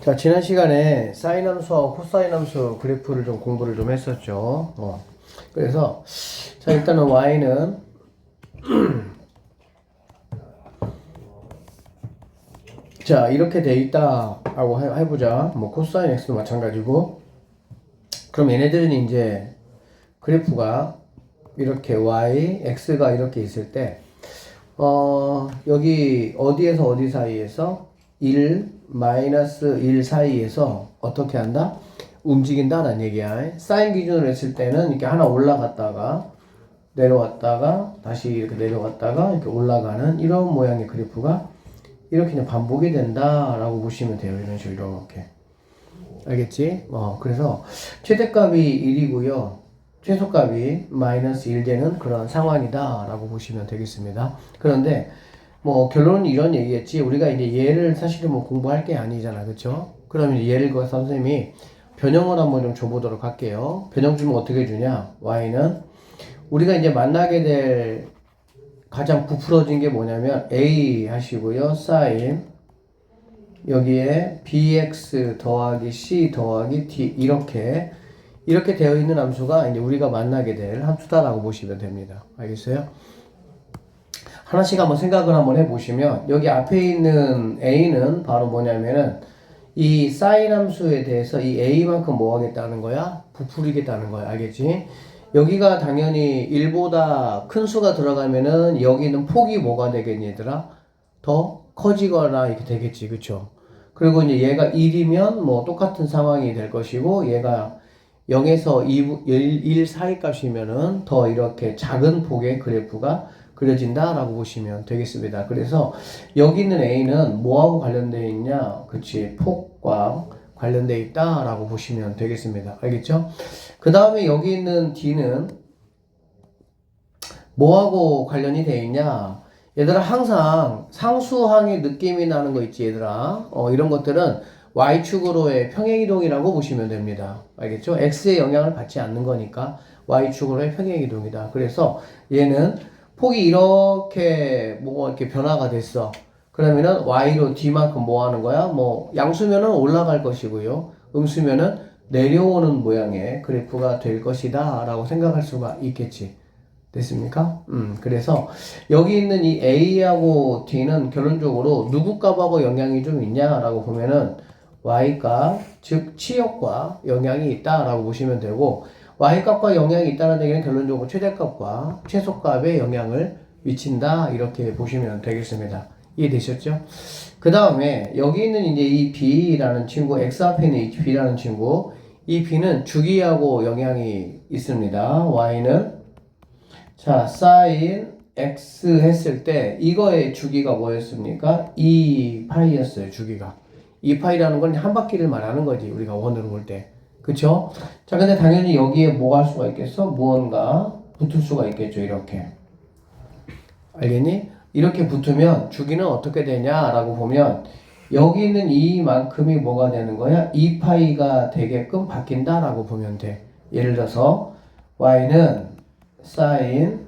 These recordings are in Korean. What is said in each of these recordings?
자, 지난 시간에 사인 함수하고 코사인 함수 그래프를 좀 공부를 좀 했었죠. 그래서, 자, 일단은 y는, 자, 이렇게 돼 있다라고 해보자. 뭐, 코사인 x도 마찬가지고. 그럼 얘네들은 이제 그래프가 이렇게 y, x가 이렇게 있을 때, 여기 어디에서 어디 사이에서 1, 마이너스 1 사이에서 어떻게 한다? 움직인다라는 얘기야. 사인 기준으로 했을 때는 이렇게 하나 올라갔다가 내려왔다가 다시 이렇게 내려왔다가 이렇게 올라가는 이런 모양의 그래프가 이렇게 그냥 반복이 된다라고 보시면 돼요. 이런 식으로 이렇게. 알겠지? 그래서 최대값이 1이고요. 최소값이 마이너스 1 되는 그런 상황이다 라고 보시면 되겠습니다. 그런데 뭐 결론은 이런 얘기겠지. 우리가 이제 얘를 사실은 뭐 공부할 게 아니잖아. 그쵸? 그러면 예를 들어서 선생님이 변형을 한번 좀 줘보도록 할게요. 변형 주면 어떻게 주냐? y는 우리가 이제 만나게 될 가장 부풀어진 게 뭐냐면 a 하시고요. sin 여기에 bx 더하기 c 더하기 d 이렇게 되어 있는 함수가 이제 우리가 만나게 될 함수다라고 보시면 됩니다. 알겠어요? 하나씩 한번 생각을 한번 해보시면 여기 앞에 있는 a는 바로 뭐냐면은 이 사인 함수에 대해서 이 a만큼 뭐 하겠다는 거야? 부풀리겠다는 거야. 알겠지? 여기가 당연히 1보다 큰 수가 들어가면은 여기는 폭이 뭐가 되겠니 얘들아? 더 커지거나 이렇게 되겠지. 그쵸? 그리고 이제 얘가 1이면 뭐 똑같은 상황이 될 것이고 얘가 0에서 1 사이 값이면은 더 이렇게 작은 폭의 그래프가 그려진다라고 보시면 되겠습니다. 그래서 여기 있는 A는 뭐하고 관련되어 있냐? 그치, 폭과 관련되어 있다라고 보시면 되겠습니다. 알겠죠? 그 다음에 여기 있는 D는 뭐하고 관련이 되어 있냐? 얘들아 항상 상수항의 느낌이 나는 거 있지 얘들아. 이런 것들은 Y축으로의 평행이동이라고 보시면 됩니다. 알겠죠? X의 영향을 받지 않는 거니까 Y축으로의 평행이동이다. 그래서 얘는 폭이 이렇게 뭐 이렇게 변화가 됐어. 그러면은 Y로 D만큼 뭐 하는 거야? 뭐 양수면은 올라갈 것이고요. 음수면은 내려오는 모양의 그래프가 될 것이다 라고 생각할 수가 있겠지. 됐습니까? 그래서 여기 있는 이 A하고 D는 결론적으로 누구 값하고 영향이 좀 있냐라고 보면은 Y값, 즉 치역과 영향이 있다라고 보시면 되고 Y값과 영향이 있다는 얘기는 결론적으로 최대값과 최소값에 영향을 미친다 이렇게 보시면 되겠습니다. 이해되셨죠? 그 다음에 여기 있는 이제 이 B라는 친구, X 앞에 있는 이 B라는 친구, 이 B는 주기하고 영향이 있습니다. Y는 자, sin x 했을 때 이거의 주기가 뭐였습니까? 2파이였어요, 주기가. 2파이라는 건 한 바퀴를 말하는 거지, 우리가 원으로 볼 때. 그쵸? 자, 근데 당연히 여기에 뭐 할 수가 있겠어? 무언가 붙을 수가 있겠죠, 이렇게. 알겠니? 이렇게 붙으면 주기는 어떻게 되냐라고 보면 여기 있는 이만큼이 뭐가 되는 거야? 2파이가 되게끔 바뀐다라고 보면 돼. 예를 들어서 y는 sin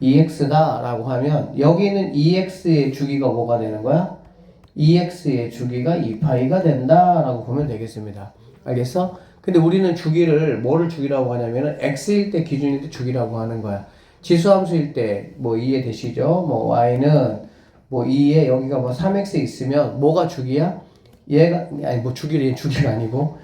2x다 라고 하면 여기 있는 2x의 주기가 뭐가 되는 거야? 2x의 주기가 2파이가 된다 라고 보면 되겠습니다. 알겠어? 근데 우리는 주기를 뭐를 주기라고 하냐면은 x일 때 기준일 때 주기라고 하는 거야. 지수함수일 때 뭐 이해되시죠? 뭐 y는 뭐 2에 여기가 뭐 3x 있으면 뭐가 주기야? 얘가 아니 뭐 주기가 아니고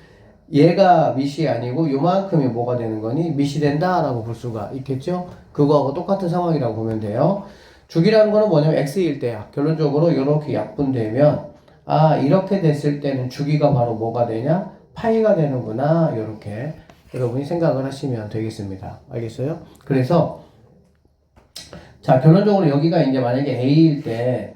얘가 밑이 아니고 요만큼이 뭐가 되는 거니? 밑이 된다라고 볼 수가 있겠죠? 그거하고 똑같은 상황이라고 보면 돼요. 주기라는 거는 뭐냐면 x일 때야. 결론적으로 이렇게 약분되면 이렇게 됐을 때는 주기가 바로 뭐가 되냐? 파이가 되는구나. 이렇게 여러분이 생각을 하시면 되겠습니다. 알겠어요? 그래서 자, 결론적으로 여기가 이제 만약에 a일 때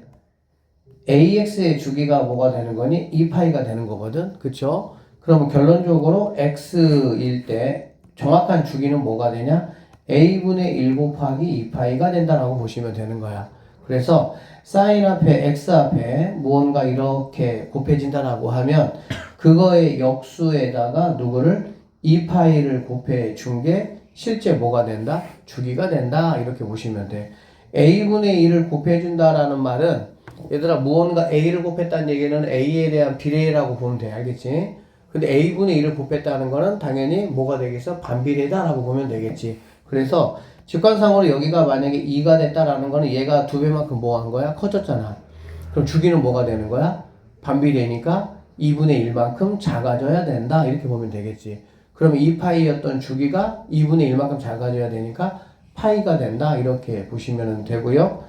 ax의 주기가 뭐가 되는 거니? 2파이가 되는 거거든. 그쵸? 그러면 결론적으로 x일 때 정확한 주기는 뭐가 되냐? a분의 1 곱하기 2파이가 된다라고 보시면 되는 거야. 그래서 sin 앞에 x 앞에 무언가 이렇게 곱해진다라고 하면 그거의 역수에다가 누구를 2파이를 곱해 준 게 실제 뭐가 된다? 주기가 된다. 이렇게 보시면 돼. a분의 1을 곱해 준다라는 말은 얘들아 무언가 A를 곱했다는 얘기는 A에 대한 비례라고 보면 돼. 알겠지? 근데 A분의 1을 곱했다는 거는 당연히 뭐가 되겠어? 반비례다라고 보면 되겠지. 그래서 직관상으로 여기가 만약에 2가 됐다라는 거는 얘가 2배만큼 뭐 한 거야? 커졌잖아. 그럼 주기는 뭐가 되는 거야? 반비례니까 2분의 1만큼 작아져야 된다. 이렇게 보면 되겠지. 그러면 2파이였던 주기가 2분의 1만큼 작아져야 되니까 파이가 된다. 이렇게 보시면 되고요.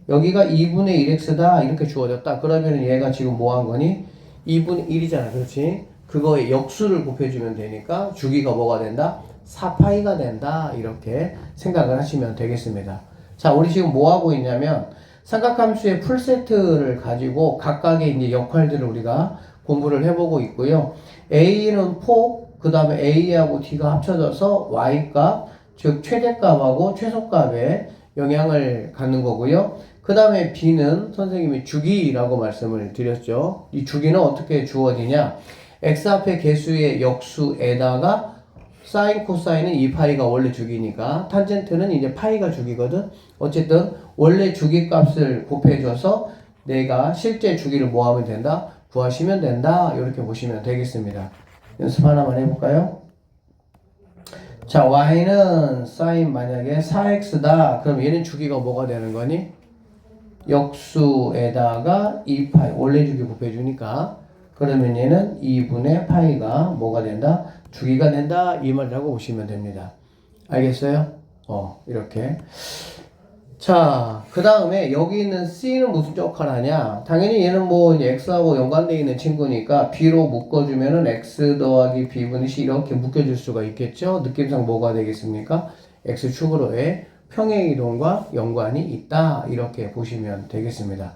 여기가 2분의 1x다. 이렇게 주어졌다. 그러면 얘가 지금 뭐 한 거니? 2분의 1이잖아. 그렇지? 그거의 역수를 곱해주면 되니까 주기가 뭐가 된다? 4파이가 된다. 이렇게 생각을 하시면 되겠습니다. 자, 우리 지금 뭐 하고 있냐면 삼각함수의 풀세트를 가지고 각각의 이제 역할들을 우리가 공부를 해보고 있고요. A는 폭, 그 다음에 A하고 D가 합쳐져서 Y값, 즉 최대값하고 최소값에 영향을 갖는 거고요. 그 다음에 B는 선생님이 주기라고 말씀을 드렸죠. 이 주기는 어떻게 주어지냐? X 앞에 개수의 역수에다가 사인 코사인은 2파이가 원래 주기니까 탄젠트는 이제 파이가 주기거든. 어쨌든 원래 주기 값을 곱해줘서 내가 실제 주기를 뭐 하면 된다? 구하시면 된다. 이렇게 보시면 되겠습니다. 연습 하나만 해볼까요? 자, y는 사인 만약에 4x다. 그럼 얘는 주기가 뭐가 되는 거니? 역수에다가 2파이 원래 주기 곱해주니까 그러면 얘는 2분의 파이가 뭐가 된다? 주기가 된다. 이 말이라고 보시면 됩니다. 알겠어요? 이렇게. 자, 그 다음에 여기 있는 C는 무슨 역할을 하냐? 당연히 얘는 뭐 이제 X하고 연관되어 있는 친구니까 B로 묶어주면은 X 더하기 B분의 C 이렇게 묶여줄 수가 있겠죠? 느낌상 뭐가 되겠습니까? X축으로의 평행이동과 연관이 있다. 이렇게 보시면 되겠습니다.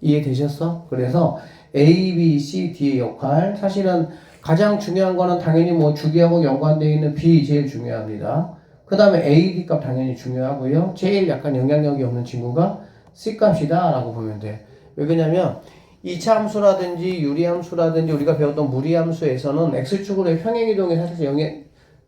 이해되셨어? 그래서 A, B, C, D의 역할. 사실은 가장 중요한 거는 당연히 뭐 주기하고 연관되어 있는 B 제일 중요합니다. 그 다음에 A, D 값 당연히 중요하고요. 제일 약간 영향력이 없는 친구가 C 값이다 라고 보면 돼. 왜 그러냐면 2차 함수라든지 유리함수라든지 우리가 배웠던 무리함수에서는 X축으로의 평행이동이 사실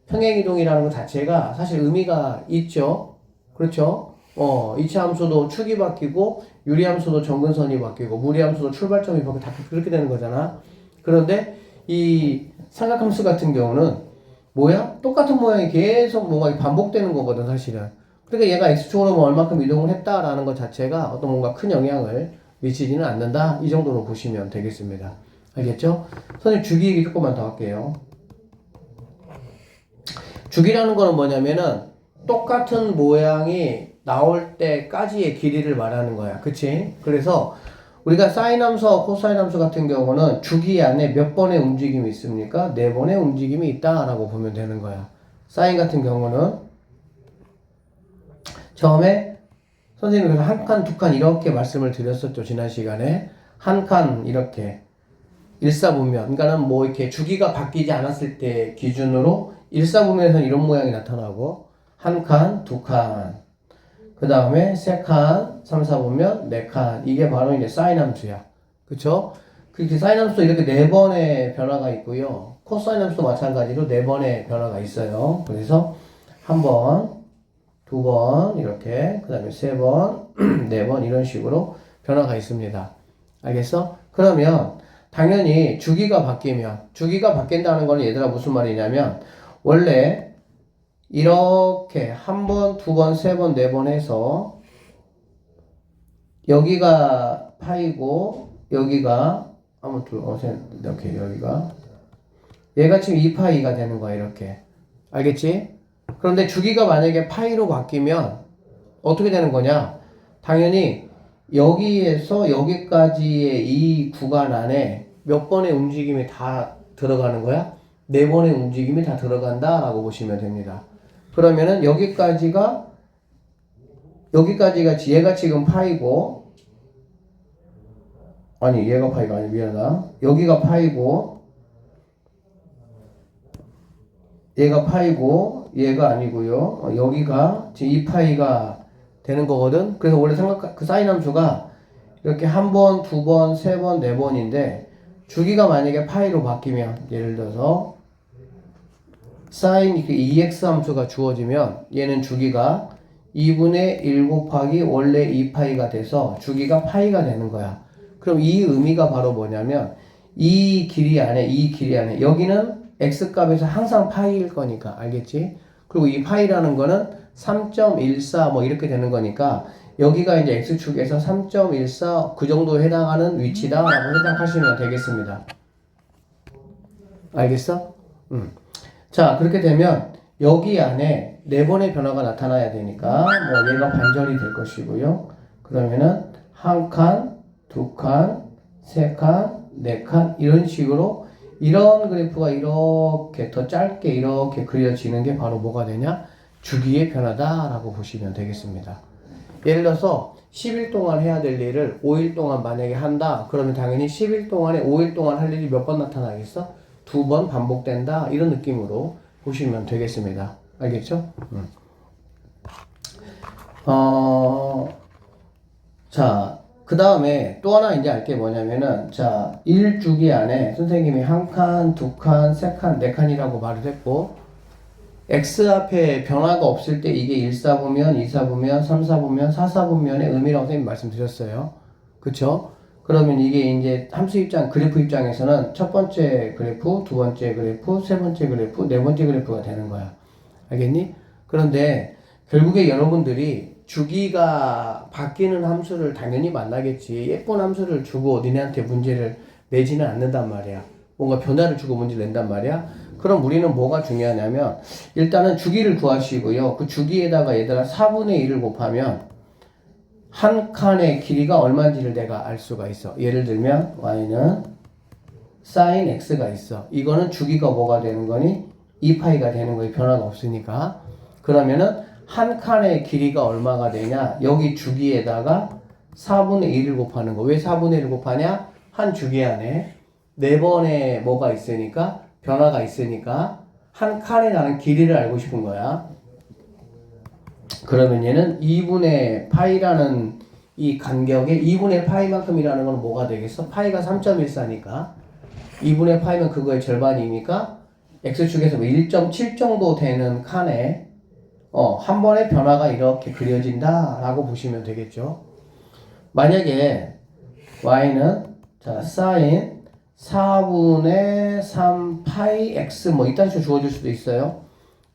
평행이동이라는 것 자체가 사실 의미가 있죠. 그렇죠? 2차 함수도 축이 바뀌고 유리함수도 점근선이 바뀌고 무리함수도 출발점이 바뀌고 다 그렇게 되는 거잖아. 그런데 이 삼각함수 같은 경우는 뭐야? 똑같은 모양이 계속 뭔가 반복되는 거거든 사실은. 그러니까 얘가 X축으로 뭐 얼마큼 이동을 했다라는 것 자체가 어떤 뭔가 큰 영향을 미치지는 않는다. 이 정도로 보시면 되겠습니다. 알겠죠? 선생님 주기 얘기 조금만 더 할게요. 주기라는 거는 뭐냐면은 똑같은 모양이 나올 때까지의 길이를 말하는 거야. 그치? 그래서 우리가 사인 함수와 코사인 함수 같은 경우는 주기 안에 몇 번의 움직임이 있습니까? 4번의 움직임이 있다라고 보면 되는 거야. 사인 같은 경우는 처음에 선생님이 한 칸, 두 칸 이렇게 말씀을 드렸었죠. 지난 시간에. 한 칸 이렇게 일사분면. 그러니까는 뭐 이렇게 주기가 바뀌지 않았을 때 기준으로 일사분면에서는 이런 모양이 나타나고 한 칸, 두 칸. 그 다음에 세 칸, 3, 4분면 네 칸. 이게 바로 이제 사인 함수야. 그쵸? 그렇게 사인 함수도 이렇게 4번의 변화가 있고요. 코사인 함수도 마찬가지로 4번의 변화가 있어요. 그래서 한 번, 두 번, 이렇게. 그 다음에 세 번, 네 번, 이런 식으로 변화가 있습니다. 알겠어? 그러면 당연히 주기가 바뀐다는 건 얘들아 무슨 말이냐면 원래 이렇게 한 번, 두 번, 세 번, 네 번 해서 여기가 파이고 여기가 아무튼 이렇게 여기가 얘가 지금 2파이가 되는 거야 이렇게. 알겠지? 그런데 주기가 만약에 파이로 바뀌면 어떻게 되는 거냐? 당연히 여기에서 여기까지의 이 구간 안에 몇 번의 움직임이 다 들어가는 거야? 4번의 움직임이 다 들어간다 라고 보시면 됩니다. 그러면은 여기까지가 얘가 지금 파이고 아니 얘가 파이가 아니 미안하다. 여기가 파이고 얘가 파이고 얘가 아니고요. 여기가 지금 2파이가 되는 거거든. 그래서 원래 그 사인 함수가 이렇게 한 번, 두 번, 세 번, 네 번인데 주기가 만약에 파이로 바뀌면 예를 들어서 사인 2x 함수가 주어지면 얘는 주기가 2분의 1 곱하기 원래 2파이가 돼서 주기가 파이가 되는 거야. 그럼 이 의미가 바로 뭐냐면 이 길이 안에 여기는 x값에서 항상 파이일 거니까 알겠지? 그리고 이 파이라는 거는 3.14 뭐 이렇게 되는 거니까 여기가 이제 x축에서 3.14 그 정도에 해당하는 위치다라고 생각하시면 되겠습니다. 알겠어? 자, 그렇게 되면 여기 안에 네 번의 변화가 나타나야 되니까 뭐 얘가 반절이 될 것이고요. 그러면은 한 칸, 두 칸, 세 칸, 네 칸 이런 식으로 이런 그래프가 이렇게 더 짧게 이렇게 그려지는 게 바로 뭐가 되냐? 주기의 변화다라고 보시면 되겠습니다. 예를 들어서 10일 동안 해야 될 일을 5일 동안 만약에 한다. 그러면 당연히 10일 동안에 5일 동안 할 일이 몇 번 나타나겠어? 2번 반복된다. 이런 느낌으로 보시면 되겠습니다. 알겠죠? 자, 그 다음에 또 하나 이제 알 게 뭐냐면은, 자, 1주기 안에 선생님이 한 칸, 두 칸, 세 칸, 네 칸이라고 말을 했고, x 앞에 변화가 없을 때 이게 1사분면, 2사분면, 3사분면, 4사분면의 의미라고 선생님이 말씀드렸어요. 그쵸? 그러면 이게 이제 함수 입장, 그래프 입장에서는 첫 번째 그래프, 두 번째 그래프, 세 번째 그래프, 네 번째 그래프가 되는 거야. 알겠니? 그런데 결국에 여러분들이 주기가 바뀌는 함수를 당연히 만나겠지. 예쁜 함수를 주고 니네한테 문제를 내지는 않는단 말이야. 뭔가 변화를 주고 문제를 낸단 말이야. 그럼 우리는 뭐가 중요하냐면 일단은 주기를 구하시고요. 그 주기에다가 얘들아 4분의 1을 곱하면 한 칸의 길이가 얼마인지를 내가 알 수가 있어. 예를 들면 y는 sin x가 있어. 이거는 주기가 뭐가 되는 거니? 2파이가 되는 거예요. 변화가 없으니까. 그러면은 한 칸의 길이가 얼마가 되냐? 여기 주기에다가 4분의 1을 곱하는 거. 왜 4분의 1을 곱하냐? 한 주기 안에 4번의 뭐가 있으니까 변화가 있으니까 한 칸에 나는 길이를 알고 싶은 거야. 그러면 얘는 2분의 파이라는 이 간격에 2분의 파이만큼이라는 건 뭐가 되겠어? 파이가 3.14니까 2분의 파이면 그거의 절반이니까 x축에서 1.7 정도 되는 칸에 한 번의 변화가 이렇게 그려진다 라고 보시면 되겠죠. 만약에 y는 자 sin 4분의 3 파이 x 뭐 이딴 식으로 주어질 수도 있어요.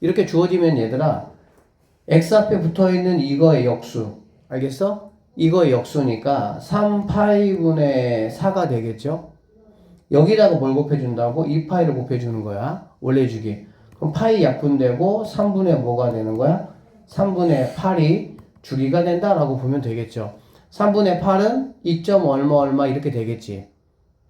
이렇게 주어지면 얘들아 x 앞에 붙어있는 이거의 역수 알겠어? 이거의 역수니까 3파이분의 4가 되겠죠? 여기다가 뭘 곱해준다고? 2파이를 곱해주는 거야. 원래 주기. 그럼 파이 약분되고 3분의 뭐가 되는 거야? 3분의 8이 주기가 된다라고 보면 되겠죠. 3분의 8은 2. 얼마 얼마 이렇게 되겠지.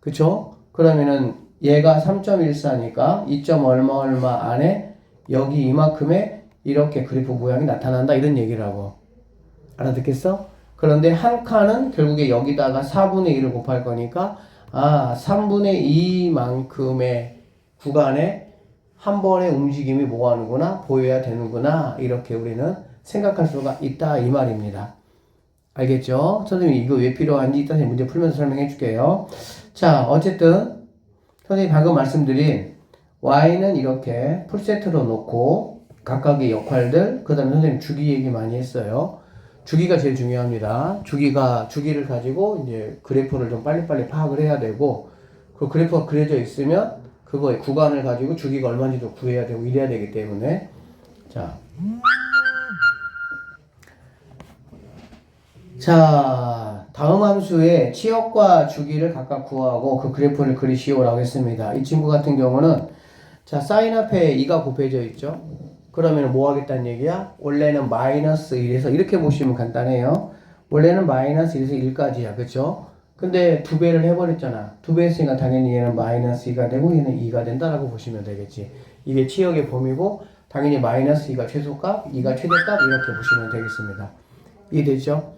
그쵸? 그러면은 얘가 3.14니까 2. 얼마 얼마 안에 여기 이만큼의 이렇게 그래프 모양이 나타난다 이런 얘기라고. 알아듣겠어? 그런데 한 칸은 결국에 여기다가 4분의 1을 곱할 거니까 3분의 2만큼의 구간에 한 번의 움직임이 뭐 하는구나? 보여야 되는구나. 이렇게 우리는 생각할 수가 있다 이 말입니다. 알겠죠? 선생님이 이거 왜 필요한지 이따 문제 풀면서 설명해 줄게요. 자, 어쨌든 선생님이 방금 말씀드린 y는 이렇게 풀세트로 놓고 각각의 역할들, 그 다음에 선생님 주기 얘기 많이 했어요. 주기가 제일 중요합니다. 주기를 가지고 이제 그래프를 좀 빨리빨리 파악을 해야 되고, 그 그래프가 그려져 있으면 그거의 구간을 가지고 주기가 얼마인지도 구해야 되고 이래야 되기 때문에. 자, 다음 함수의 치역과 주기를 각각 구하고 그 그래프를 그리시오라고 했습니다. 이 친구 같은 경우는 자, 사인 앞에 2가 곱해져 있죠? 그러면 뭐 하겠다는 얘기야? 원래는 마이너스 1에서 이렇게 보시면 간단해요. 원래는 마이너스 1에서 1까지야. 그쵸? 근데 2배를 해버렸잖아. 2배 했으니까 당연히 얘는 마이너스 2가 되고 얘는 2가 된다라고 보시면 되겠지. 이게 치역의 범위고 당연히 마이너스 2가 최소값, 2가 최대값 이렇게 보시면 되겠습니다. 이해되죠?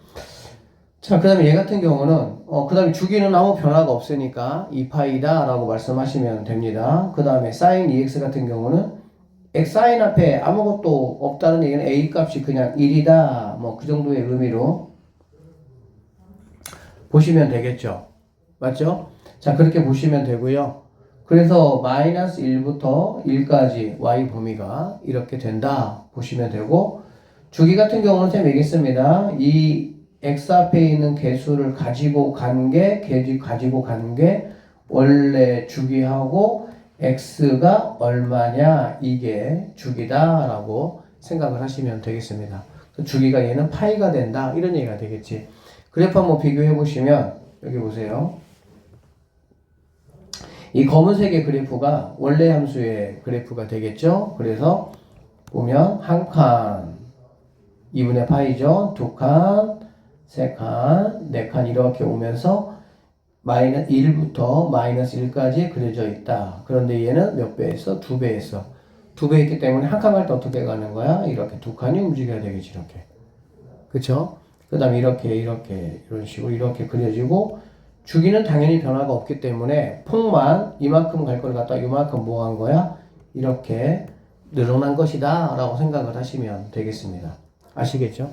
자, 그 다음에 얘 같은 경우는, 그 다음에 주기는 아무 변화가 없으니까 2파이다 라고 말씀하시면 됩니다. 그 다음에 sin 2x 같은 경우는 sin 앞에 아무것도 없다는 얘기는 a 값이 그냥 1이다. 뭐 그 정도의 의미로 보시면 되겠죠. 맞죠? 자, 그렇게 보시면 되고요. 그래서 마이너스 1부터 1까지 y 범위가 이렇게 된다 보시면 되고, 주기 같은 경우는 쌤 얘기했습니다. 이 x 앞에 있는 개수를 가지고 간 게 원래 주기하고 x가 얼마냐 이게 주기다라고 생각을 하시면 되겠습니다. 주기가 얘는 파이가 된다 이런 얘기가 되겠지. 그래프 한번 비교해 보시면 여기 보세요. 이 검은색의 그래프가 원래 함수의 그래프가 되겠죠. 그래서 보면 한 칸 2분의 파이죠. 두 칸, 세 칸, 네 칸 이렇게 오면서 마이너스 1부터 마이너스 1까지 그려져 있다. 그런데 얘는 몇 배 했어? 2배 했어. 2배 했기 때문에 한 칸 갈 때 어떻게 가는 거야? 이렇게 두 칸이 움직여야 되겠지, 이렇게. 그쵸? 그 다음에 이렇게, 이런 식으로 이렇게 그려지고, 주기는 당연히 변화가 없기 때문에 폭만 이만큼 갈 걸 갖다 이만큼 뭐 한 거야? 이렇게 늘어난 것이다. 라고 생각을 하시면 되겠습니다. 아시겠죠?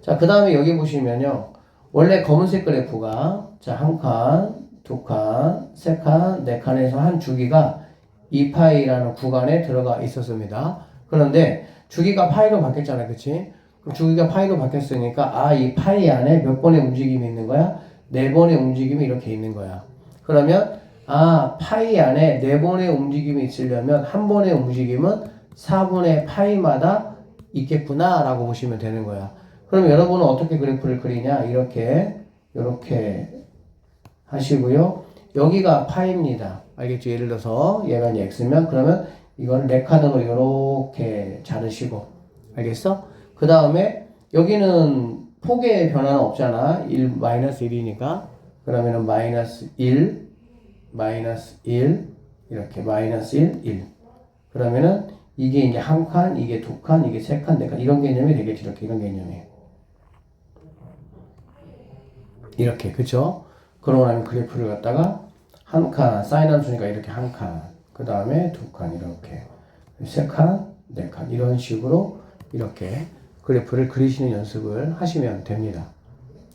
자, 그 다음에 여기 보시면요. 원래 검은색 그래프가 자, 한 칸, 두 칸, 세 칸, 네 칸에서 한 주기가 2파이라는 구간에 들어가 있었습니다. 그런데 주기가 파이로 바뀌었잖아요. 그치? 그럼 주기가 파이로 바뀌었으니까 이 파이 안에 몇 번의 움직임이 있는 거야? 네 번의 움직임이 이렇게 있는 거야. 그러면 파이 안에 네 번의 움직임이 있으려면 한 번의 움직임은 4분의 파이마다 있겠구나 라고 보시면 되는 거야. 그럼 여러분은 어떻게 그래프를 그리냐? 이렇게 하시고요. 여기가 파입니다. 알겠죠? 예를 들어서 얘가 이제 x면 그러면 이걸 네 칸으로 이렇게 자르시고 알겠어? 그 다음에 여기는 폭의 변화는 없잖아. 1, 마이너스 1이니까 그러면은 마이너스 1, 이렇게 마이너스 1, 1 그러면은 이게 이제 한 칸, 이게 두 칸, 이게 세 칸, 네 칸 이런 개념이 되겠지. 이렇게 이런 개념이 이렇게 그쵸? 그러고 나면 그래프를 갖다가 한 칸, 사인 함수니까 이렇게 한 칸, 그 다음에 두 칸 이렇게 세 칸, 네 칸 이런 식으로 이렇게 그래프를 그리시는 연습을 하시면 됩니다.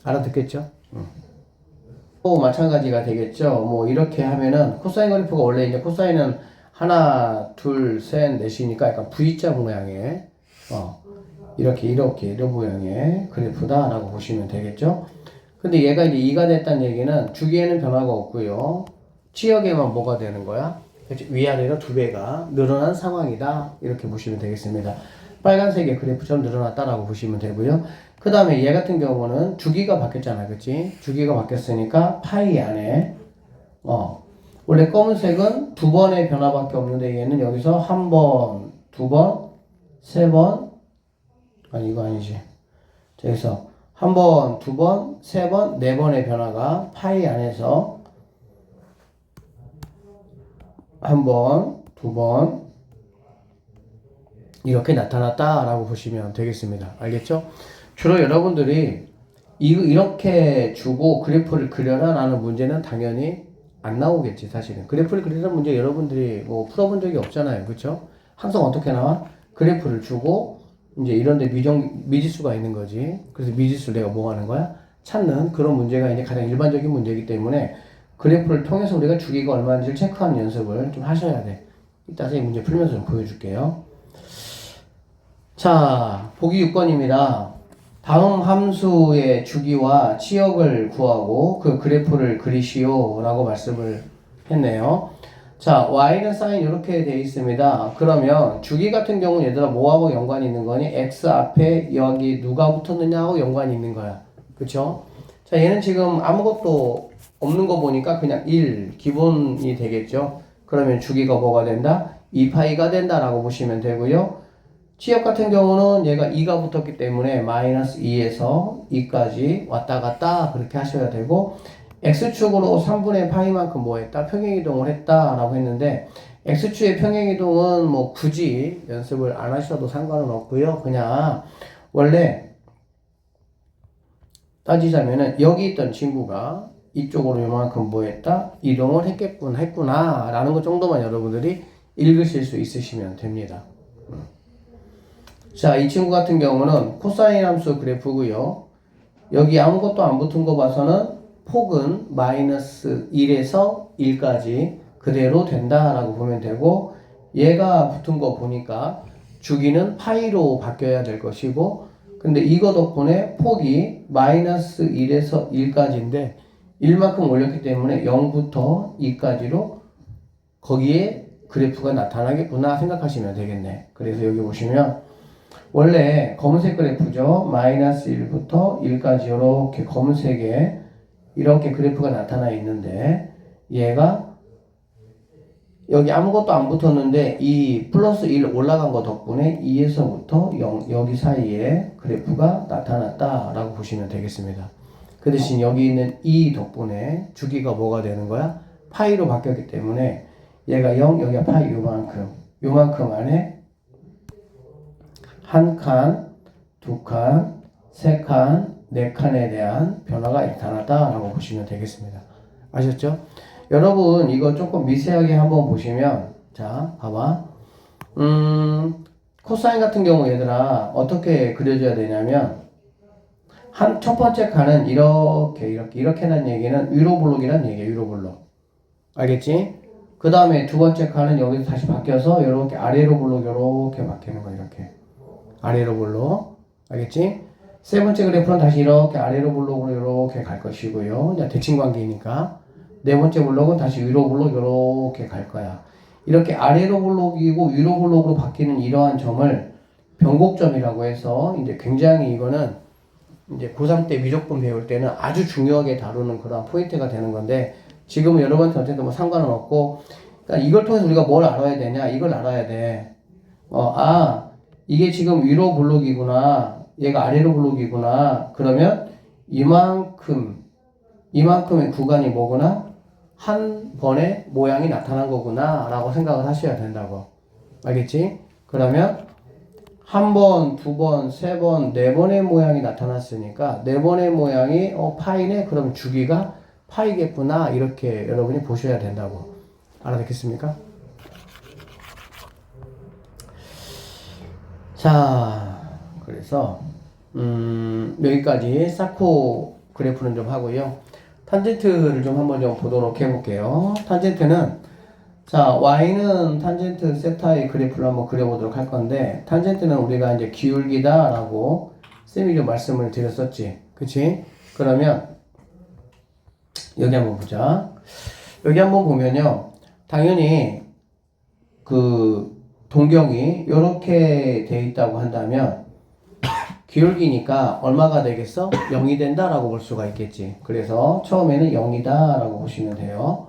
알아듣겠죠? 또 마찬가지가 되겠죠. 뭐 이렇게 하면은 코사인 그래프가 원래 이제 코사인은 하나, 둘, 셋, 넷이니까 약간 V자 모양의 이런 모양의 그래프다라고 보시면 되겠죠. 근데 얘가 이제 2가 됐다는 얘기는 주기에는 변화가 없고요. 치역에만 뭐가 되는 거야? 위아래로 두 배가 늘어난 상황이다. 이렇게 보시면 되겠습니다. 빨간색의 그래프처럼 늘어났다라고 보시면 되고요. 그 다음에 얘 같은 경우는 주기가 바뀌었잖아. 그치? 주기가 바뀌었으니까 파이 안에 원래 검은색은 두 번의 변화밖에 없는데 얘는 여기서 한 번, 두 번, 세 번 아니 이거 아니지. 여기서 한 번, 두 번, 세 번, 네 번의 변화가 파이 안에서 한 번, 두 번 이렇게 나타났다라고 보시면 되겠습니다. 알겠죠? 주로 여러분들이 이렇게 주고 그래프를 그려라 라는 문제는 당연히 안 나오겠지 사실은. 그래프를 그리라는 문제 여러분들이 뭐 풀어본 적이 없잖아요. 그쵸? 항상 어떻게 나와? 그래프를 주고 이제 이런데 미지수가 있는 거지. 그래서 미지수를 내가 뭐 하는 거야? 찾는 그런 문제가 이제 가장 일반적인 문제이기 때문에 그래프를 통해서 우리가 주기가 얼마인지를 체크하는 연습을 좀 하셔야 돼. 이따 이 문제 풀면서 좀 보여줄게요. 자, 보기 6번입니다. 다음 함수의 주기와 치역을 구하고 그 그래프를 그리시오 라고 말씀을 했네요. 자, y는 사인 이렇게 되어 있습니다. 그러면 주기 같은 경우는 얘들아 뭐하고 연관이 있는 거니? x 앞에 여기 누가 붙었느냐하고 연관이 있는 거야. 그쵸? 자, 얘는 지금 아무것도 없는 거 보니까 그냥 1 기본이 되겠죠. 그러면 주기가 뭐가 된다? 2파이가 된다라고 보시면 되고요. 치역 같은 경우는 얘가 2가 붙었기 때문에 마이너스 2에서 2까지 왔다 갔다 그렇게 하셔야 되고 x축으로 3분의 파이만큼 뭐 했다? 평행이동을 했다 라고 했는데 x축의 평행이동은 뭐 굳이 연습을 안 하셔도 상관은 없고요. 그냥 원래 따지자면은 여기 있던 친구가 이쪽으로 요만큼 뭐 했다? 이동을 했구나 라는 것 정도만 여러분들이 읽으실 수 있으시면 됩니다. 자, 이 친구 같은 경우는 코사인 함수 그래프고요. 여기 아무것도 안 붙은 거 봐서는 폭은 마이너스 1에서 1까지 그대로 된다라고 보면 되고 얘가 붙은 거 보니까 주기는 파이로 바뀌어야 될 것이고 그 근데 이거 덕분에 폭이 마이너스 1에서 1까지인데 1만큼 올렸기 때문에 0부터 2까지로 거기에 그래프가 나타나겠구나 생각하시면 되겠네. 그래서 여기 보시면 원래 검은색 그래프죠. 마이너스 1부터 1까지 이렇게 검은색에 이렇게 그래프가 나타나 있는데 얘가 여기 아무것도 안 붙었는데 이 플러스 1 올라간 거 덕분에 2에서부터 0 여기 사이에 그래프가 나타났다라고 보시면 되겠습니다. 그 대신 여기 있는 2 덕분에 주기가 뭐가 되는 거야? 파이로 바뀌었기 때문에 얘가 0, 여기가 파이 요만큼 안에 한 칸, 두 칸, 세 칸, 네 칸에 대한 변화가 나타났다라고 보시면 되겠습니다. 아셨죠? 여러분 이거 조금 미세하게 한번 보시면 자 봐봐 코사인 같은 경우 얘들아 어떻게 그려줘야 되냐면 첫 번째 칸은 이렇게 난 얘기는 위로 블록이란 얘기예요. 위로 블록 알겠지? 그 다음에 두 번째 칸은 여기서 다시 바뀌어서 이렇게 아래로 블록 이렇게 바뀌는 거야. 이렇게 아래로 블록 알겠지? 세 번째 그래프는 다시 이렇게 아래로 블록으로 이렇게 갈 것이고요. 대칭 관계이니까 네 번째 블록은 다시 위로 블록 이렇게 갈 거야. 이렇게 아래로 블록이고 위로 블록으로 바뀌는 이러한 점을 변곡점이라고 해서 이제 굉장히 이거는 이제 고3 때 미적분 배울 때는 아주 중요하게 다루는 그런 포인트가 되는 건데 지금은 여러분한테 어쨌든 뭐 상관은 없고 그러니까 이걸 통해서 우리가 뭘 알아야 되냐 이걸 알아야 돼. 이게 지금 위로 블록이구나 얘가 아래로 블록이구나 그러면 이만큼의 구간이 뭐구나 한 번에 모양이 나타난 거구나 라고 생각을 하셔야 된다고. 알겠지? 그러면 한 번, 두 번, 세 번, 네 번의 모양이 나타났으니까 네 번의 모양이 파이네? 그럼 주기가 파이겠구나 이렇게 여러분이 보셔야 된다고. 알아듣겠습니까? 자, 그래서 여기까지 사코 그래프는 좀 하고요. 탄젠트를 좀 한번 좀 보도록 해볼게요. 탄젠트는 자 y는 탄젠트 세타의 그래프를 한번 그려보도록 할 건데 탄젠트는 우리가 이제 기울기다 라고 쌤이 좀 말씀을 드렸었지. 그치? 그러면 여기 한번 보자. 여기 한번 보면요 당연히 그 동경이 이렇게 돼 있다고 한다면 기울기니까 얼마가 되겠어? 0이 된다라고 볼 수가 있겠지. 그래서 처음에는 0이다 라고 보시면 돼요.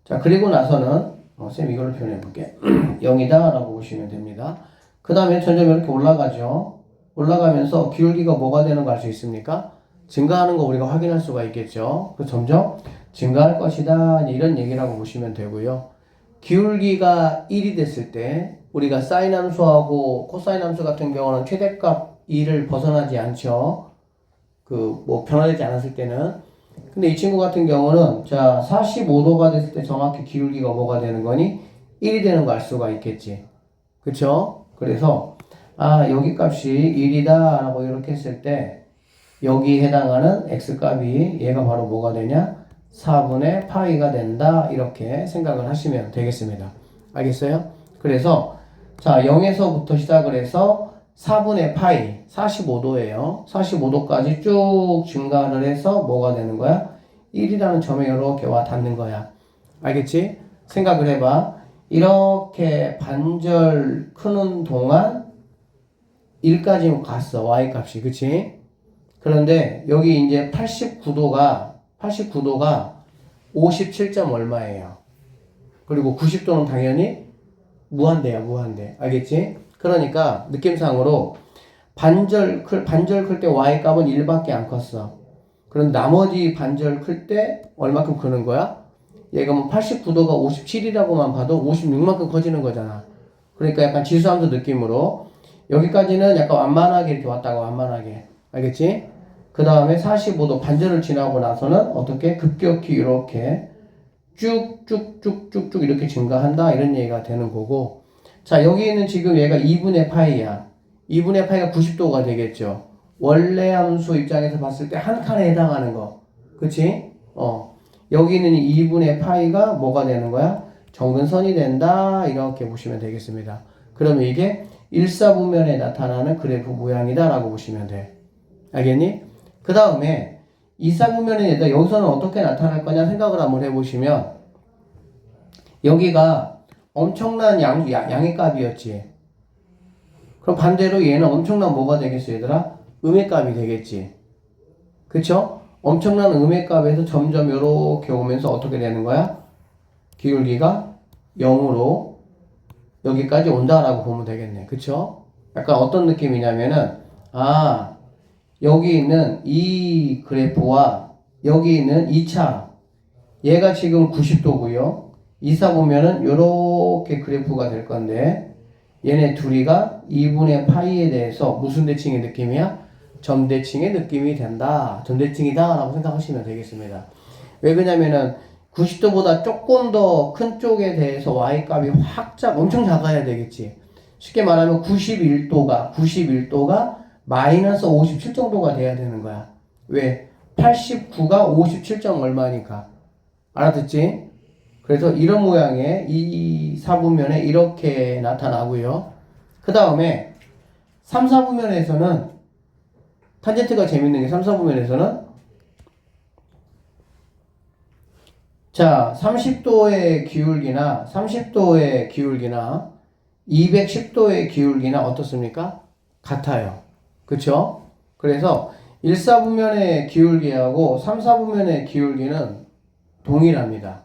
자 그리고 나서는 쌤 이걸로 표현해 볼게. 0이다 라고 보시면 됩니다. 그 다음에 점점 이렇게 올라가죠. 올라가면서 기울기가 뭐가 되는 거 알 수 있습니까? 증가하는 거 우리가 확인할 수가 있겠죠. 그래서 점점 증가할 것이다 이런 얘기라고 보시면 되고요. 기울기가 1이 됐을 때 우리가 사인 함수하고 코사인 함수 같은 경우는 최대값 2를 벗어나지 않죠. 변화되지 않았을 때는. 근데 이 친구 같은 경우는 자 45도가 됐을 때 정확히 기울기가 뭐가 되는 거니? 1이 되는 거 알 수가 있겠지. 그쵸? 그래서 여기 값이 1이다 라고 이렇게 했을 때 여기 해당하는 x값이 얘가 바로 뭐가 되냐? 4분의 파이가 된다 이렇게 생각을 하시면 되겠습니다. 알겠어요? 그래서 자 0에서부터 시작을 해서 4분의 파이 45도예요. 45도까지 쭉 증가를 해서 뭐가 되는 거야? 1이라는 점에 이렇게 와 닿는 거야. 알겠지? 생각을 해봐. 이렇게 반절 크는 동안 1까지 갔어. y 값이. 그치? 그런데 여기 이제 89도가 57점 얼마예요. 그리고 90도는 당연히 무한대야. 무한대. 알겠지? 그러니까 느낌상으로 반절 클 때 y 값은 1밖에 안 컸어. 그럼 나머지 반절 클 때 얼마큼 크는 거야? 얘가 뭐 89도가 57이라고만 봐도 56만큼 커지는 거잖아. 그러니까 약간 지수함수 느낌으로 여기까지는 약간 완만하게 이렇게 왔다가 완만하게. 알겠지? 그 다음에 45도 반절을 지나고 나서는 어떻게 급격히 이렇게 쭉쭉쭉쭉쭉 이렇게 증가한다 이런 얘기가 되는 거고. 자 여기는 지금 얘가 2분의 파이야. 2분의 파이가 90도가 되겠죠. 원래 함수 입장에서 봤을 때 한 칸에 해당하는 거. 그치? 여기는 2분의 파이가 뭐가 되는 거야? 정근선이 된다 이렇게 보시면 되겠습니다. 그러면 이게 1사분면에 나타나는 그래프 모양이다 라고 보시면 돼. 알겠니? 그 다음에 2사분면에 여기서는 어떻게 나타날 거냐 생각을 한번 해보시면 여기가 엄청난 양의 값이었지. 그럼 반대로 얘는 엄청난 뭐가 되겠어 얘들아? 음의 값이 되겠지. 그쵸? 엄청난 음의 값에서 점점 요렇게 오면서 어떻게 되는 거야? 기울기가 0으로 여기까지 온다라고 보면 되겠네. 그쵸? 약간 어떤 느낌이냐면은 여기 있는 이 그래프와 여기 있는 2차 얘가 지금 90도고요. 2사 보면은 요렇게 그래프가 될 건데 얘네 둘이가 2분의 파이에 대해서 무슨 대칭의 느낌이야? 점대칭의 느낌이 된다. 점대칭이다 라고 생각하시면 되겠습니다. 왜 그러냐면은 90도보다 조금 더 큰 쪽에 대해서 y값이 엄청 작아야 되겠지. 쉽게 말하면 91도가 마이너스 57 정도가 돼야 되는 거야. 왜? 89가 57점 얼마니까. 알아듣지? 그래서 이런 모양의 이 사분면에 이렇게 나타나고요. 그 다음에 3, 4분면에서는 탄젠트가 재밌는 게 3, 4분면에서는 자, 30도의 기울기나 30도의 기울기나 210도의 기울기나 어떻습니까? 같아요. 그쵸? 그래서 1, 4분면의 기울기하고 3, 4분면의 기울기는 동일합니다.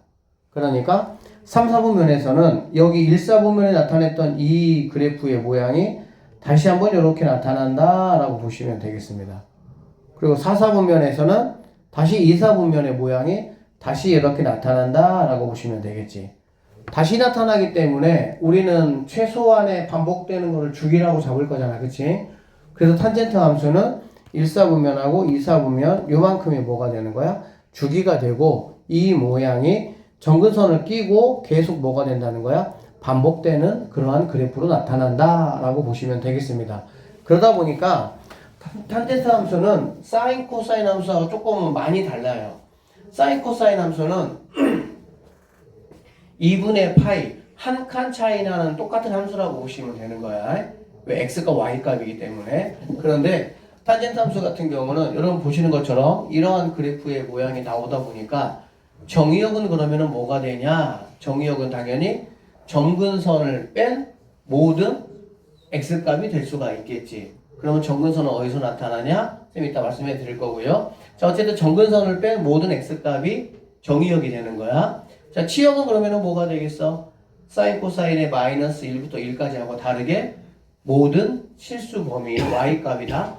그러니까 3, 4분면에서는 여기 1, 4분면에 나타냈던 이 그래프의 모양이 다시 한번 이렇게 나타난다 라고 보시면 되겠습니다. 그리고 4, 4분면에서는 다시 2, 4분면의 모양이 다시 이렇게 나타난다 라고 보시면 되겠지. 다시 나타나기 때문에 우리는 최소한의 반복되는 것을 주기라고 잡을 거잖아. 그치? 그래서 탄젠트 함수는 1, 4분면하고 2, 4분면 요만큼이 뭐가 되는 거야? 주기가 되고 이 모양이 점근선을 끼고 계속 뭐가 된다는 거야? 반복되는 그러한 그래프로 나타난다 라고 보시면 되겠습니다. 그러다 보니까 탄젠트 함수는 사인 코사인 함수하고 조금 많이 달라요. 사인 코사인 함수는 2분의 파이 한 칸 차이 나는 똑같은 함수라고 보시면 되는 거야. 왜? x가 y 값이기 때문에. 그런데 탄젠트 함수 같은 경우는 여러분 보시는 것처럼 이러한 그래프의 모양이 나오다 보니까 정의역은 그러면은 뭐가 되냐? 정의역은 당연히 점근선을 뺀 모든 x값이 될 수가 있겠지. 그러면 점근선은 어디서 나타나냐? 쌤 이따 말씀해 드릴 거고요. 자, 어쨌든 점근선을 뺀 모든 x값이 정의역이 되는 거야. 자, 치역은 그러면은 뭐가 되겠어? 사인 코사인의 마이너스 1부터 1까지 하고 다르게 모든 실수 범위의 y값이 다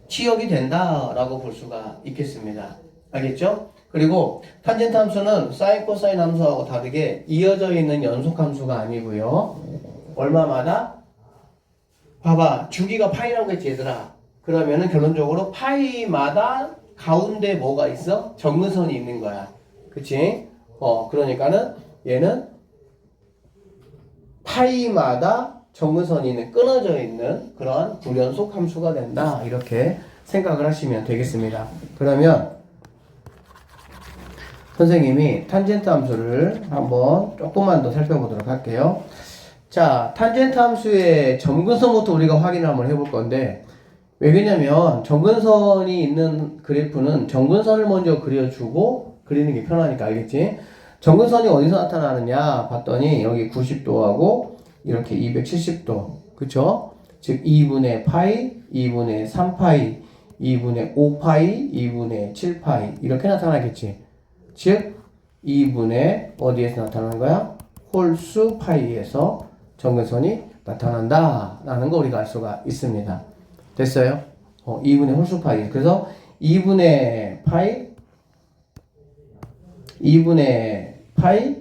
치역이 된다라고 볼 수가 있겠습니다. 알겠죠? 그리고 탄젠트 함수는 사인 코사인 함수하고 다르게 이어져 있는 연속 함수가 아니고요. 얼마마다? 봐봐, 주기가 파이라고 했지 얘들아. 그러면은 결론적으로 파이마다 가운데 뭐가 있어? 점근선이 있는 거야. 그치? 그러니까는 얘는 파이마다 점근선이 있는 끊어져 있는 그런 불연속 함수가 된다. 이렇게 생각을 하시면 되겠습니다. 그러면 선생님이 탄젠트 함수를 한번 조금만 더 살펴보도록 할게요. 자, 탄젠트 함수의 점근선부터 우리가 확인을 한번 해볼 건데 왜 그러냐면 점근선이 있는 그래프는 점근선을 먼저 그려주고 그리는 게 편하니까. 알겠지? 점근선이 어디서 나타나느냐 봤더니 여기 90도하고 이렇게 270도 그쵸? 즉 2분의 파이, 2분의 3파이, 2분의 5파이, 2분의 7파이 이렇게 나타나겠지. 즉 2분의 어디에서 나타나는 거야? 홀수 파이에서 점근선이 나타난다 라는 거 우리가 알 수가 있습니다. 됐어요? 2분의 홀수 파이. 그래서 2분의 파이, 2분의 파이,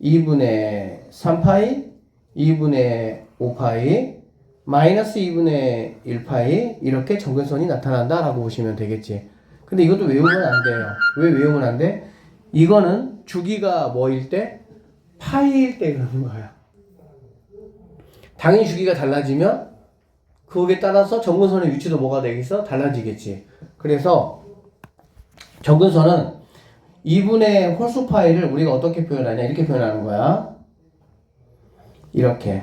2분의 3파이, 2분의 5파이, 마이너스 2분의 1파이 이렇게 점근선이 나타난다 라고 보시면 되겠지. 근데 이것도 외우면 안 돼요. 왜 외우면 안 돼? 이거는 주기가 뭐일 때? 파이일 때 그러는 거야. 당연히 주기가 달라지면 그거에 따라서 점근선의 위치도 뭐가 되겠어? 달라지겠지. 그래서 점근선은 2분의 홀수 파이를 우리가 어떻게 표현하냐? 이렇게 표현하는 거야. 이렇게.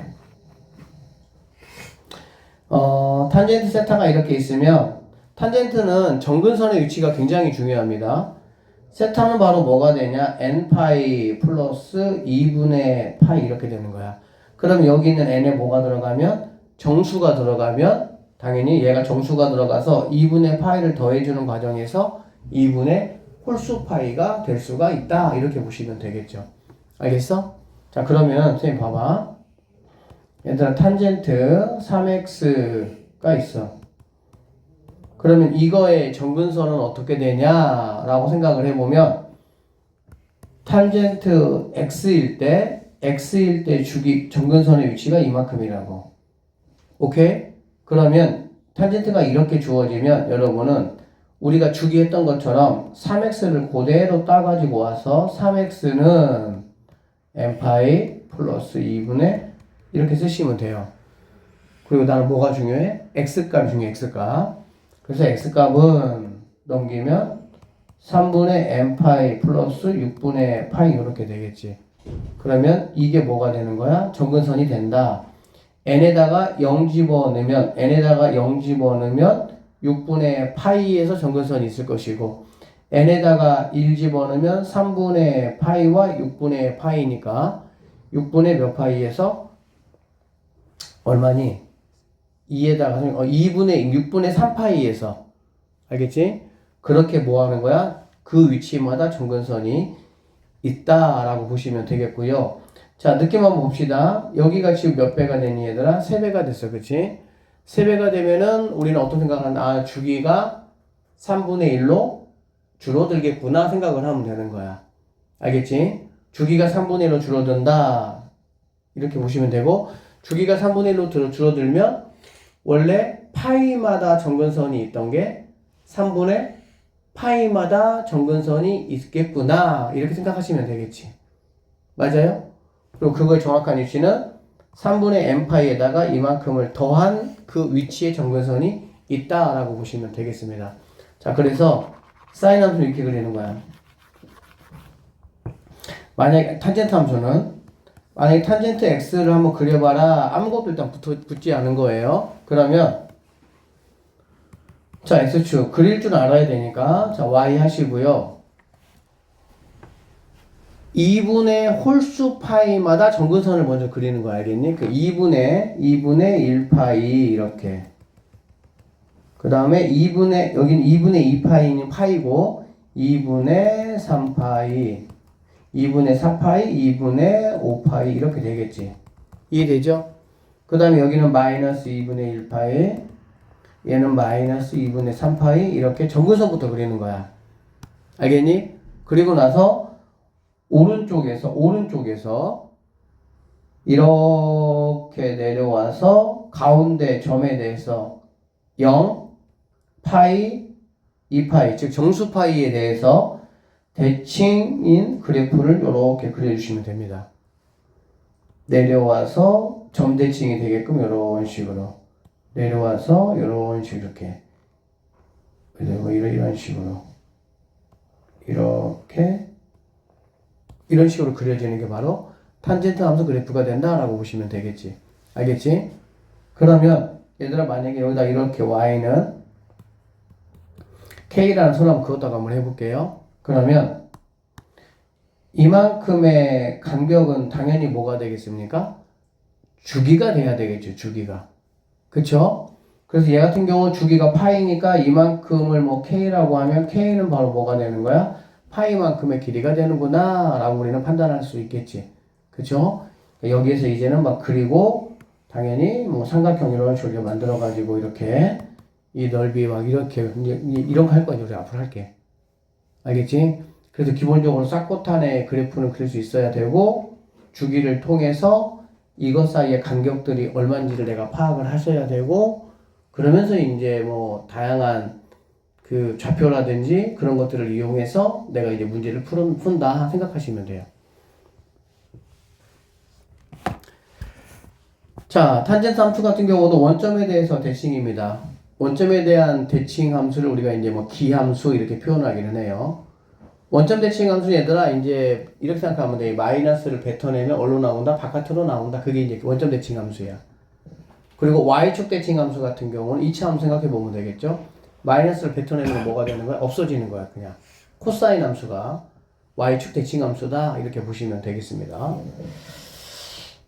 탄젠트 세타가 이렇게 있으면 탄젠트는 정근선의 위치가 굉장히 중요합니다. 세타는 바로 뭐가 되냐? n파이 플러스 2분의 파이 이렇게 되는 거야. 그럼 여기 있는 n에 뭐가 들어가면? 정수가 들어가면 당연히 얘가 정수가 들어가서 2분의 파이를 더해주는 과정에서 2분의 홀수 파이가 될 수가 있다. 이렇게 보시면 되겠죠. 알겠어? 자, 그러면 선생님 봐봐. 얘들아, 탄젠트 3x가 있어. 그러면 이거의 정근선은 어떻게 되냐라고 생각을 해보면 탄젠트 x일 때 주기 정근선의 위치가 이만큼이라고. 오케이? 그러면 탄젠트가 이렇게 주어지면 여러분은 우리가 주기했던 것처럼 3x를 그대로 따가지고 와서 3x는 n파이 플러스 2분의 이렇게 쓰시면 돼요. 그리고 나는 뭐가 중요해? x값이 중요해. x값. 그래서 x값은 넘기면 3분의 n파이 플러스 6분의 파이 이렇게 되겠지. 그러면 이게 뭐가 되는 거야? 정근선이 된다. n에다가 0 집어넣으면 6분의 파이에서 정근선이 있을 것이고 n에다가 1 집어넣으면 3분의 파이와 6분의 파이니까 6분의 몇 파이에서 얼마니? 2에다가 6분의 3파이에서 알겠지? 그렇게 뭐 하는 거야? 그 위치마다 정근선이 있다라고 보시면 되겠고요. 자, 느낌 한번 봅시다. 여기가 지금 몇 배가 되니 얘들아? 3배가 됐어. 그치? 3배가 되면은 우리는 어떤 생각을 하나? 아, 주기가 3분의 1로 줄어들겠구나 생각을 하면 되는 거야. 알겠지? 주기가 3분의 1로 줄어든다. 이렇게 보시면 되고 주기가 3분의 1로 줄어들면 원래 파이마다 정근선이 있던 게 3분의 파이마다 정근선이 있겠구나. 이렇게 생각하시면 되겠지. 맞아요? 그리고 그거의 정확한 위치는 3분의 n파이에다가 이만큼을 더한 그 위치의 정근선이 있다라고 보시면 되겠습니다. 자, 그래서 사인 함수는 이렇게 그리는 거야. 만약에 탄젠트 함수는 만약에 탄젠트 x를 한번 그려봐라. 아무것도 일단 붙지 않은 거예요. 그러면 자, x축 그릴 줄 알아야 되니까 자, y 하시고요. 2분의 홀수 파이마다 정근선을 먼저 그리는 거 알겠니? 그 2분의 1파이 이렇게. 그 다음에 여기는 2분의 2파이는 파이고 2분의 3파이 2분의 4파이 2분의 5파이 이렇게 되겠지. 이해되죠? 그 다음에 여기는 마이너스 2분의 1파이 얘는 마이너스 2분의 3파이 이렇게 정근선부터 그리는 거야. 알겠니? 그리고 나서 오른쪽에서 이렇게 내려와서 가운데 점에 대해서 0, 파이, 2파이 즉 정수 파이에 대해서 대칭인 그래프를 이렇게 그려주시면 됩니다. 내려와서 점 대칭이 되게끔 이런 식으로 내려와서 이런 식으로 이렇게 그리고 이런 식으로 이런 식으로 그려지는 게 바로 탄젠트 함수 그래프가 된다라고 보시면 되겠지. 알겠지? 그러면 얘들아 만약에 여기다 이렇게 y는 k라는 선 한번 그었다가 한번 해볼게요. 그러면 이만큼의 간격은 당연히 뭐가 되겠습니까? 주기가 돼야 되겠죠. 주기가. 그쵸? 그래서 얘 같은 경우는 주기가 파이니까 이만큼을 뭐 k라고 하면 k는 바로 뭐가 되는 거야? 파이만큼의 길이가 되는구나 라고 우리는 판단할 수 있겠지. 그쵸? 여기에서 이제는 막 그리고 당연히 뭐 삼각형 이런 식으로 만들어 가지고 이렇게 이 넓이 막 이렇게 이런 거 할 거야. 우리 앞으로 할게. 알겠지? 그래서 기본적으로 싹코탄의 그래프는 그릴 수 있어야 되고 주기를 통해서 이것 사이의 간격들이 얼마인지를 내가 파악을 하셔야 되고 그러면서 이제 뭐 다양한 그 좌표라든지 그런 것들을 이용해서 내가 이제 문제를 푼다 생각하시면 돼요. 자, 탄젠트 함수 같은 경우도 원점에 대해서 대칭입니다. 원점에 대한 대칭 함수를 우리가 이제 뭐 기함수 이렇게 표현하기는 해요. 원점 대칭 함수 얘들아 이제 이렇게 생각하면 돼. 마이너스를 뱉어내면 어디로 나온다? 바깥으로 나온다. 그게 이제 원점 대칭 함수야. 그리고 y축 대칭 함수 같은 경우는 이차 함수 생각해 보면 되겠죠. 마이너스를 뱉어내면 뭐가 되는 거야? 없어지는 거야, 그냥. 코사인 함수가 y축 대칭 함수다. 이렇게 보시면 되겠습니다.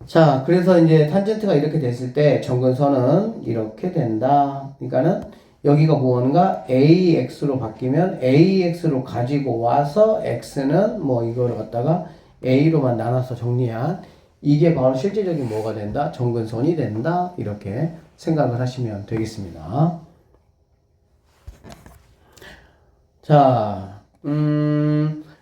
자, 그래서 이제 탄젠트가 이렇게 됐을 때 점근선은 이렇게 된다. 그러니까는 여기가 무언가 AX로 바뀌면 AX로 가지고 와서 X는 뭐 이거를 갖다가 A로만 나눠서 정리한 이게 바로 실질적인 뭐가 된다? 점근선이 된다. 이렇게 생각을 하시면 되겠습니다. 자,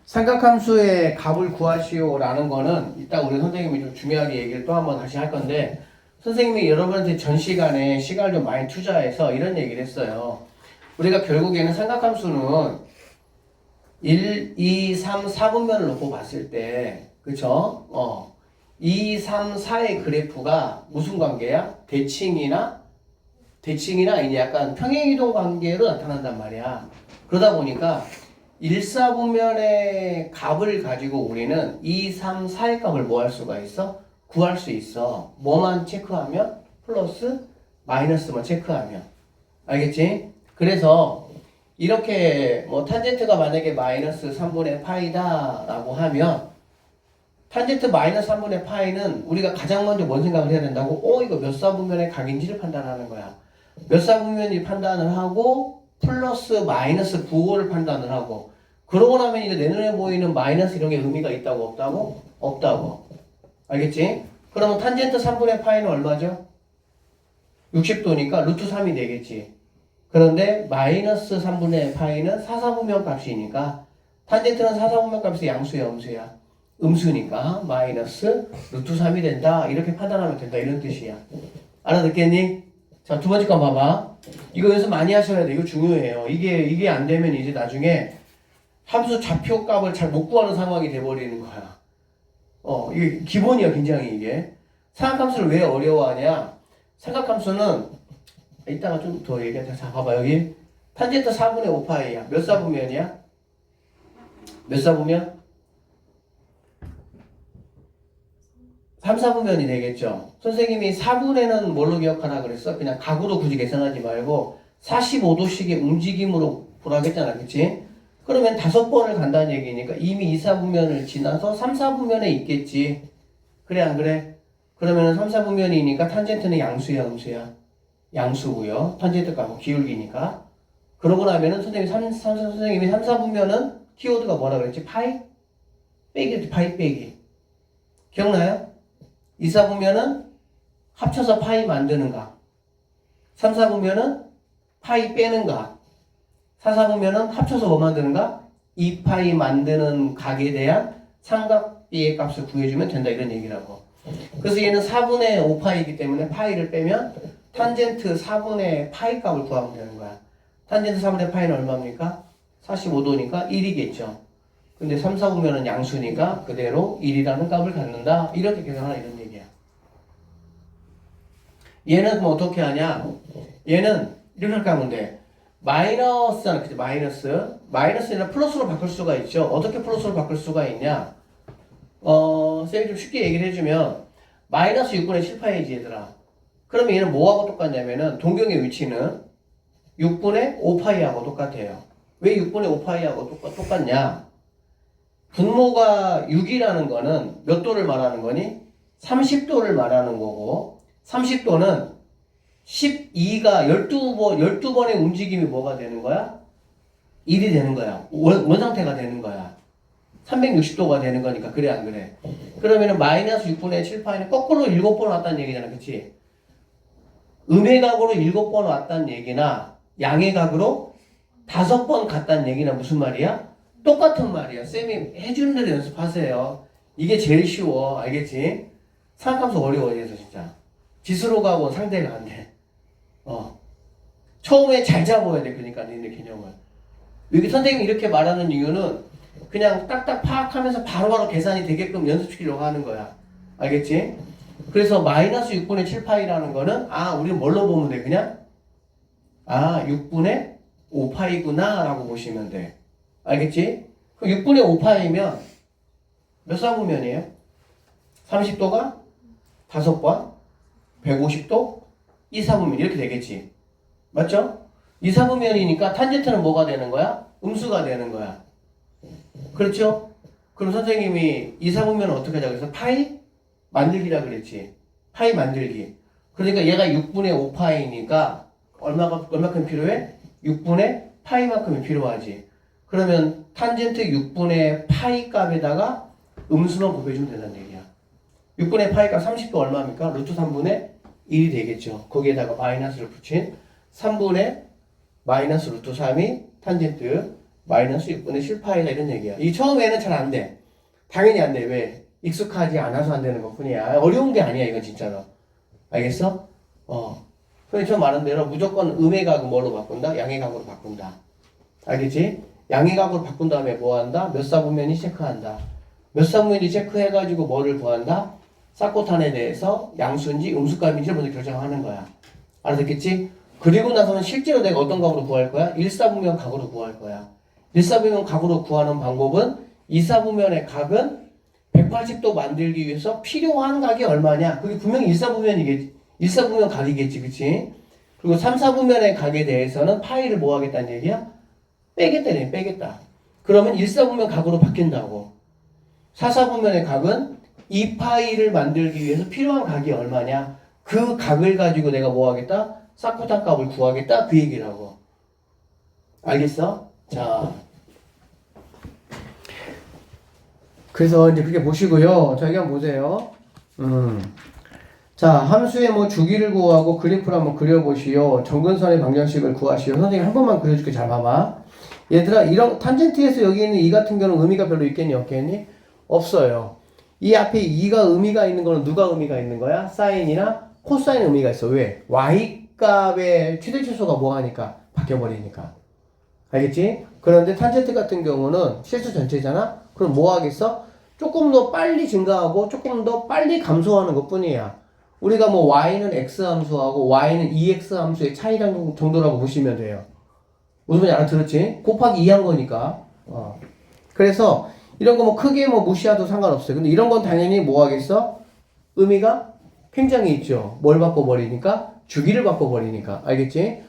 삼각함수의 값을 구하시오라는 거는 이따 우리 선생님이 좀 중요하게 얘기를 또 한번 다시 할 건데 선생님이 여러분한테 전 시간에 시간을 좀 많이 투자해서 이런 얘기를 했어요. 우리가 결국에는 삼각함수는 1, 2, 3, 4분면을 놓고 봤을 때 그쵸? 2, 3, 4의 그래프가 무슨 관계야? 대칭이나 이제 약간 평행이동 관계로 나타난단 말이야. 그러다 보니까 1, 4분면의 값을 가지고 우리는 2, 3, 4의 값을 뭐 할 수가 있어? 구할 수 있어. 뭐만 체크하면? 플러스, 마이너스만 체크하면. 알겠지? 그래서 이렇게 뭐 탄젠트가 만약에 마이너스 3분의 파이다 라고 하면 탄젠트 마이너스 3분의 파이는 우리가 가장 먼저 뭔 생각을 해야 된다고? 이거 몇 사분면의 각인지를 판단하는 거야. 몇 사분면이 판단을 하고 플러스 마이너스 부호를 판단을 하고 그러고 나면 이제 내 눈에 보이는 마이너스 이런 게 의미가 있다고 없다고? 없다고. 알겠지? 그러면 탄젠트 3분의 파이는 얼마죠? 60도니까 루트 3이 되겠지. 그런데 마이너스 3분의 파이는 사사분면 값이니까 탄젠트는 사사분면 값이 양수야 음수야? 음수니까 마이너스 루트 3이 된다. 이렇게 판단하면 된다. 이런 뜻이야. 알아듣겠니? 자, 두 번째 거 봐봐. 이거 연습 많이 하셔야 돼. 이거 중요해요. 이게 안 되면 이제 나중에 함수 좌표 값을 잘 못 구하는 상황이 돼버리는 거야. 이게 기본이야, 굉장히 이게. 삼각함수를 왜 어려워하냐? 삼각함수는 이따가 좀 더 얘기하자. 자, 봐봐. 여기 탄젠트 4분의 5파이야. 몇 사분면이야? 몇 사분면? 3, 4분면이 되겠죠. 선생님이 4분에는 뭘로 기억하라 그랬어? 그냥 각으로 굳이 계산하지 말고 45도씩의 움직임으로 보라고 했잖아. 그치? 그러면 5번을 간다는 얘기니까 이미 2, 4분면을 지나서 3, 4분면에 있겠지. 그래 안 그래? 그러면 3, 4분면이니까 탄젠트는 양수야 음수야? 양수고요. 탄젠트 값은 기울기니까. 그러고 나면은 선생님이 3, 4분면은 키워드가 뭐라 그랬지? 파이? 빼기, 파이 빼기. 기억나요? 2, 4분면은 합쳐서 파이 만드는 각. 3, 4분면은 파이 빼는 각. 4, 4분면은 합쳐서 뭐 만드는 각? 2파이 만드는 각에 대한 삼각비의 값을 구해주면 된다. 이런 얘기라고. 그래서 얘는 4분의 5파이이기 때문에 파이를 빼면 탄젠트 4분의 파이 값을 구하면 되는 거야. 탄젠트 4분의 파이는 얼마입니까? 45도니까 1이겠죠. 근데 3, 4분면은 양수니까 그대로 1이라는 값을 갖는다. 이렇게 계산하라 이런 얘기야. 얘는 뭐 어떻게 하냐? 얘는 이렇게 하면 돼. 마이너스잖아. 그치? 마이너스는 플러스로 바꿀 수가 있죠. 어떻게 플러스로 바꿀 수가 있냐? 쌤이 좀 쉽게 얘기를 해주면 마이너스 6분의 7파이지 얘들아. 그러면 얘는 뭐하고 똑같냐면은 동경의 위치는 6분의 5파이하고 똑같아요. 왜 6분의 5파이하고 똑같냐? 분모가 6이라는 거는 몇 도를 말하는 거니? 30도를 말하는 거고 30도는 12가 12번의 움직임이 뭐가 되는 거야? 1이 되는 거야. 원상태가 되는 거야. 360도가 되는 거니까. 그래 안 그래? 그러면은 마이너스 6분의 7파이는 거꾸로 7번 왔다는 얘기잖아. 그치? 음의 각으로 7번 왔다는 얘기나 양의 각으로 5번 갔다는 얘기나 무슨 말이야? 똑같은 말이야. 쌤이 해주는 대로 연습하세요. 이게 제일 쉬워. 알겠지? 삼각함수 어려워. 그래서 진짜 지수로 가고 상대가 안 돼. 처음에 잘 잡아야 돼. 그러니까 너네 개념을. 여기 선생님이 이렇게 말하는 이유는 그냥 딱딱 파악하면서 바로바로 계산이 되게끔 연습시키려고 하는 거야. 알겠지? 그래서 마이너스 6분의 7파이라는 거는 우리는 뭘로 보면 돼? 그냥 6분의 5파이구나 라고 보시면 돼. 알겠지? 그럼 6분의 5파이면 몇 사분면이에요? 30도가 5번, 150도 2, 4분면 이렇게 되겠지. 맞죠? 2, 4분면이니까 탄젠트는 뭐가 되는 거야? 음수가 되는 거야. 그렇죠? 그럼 선생님이 2, 4분면은 어떻게 하자고 해서 파이 만들기라 그랬지. 파이 만들기. 그러니까 얘가 6분의 5파이니까 얼마큼 필요해? 6분의 파이만큼이 필요하지. 그러면 탄젠트 6분의 파이 값에다가 음수만 곱해주면 된다는 얘기야. 6분의 파이 값 30도 얼마입니까? 루트 3분의 1이 되겠죠. 거기에다가 마이너스를 붙인 3분의 마이너스 루트 3이 탄젠트 마이너스 6분의 7파이다 이런 얘기야. 이 처음에는 잘 안 돼. 당연히 안 돼. 왜? 익숙하지 않아서 안 되는 것 뿐이야. 어려운 게 아니야 이건 진짜로. 알겠어? 선생님 처음 말한 대로 무조건 음의 각을 뭐로 바꾼다? 양의 각으로 바꾼다. 알겠지? 양의 각으로 바꾼 다음에 뭐 한다? 몇 사분면이 체크한다. 몇 사분면이 체크해가지고 뭐를 구한다? 싹고탄에 대해서 양수인지 음수값인지를 먼저 결정하는 거야. 알아듣겠지? 그리고 나서는 실제로 내가 어떤 각으로 구할 거야? 1사분면 각으로 구할 거야. 1사분면 각으로 구하는 방법은 2사분면의 각은 180도 만들기 위해서 필요한 각이 얼마냐? 그게 분명히 1사분면이겠지. 1사분면 각이겠지. 그치? 그리고 3사분면의 각에 대해서는 파이를 뭐 하겠다는 얘기야? 빼겠다네. 빼겠다. 그러면 1사분면 각으로 바뀐다고. 4사분면의 각은 2파이를 만들기 위해서 필요한 각이 얼마냐? 그 각을 가지고 내가 뭐 하겠다? 싹구탄 값을 구하겠다? 그 얘기라고. 알겠어? 자. 그래서 이제 그렇게 보시고요. 자, 여기 한번 보세요. 자, 함수의 뭐 주기를 구하고 그래프를 한번 그려보시오. 정근선의 방정식을 구하시오. 선생님 한 번만 그려줄게. 잘 봐봐. 얘들아, 이런 탄젠트에서 여기 있는 이 같은 경우는 의미가 별로 있겠니? 없겠니? 없어요. 이 앞에 2가 의미가 있는 거는 누가 의미가 있는 거야? 사인이나 코사인 의미가 있어. 왜? y값의 최대치수가 뭐 하니까? 바뀌어버리니까. 알겠지? 그런데 탄젠트 같은 경우는 실수 전체잖아? 그럼 뭐 하겠어? 조금 더 빨리 증가하고 조금 더 빨리 감소하는 것 뿐이야. 우리가 뭐 y는 x 함수하고 y는 2x 함수의 차이라는 정도라고 보시면 돼요. 무슨 말인지 알아들었지? 곱하기 2 한 거니까. 그래서 이런 거 뭐 크게 뭐 무시해도 상관없어요. 근데 이런 건 당연히 뭐 하겠어? 의미가 굉장히 있죠. 뭘 바꿔버리니까? 주기를 바꿔버리니까. 알겠지?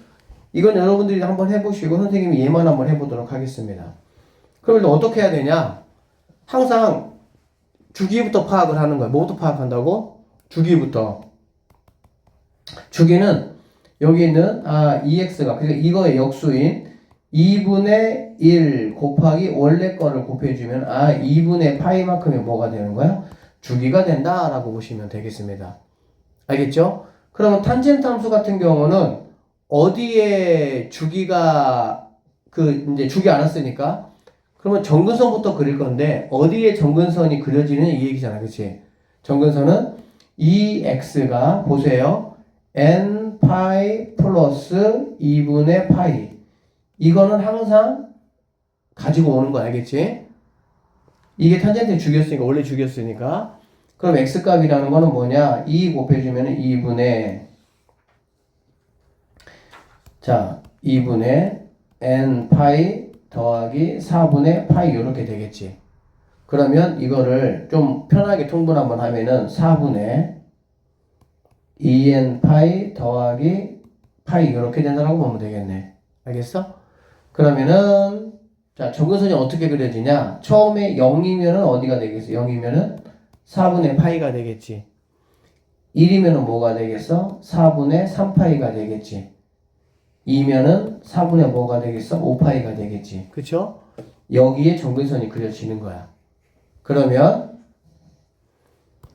이건 여러분들이 한번 해보시고 선생님이 얘만 한번 해보도록 하겠습니다. 그럼 일단 어떻게 해야 되냐? 항상 주기부터 파악을 하는 거야. 뭐부터 파악한다고? 주기부터. 주기는 여기 있는 2x가 그러니까 이거의 역수인 2분의 1 곱하기 원래 거를 곱해주면 2분의 파이만큼이 뭐가 되는 거야? 주기가 된다라고 보시면 되겠습니다. 알겠죠? 그러면 탄젠트 함수 같은 경우는 어디에 주기가 이제 주기 알았으니까 그러면 정근선부터 그릴 건데 어디에 정근선이 그려지는 이 얘기잖아. 그치? 정근선은 2x가 보세요. n 파이 플러스 2분의 파이 이거는 항상 가지고 오는 거 알겠지? 이게 탄젠트 주기였으니까 원래 주기였으니까 그럼 x값이라는 거는 뭐냐? 2 곱해주면 2분의 2분의 n 파이 더하기 4분의 파이 이렇게 되겠지. 그러면 이거를 좀 편하게 통분 한번 하면은 4분의 2n 파이 더하기 파이 이렇게 된다고 보면 되겠네. 알겠어? 그러면은 자, 정근선이 어떻게 그려지냐? 처음에 0이면은 어디가 되겠어? 0이면은 4분의 파이가 되겠지. 1이면은 뭐가 되겠어? 4분의 3파이가 되겠지. 2면은 4분의 뭐가 되겠어? 5파이가 되겠지. 그쵸? 여기에 정근선이 그려지는 거야. 그러면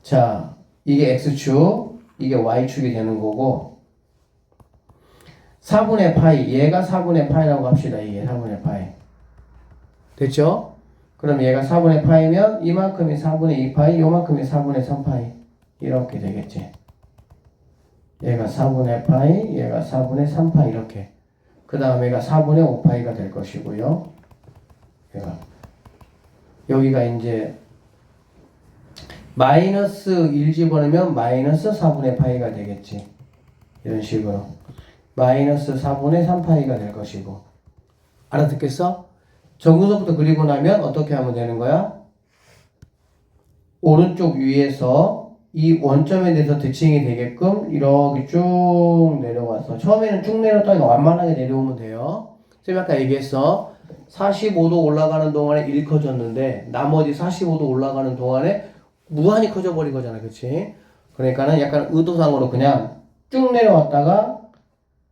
자, 이게 x축, 이게 y축이 되는 거고 4분의 파이, 얘가 4분의 파이라고 합시다. 이게 4분의 파이. 됐죠? 그럼 얘가 4분의 파이면 이만큼이 4분의 2파이, 요만큼이 4분의 3파이. 이렇게 되겠지. 얘가 4분의 파이, 얘가 4분의 3파이 이렇게. 그 다음에 얘가 4분의 5파이가 될 것이고요. 얘가 여기가 이제 마이너스 1 집어넣으면 마이너스 4분의 파이가 되겠지. 이런 식으로. 마이너스 4분의 3파이가 될 것이고. 알아듣겠어? 정근선부터 그리고 나면 어떻게 하면 되는 거야? 오른쪽 위에서 이 원점에 대해서 대칭이 되게끔 이렇게 쭉 내려와서 처음에는 쭉 내려다가 완만하게 내려오면 돼요. 쌤이 아까 얘기했어. 45도 올라가는 동안에 1 커졌는데 나머지 45도 올라가는 동안에 무한히 커져버린 거잖아. 그치? 그러니까는 약간 의도상으로 그냥 쭉 내려왔다가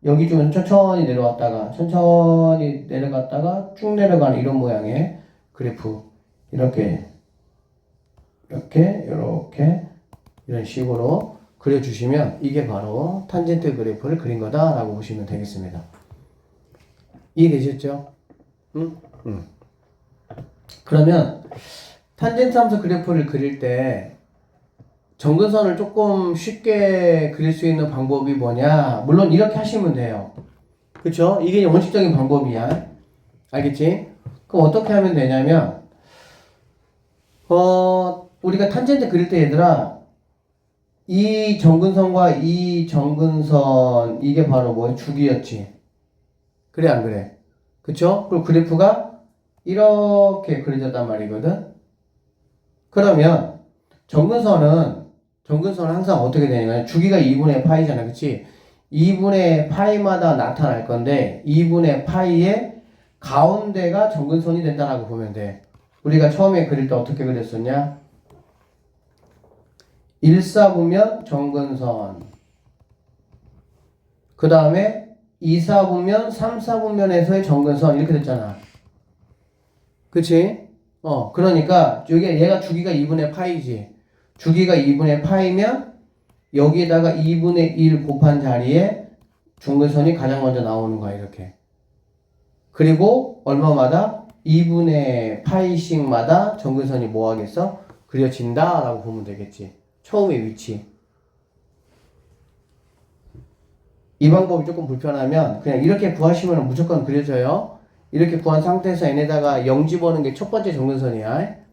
여기 좀 천천히 내려왔다가 천천히 내려갔다가 쭉 내려가는 이런 모양의 그래프 이렇게 이런 식으로 그려주시면 이게 바로 탄젠트 그래프를 그린 거다라고 보시면 되겠습니다. 이해되셨죠? 응? 그러면 탄젠트 함수 그래프를 그릴 때 정근선을 조금 쉽게 그릴 수 있는 방법이 뭐냐? 물론 이렇게 하시면 돼요. 그쵸? 이게 원칙적인 방법이야. 알겠지? 그럼 어떻게 하면 되냐면 우리가 탄젠트 그릴 때 얘들아 이 정근선과 이 정근선 이게 바로 뭐야? 주기였지. 그래 안 그래? 그쵸? 그리고 그래프가 이렇게 그려졌단 말이거든. 그러면 정근선은 항상 어떻게 되냐면 주기가 2분의 파이잖아. 그치? 2분의 파이마다 나타날 건데 2분의 파이의 가운데가 정근선이 된다라고 보면 돼. 우리가 처음에 그릴 때 어떻게 그렸었냐? 1사분면 정근선 그 다음에 2사분면 3사분면에서의 정근선 이렇게 됐잖아. 그치? 그러니까 얘가 주기가 2분의 파이지. 주기가 2분의 파이면 여기에다가 2분의 1 곱한 자리에 중근선이 가장 먼저 나오는 거야. 이렇게. 그리고 얼마마다? 2분의 파이씩마다 정근선이 뭐 하겠어? 그려진다 라고 보면 되겠지. 처음의 위치. 이 방법이 조금 불편하면 그냥 이렇게 구하시면 무조건 그려져요. 이렇게 구한 상태에서 n에다가 0 집어넣는 게 첫 번째 정근선이야.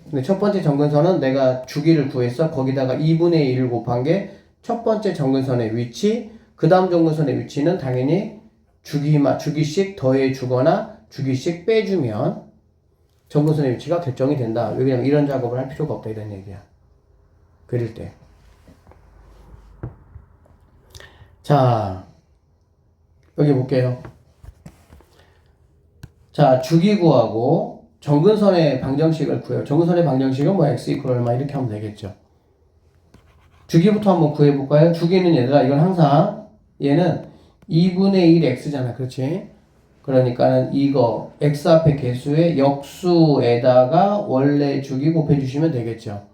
근데 첫 번째 정근선은 내가 주기를 구했어. 거기다가 2분의 1을 곱한 게 첫 번째 정근선의 위치. 그 다음 정근선의 위치는 당연히 주기씩 더해주거나 주기씩 빼주면 정근선의 위치가 결정이 된다. 왜냐면 이런 작업을 할 필요가 없다. 이런 얘기야. 그릴 때. 자, 여기 볼게요. 자, 주기 구하고 정근선의 방정식을 구해요. 정근선의 방정식은 뭐 x 이퀄 얼마 이렇게 하면 되겠죠. 주기부터 한번 구해볼까요? 주기는 얘들아 이건 항상 얘는 2분의 1 x잖아. 그렇지? 그러니까는 이거 x 앞에 개수의 역수에다가 원래 주기 곱해주시면 되겠죠.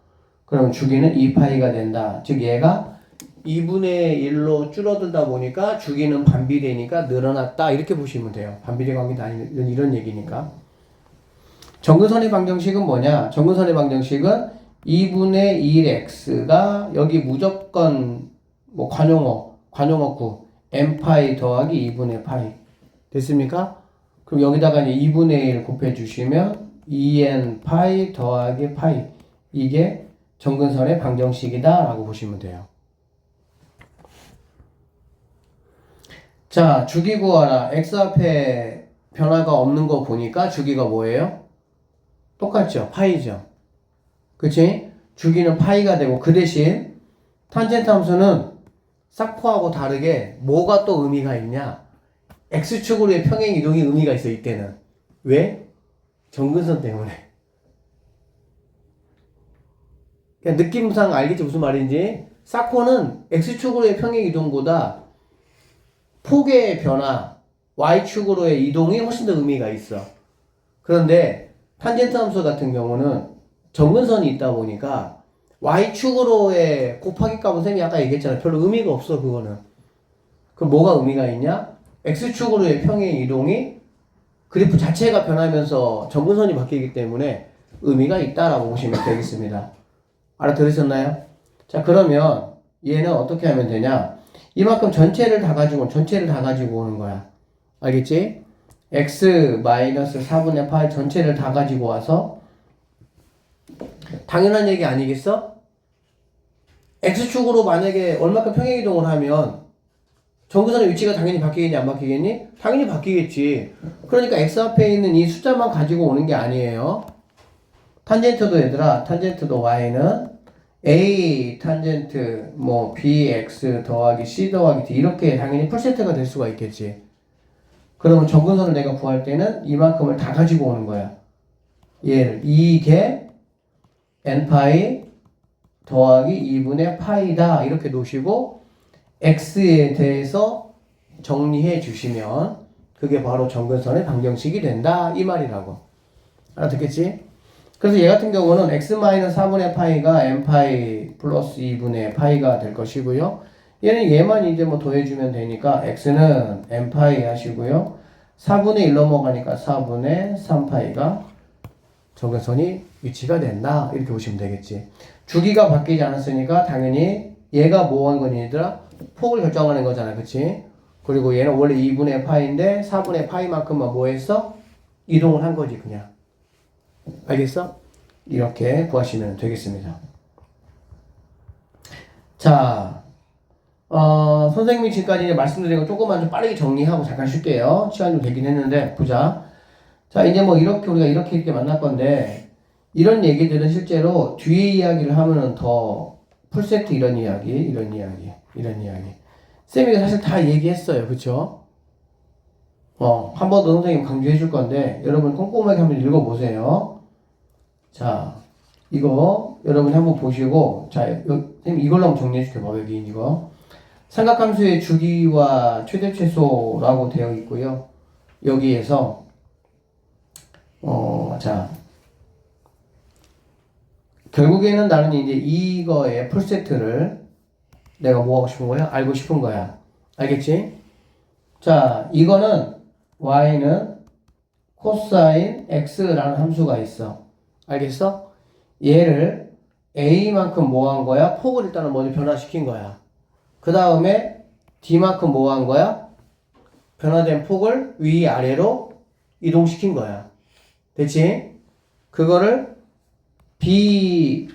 그럼 주기는 2파이가 된다. 즉 얘가 2분의 1로 줄어들다 보니까 주기는 반비례니까 늘어났다. 이렇게 보시면 돼요. 반비례 관계도 아니면 이런 얘기니까. 정근선의 방정식은 뭐냐? 정근선의 방정식은 2분의 1x가 여기 무조건 뭐 관용어구 n파이 더하기 2분의 파이 됐습니까? 그럼 여기다가 이제 2분의 1 곱해주시면 2n 파이 더하기 파이 이게 정근선의 방정식이다 라고 보시면 돼요. 자, 주기 구하라. x 앞에 변화가 없는 거 보니까 주기가 뭐예요? 똑같죠? 파이죠. 그치? 주기는 파이가 되고 그 대신 탄젠트 함수는 싹포하고 다르게 뭐가 또 의미가 있냐? x축으로의 평행 이동이 의미가 있어 이때는. 왜? 정근선 때문에. 그냥 느낌상 알겠지 무슨 말인지? 사코는 x축으로의 평행 이동보다 폭의 변화, y축으로의 이동이 훨씬 더 의미가 있어. 그런데 탄젠트 함수 같은 경우는 정근선이 있다 보니까 y축으로의 곱하기 값은 쌤이 아까 얘기했잖아. 별로 의미가 없어 그거는. 그럼 뭐가 의미가 있냐? x축으로의 평행 이동이 그래프 자체가 변하면서 정근선이 바뀌기 때문에 의미가 있다라고 보시면 되겠습니다. 알아들으셨나요? 자, 그러면 얘는 어떻게 하면 되냐? 이만큼 전체를 다 가지고 오는 거야. 알겠지? x-4분의 8 전체를 다 가지고 와서 당연한 얘기 아니겠어? x축으로 만약에 얼마큼 평행이동을 하면 정근선의 위치가 당연히 바뀌겠니 안 바뀌겠니? 당연히 바뀌겠지. 그러니까 x 앞에 있는 이 숫자만 가지고 오는 게 아니에요. 탄젠트도 얘들아 탄젠트도 y는 A 탄젠트 뭐 bx 더하기 c 더하기 d 이렇게 당연히 풀세트가 될 수가 있겠지. 그러면 정근선을 내가 구할 때는 이만큼을 다 가지고 오는 거야. 얘를 이게 n파이 더하기 2분의 파이다 이렇게 놓으시고 x에 대해서 정리해 주시면 그게 바로 정근선의 방정식이 된다 이 말이라고. 알아듣겠지? 그래서 얘 같은 경우는 x-4분의 파이가 n파이 플러스 2분의 파이가 될 것이고요. 얘는 얘만 이제 뭐 더해주면 되니까 x는 n파이 하시고요. 4분의 1 넘어가니까 4분의 3파이가 정근선이 위치가 된다 이렇게 보시면 되겠지. 주기가 바뀌지 않았으니까 당연히 얘가 뭐 한 거니 얘들아? 폭을 결정하는 거잖아, 그치? 그리고 얘는 원래 2분의 파이인데 4분의 파이만큼만 뭐 했어? 이동을 한 거지 그냥. 알겠어? 이렇게 구하시면 되겠습니다. 자, 선생님이 지금까지 이제 말씀드린 거 조금만 좀 빠르게 정리하고 잠깐 쉴게요. 시간 좀 되긴 했는데 보자. 자, 이제 뭐 이렇게 우리가 이렇게 만날 건데 이런 얘기들은 실제로 뒤에 이야기를 하면은 더 풀세트 이런 이야기. 쌤이 사실 다 얘기했어요. 그쵸? 한 번 더 선생님 강조해 줄 건데 여러분 꼼꼼하게 한번 읽어보세요. 자, 이거 여러분이 한번 보시고 자, 선생님 이걸로 한번 정리해 줄게요. 여기 이거 삼각함수의 주기와 최대 최소라고 되어 있고요. 여기에서 자 결국에는 나는 이제 이거의 풀세트를 내가 뭐 하고 싶은 거야? 알고 싶은 거야. 알겠지? 자, 이거는 y는 코사인 x라는 함수가 있어. 알겠어? 얘를 a만큼 뭐 한 거야? 폭을 일단은 먼저 변화시킨 거야. 그 다음에 d만큼 뭐 한 거야? 변화된 폭을 위아래로 이동시킨 거야. 됐지? 그거를 b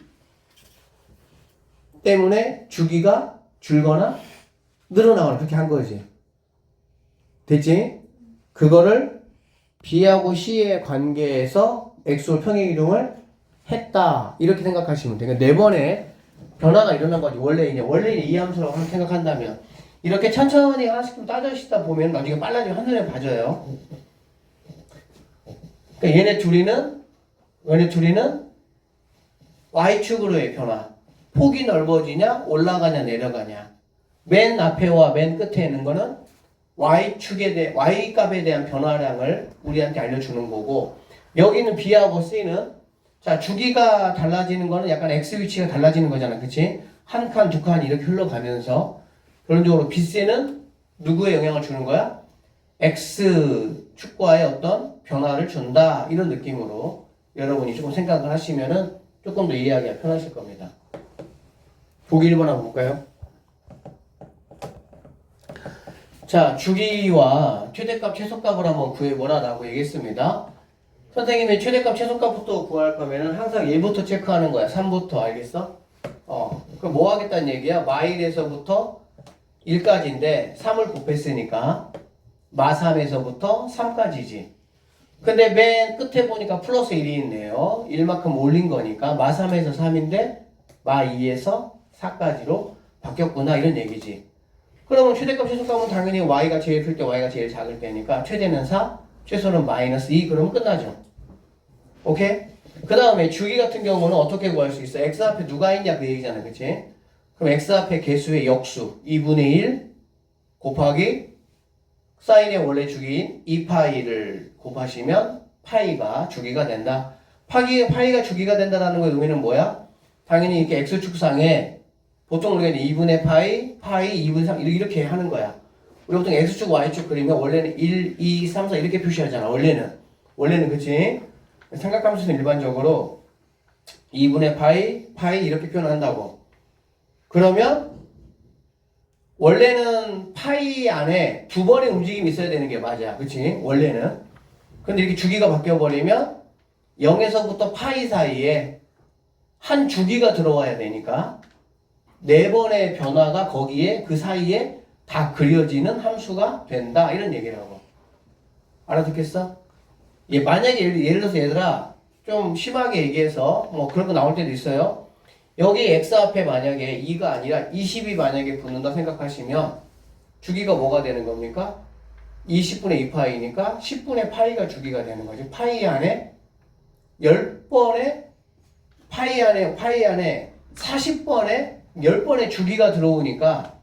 때문에 주기가 줄거나 늘어나거나 그렇게 한 거지. 됐지? 그거를 b하고 c의 관계에서 x로 평행이동을 했다. 이렇게 생각하시면 돼. 그러니까 네 번의 변화가 일어난 거지. 원래 이 함수라고 생각한다면. 이렇게 천천히 하나씩 좀 따져시다 보면 나중에 빨라지면 한눈에 봐져요. 그러니까 얘네 둘이는 y축으로의 변화. 폭이 넓어지냐, 올라가냐, 내려가냐. 맨 앞에와 맨 끝에 있는 거는 y값에 대한 변화량을 우리한테 알려주는 거고, 여기는 b하고 c는, 자, 주기가 달라지는 거는 약간 x 위치가 달라지는 거잖아. 그치? 한 칸, 두 칸 이렇게 흘러가면서, 결론적으로 bc는 누구에 영향을 주는 거야? x축과의 어떤 변화를 준다. 이런 느낌으로 여러분이 조금 생각을 하시면은 조금 더 이해하기가 편하실 겁니다. 보기 1번 한번 볼까요? 자, 주기와 최대값, 최소값을 한번 구해보라라고 얘기했습니다. 선생님이 최대값, 최소값부터 구할 거면은 항상 얘부터 체크하는 거야. 3부터, 알겠어? 그럼 뭐 하겠다는 얘기야? 마일에서부터 1까지인데 3을 곱했으니까 마3에서부터 3까지지. 근데 맨 끝에 보니까 플러스 1이 있네요. 1만큼 올린 거니까 마3에서 3인데 마2에서 4까지로 바뀌었구나 이런 얘기지. 그러면 최대값 최소값은 당연히 y가 제일 클 때 y가 제일 작을 때니까 최대는 4, 최소는 마이너스 2 그러면 끝나죠. 오케이? 그 다음에 주기 같은 경우는 어떻게 구할 수 있어? x 앞에 누가 있냐 그 얘기잖아. 그치? 그럼 x 앞에 개수의 역수 2분의 1 곱하기 사인의 원래 주기인 2파이를 곱하시면 파이가 주기가 된다. 파이가 주기가 된다라는 거의 의미는 뭐야? 당연히 이렇게 x축상에 보통 우리가 2분의 파이, 2분의 3 이렇게 하는 거야. 우리 보통 x축, y축 그리면 원래는 1, 2, 3, 4 이렇게 표시하잖아. 원래는 그치? 삼각함수는 일반적으로 2분의 파이 이렇게 표현한다고. 그러면 원래는 파이 안에 두 번의 움직임이 있어야 되는 게 맞아. 그치? 원래는. 근데 이렇게 주기가 바뀌어버리면 0에서부터 파이 사이에 한 주기가 들어와야 되니까 네 번의 변화가 거기에 그 사이에 다 그려지는 함수가 된다. 이런 얘기라고. 알아듣겠어? 만약에 예를 들어서 얘들아 좀 심하게 얘기해서 뭐 그런 거 나올 때도 있어요. 여기 x 앞에 만약에 2가 아니라 20이 만약에 붙는다 생각하시면 주기가 뭐가 되는 겁니까? 20분의 2파이니까 10분의 파이가 주기가 되는 거죠. 파이 안에 10번의 파이 안에 40번의 10번의 주기가 들어오니까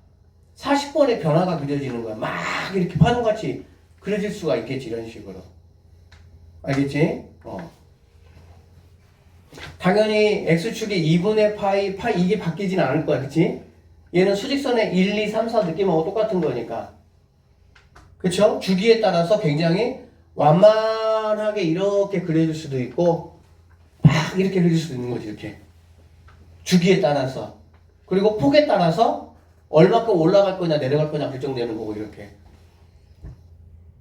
40번의 변화가 그려지는 거야. 막 이렇게 파동같이 그려질 수가 있겠지. 이런 식으로. 알겠지? 당연히 x축이 2분의 파이 이게 바뀌진 않을 거야. 그치? 얘는 수직선의 1, 2, 3, 4 느낌하고 똑같은 거니까. 그쵸? 주기에 따라서 굉장히 완만하게 이렇게 그려질 수도 있고 막 이렇게 그려질 수도 있는 거지. 이렇게. 주기에 따라서. 그리고 폭에 따라서 얼마큼 올라갈 거냐 내려갈 거냐 결정되는 거고 이렇게.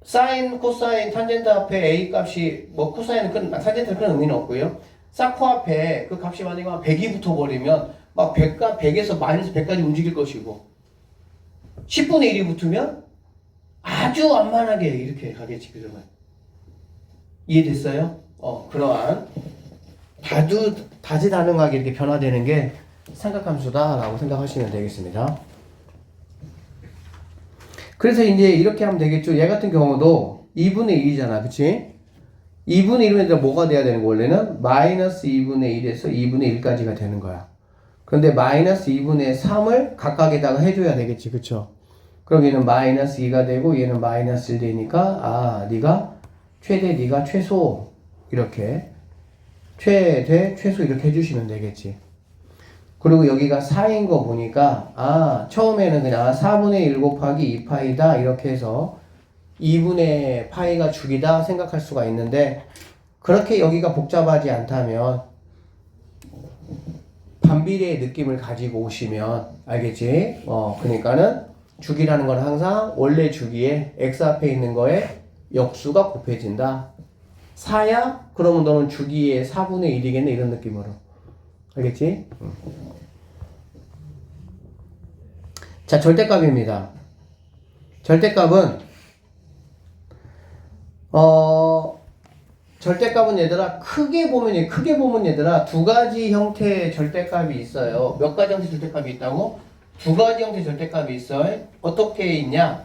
사인, 코사인, 탄젠트 앞에 A 값이 뭐 코사인은 탄젠트는 큰 의미는 없고요. 사코 앞에 그 값이 만약에 100이 붙어버리면 막 100에서 마이너스 100까지 움직일 것이고 10분의 1이 붙으면 아주 완만하게 이렇게 가겠지. 그러면 이해됐어요? 그러한 다재다능하게 이렇게 변화되는 게 삼각함수다라고 생각하시면 되겠습니다. 그래서 이제 이렇게 하면 되겠죠. 얘 같은 경우도 2분의 1이잖아. 그치? 2분의 1이면 뭐가 돼야 되는 거 원래는? 마이너스 2분의 1에서 2분의 1까지가 되는 거야. 그런데 마이너스 2분의 3을 각각에다가 해줘야 되겠지. 그쵸? 그럼 얘는 마이너스 2가 되고 얘는 마이너스 1 되니까 네가 최대 네가 최소 이렇게 최대 최소 이렇게 해주시면 되겠지. 그리고 여기가 4인 거 보니까 처음에는 그냥 4분의 1 곱하기 2파이다 이렇게 해서 2분의 파이가 주기다 생각할 수가 있는데 그렇게 여기가 복잡하지 않다면 반비례의 느낌을 가지고 오시면 알겠지? 그러니까는 주기라는 건 항상 원래 주기에 x 앞에 있는 거에 역수가 곱해진다. 4야? 그러면 너는 주기의 4분의 1이겠네 이런 느낌으로. 알겠지? 자, 절대값입니다. 절대값은 절대값은 얘들아 크게 보면 얘들아 두 가지 형태의 절대값이 있어요. 몇 가지 형태의 절대값이 있다고? 두 가지 형태의 절대값이 있어요. 어떻게 있냐?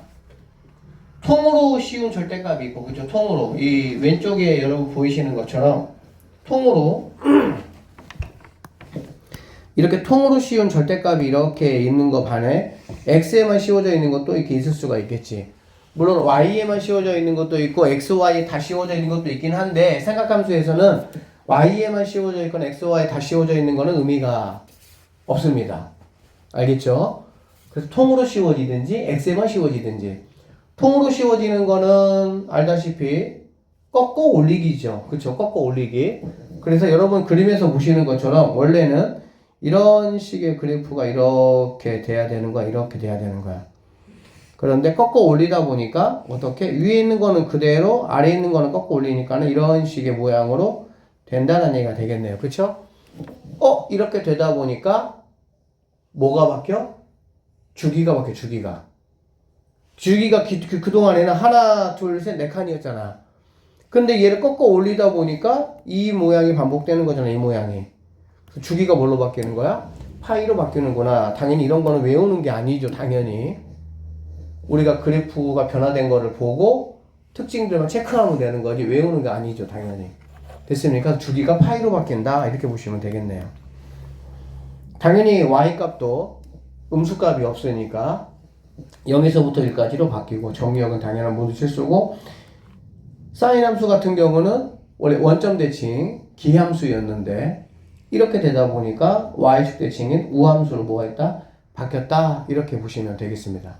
통으로 씌운 절대값이 있고, 그죠? 통으로. 이 왼쪽에 여러분 보이시는 것처럼 통으로 이렇게 통으로 씌운 절대값이 이렇게 있는 거 반해 x에만 씌워져 있는 것도 이렇게 있을 수가 있겠지. 물론 y에만 씌워져 있는 것도 있고 xy에 다 씌워져 있는 것도 있긴 한데 삼각함수에서는 y에만 씌워져 있거나 xy에 다 씌워져 있는 거는 의미가 없습니다. 알겠죠? 그래서 통으로 씌워지든지 x에만 씌워지든지 통으로 씌워지는 거는 알다시피 꺾어 올리기죠. 그쵸? 꺾어 올리기. 그래서 여러분 그림에서 보시는 것처럼 원래는 이런 식의 그래프가 이렇게 돼야 되는 거야. 이렇게 돼야 되는 거야. 그런데 꺾어 올리다 보니까 어떻게? 위에 있는 거는 그대로 아래에 있는 거는 꺾어 올리니까는 이런 식의 모양으로 된다는 얘기가 되겠네요. 그쵸? 이렇게 되다 보니까 뭐가 바뀌어? 주기가 바뀌어. 주기가 그동안에는 하나, 둘, 셋, 네 칸이었잖아. 근데 얘를 꺾어 올리다 보니까 이 모양이 반복되는 거잖아. 이 모양이. 주기가 뭘로 바뀌는 거야? 파이로 바뀌는구나. 당연히 이런 거는 외우는 게 아니죠. 당연히. 우리가 그래프가 변화된 거를 보고 특징들만 체크하면 되는 거지 외우는 게 아니죠. 당연히. 됐습니까? 주기가 파이로 바뀐다. 이렇게 보시면 되겠네요. 당연히 y값도 음수값이 없으니까 0에서부터 1까지로 바뀌고 정의역은 당연한 모두 실수고 사인 함수 같은 경우는 원래 원점 대칭 기함수였는데 이렇게 되다 보니까 y축 대칭인 우함수로 뭐가 있다? 바뀌었다. 이렇게 보시면 되겠습니다.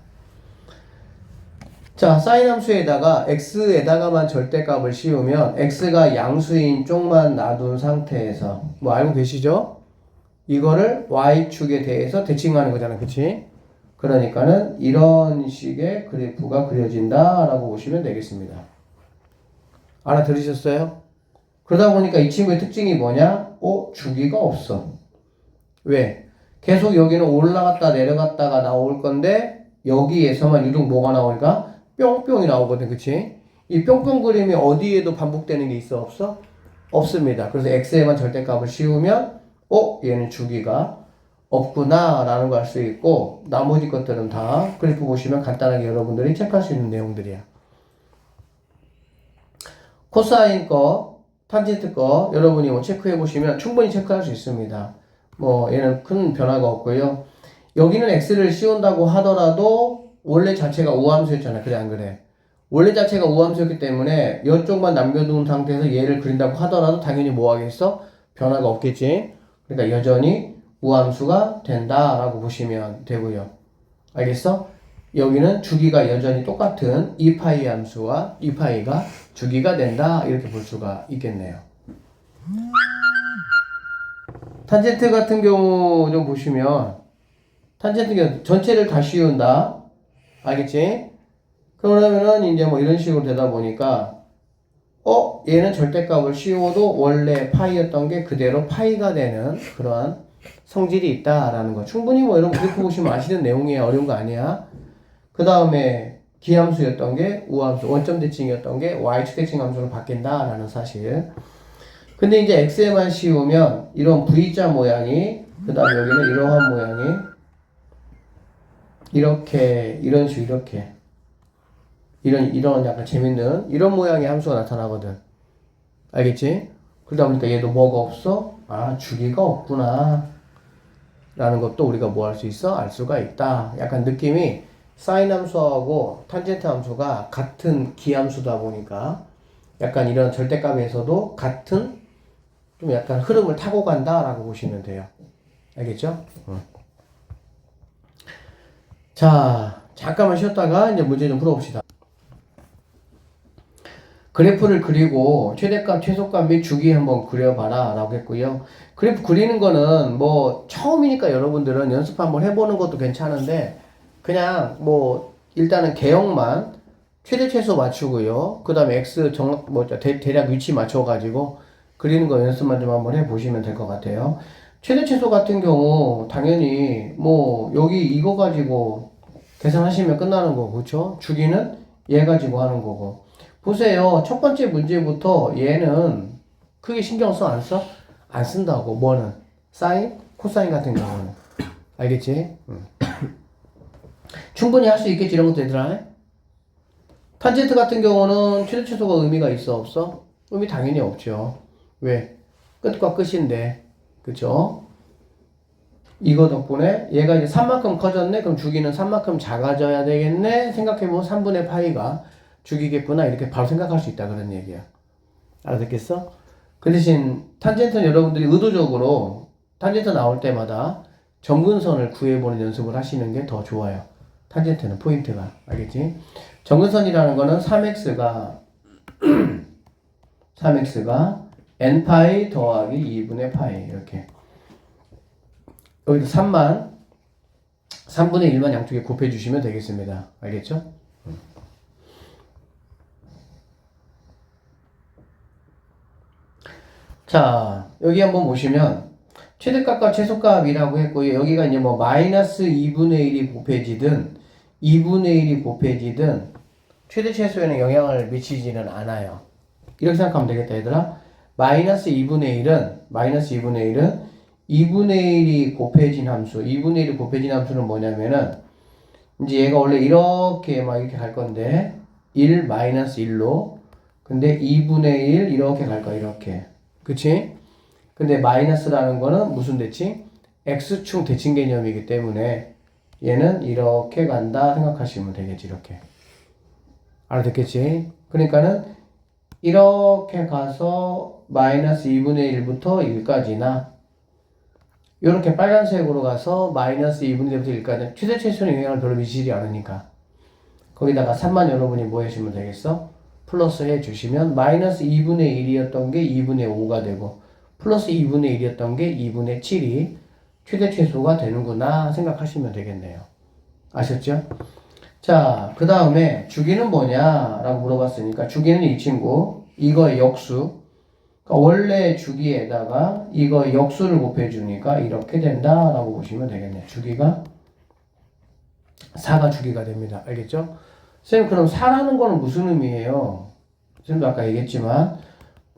자, 사인 함수에다가 x에다가만 절대값을 씌우면 x가 양수인 쪽만 놔둔 상태에서 뭐 알고 계시죠? 이거를 y축에 대해서 대칭하는 거잖아. 그치? 그러니까는 이런 식의 그래프가 그려진다 라고 보시면 되겠습니다. 알아들으셨어요? 그러다 보니까 이 친구의 특징이 뭐냐? 주기가 없어. 왜? 계속 여기는 올라갔다 내려갔다가 나올 건데 여기에서만 유독 뭐가 나오니까 뿅뿅이 나오거든. 그치? 이 뿅뿅 그림이 어디에도 반복되는 게 있어? 없어? 없습니다. 그래서 x에만 절대값을 씌우면 얘는 주기가 없구나 라는 걸 알 수 있고, 나머지 것들은 다 그래프 보시면 간단하게 여러분들이 체크할 수 있는 내용들이야. 코사인 거, 탄젠트 거 여러분이 뭐 체크해 보시면 충분히 체크할 수 있습니다. 뭐 얘는 큰 변화가 없고요. 여기는 x를 씌운다고 하더라도 원래 자체가 우함수였잖아. 그래 안 그래? 원래 자체가 우함수였기 때문에 이쪽만 남겨둔 상태에서 얘를 그린다고 하더라도 당연히 뭐 하겠어? 변화가 없겠지. 그러니까 여전히 우함수가 된다라고 보시면 되고요. 알겠어? 여기는 주기가 여전히 똑같은 2파이 함수와 2파이가 주기가 된다 이렇게 볼 수가 있겠네요. 탄젠트 같은 경우 좀 보시면 탄젠트 경우 전체를 다 씌운다. 알겠지? 그러면은 이제 뭐 이런 식으로 되다 보니까 얘는 절대값을 씌워도 원래 파이였던 게 그대로 파이가 되는 그러한 성질이 있다라는 거. 충분히 뭐 여러분 그래프 보시면 아시는 내용이에요. 어려운 거 아니야. 그 다음에 기함수였던 게 우함수, 원점 대칭이었던 게 y축 대칭 함수로 바뀐다라는 사실. 근데 이제 x에만 씌우면 이런 V자 모양이, 그 다음에 여기는 이러한 모양이 이렇게, 이런 식으로 이렇게 이런 약간 재밌는 이런 모양의 함수가 나타나거든. 알겠지? 그러다 보니까 얘도 뭐가 없어? 아, 주기가 없구나 라는 것도 우리가 뭐 할 수 있어? 알 수가 있다. 약간 느낌이 사인 함수하고 탄젠트 함수가 같은 기함수다 보니까 약간 이런 절대값에서도 같은 좀 약간 흐름을 타고 간다라고 보시면 돼요. 알겠죠? 자, 잠깐만 쉬었다가 이제 문제 좀 풀어봅시다. 그래프를 그리고 최대값, 최소값 및 주기 한번 그려봐라 라고 했고요. 그래프 그리는 거는 뭐 처음이니까 여러분들은 연습 한번 해보는 것도 괜찮은데 그냥 뭐 일단은 개형만 최대 최소 맞추고요. 그 다음에 x 대략 위치 맞춰가지고 그리는 거 연습만 좀 한번 해보시면 될 것 같아요. 최대 최소 같은 경우 당연히 뭐 여기 이거 가지고 계산하시면 끝나는 거고, 그렇죠? 주기는 얘 가지고 하는 거고. 보세요. 첫 번째 문제부터 얘는 크게 신경 써? 안 써? 안 쓴다고. 뭐는? 사인? 코사인 같은 경우는. 알겠지? 충분히 할 수 있겠지, 이런 것도 얘들아. 탄젠트 같은 경우는 최대 최소가 의미가 있어, 없어? 의미 당연히 없죠. 왜? 끝과 끝인데. 그쵸? 이거 덕분에 얘가 이제 3만큼 커졌네? 그럼 주기는 3만큼 작아져야 되겠네? 생각해보면 3분의 파이가 주기겠구나. 이렇게 바로 생각할 수 있다. 그런 얘기야. 알아듣겠어? 그 대신 탄젠트는 여러분들이 의도적으로 탄젠트 나올 때마다 점근선을 구해보는 연습을 하시는 게 더 좋아요. 탄젠트는 포인트가. 알겠지? 점근선이라는 거는 3x가 n파이 더하기 2분의 파이 이렇게. 여기도 3분의 1만 양쪽에 곱해주시면 되겠습니다. 알겠죠? 자, 여기 한번 보시면 최대값과 최소값이라고 했고요. 여기가 이제 뭐 마이너스 2분의 1이 곱해지든 2분의 1이 곱해지든 최대 최소에는 영향을 미치지는 않아요. 이렇게 생각하면 되겠다, 얘들아. 마이너스 2분의 1은 2분의 1이 곱해진 함수. 2분의 1이 곱해진 함수는 뭐냐면은 이제 얘가 원래 이렇게 막 이렇게 갈 건데 1 마이너스 1로, 근데 2분의 1 이렇게 갈 거야, 이렇게. 그치? 근데 마이너스라는 거는 무슨 대칭? x축 대칭 개념이기 때문에 얘는 이렇게 간다 생각하시면 되겠지. 이렇게. 알아듣겠지? 그러니까는 이렇게 가서 마이너스 2분의 1부터 1까지나 이렇게 빨간색으로 가서 마이너스 2분의 1부터 1까지 최대 최소의 영향을 별로 미치지 않으니까 거기다가 3만 여러분이 뭐 해주시면 되겠어? 플러스 해주시면 마이너스 2분의 1이었던 게 2분의 5가 되고 플러스 2분의 1이었던 게 2분의 7이 최대 최소가 되는구나 생각하시면 되겠네요. 아셨죠? 자, 그 다음에 주기는 뭐냐 라고 물어봤으니까 주기는 이 친구, 이거의 역수, 그러니까 원래 주기에다가 이거의 역수를 곱해주니까 이렇게 된다 라고 보시면 되겠네요. 주기가 4가 주기가 됩니다. 알겠죠? 선생님, 그럼 4라는 거는 무슨 의미예요? 선생님도 아까 얘기했지만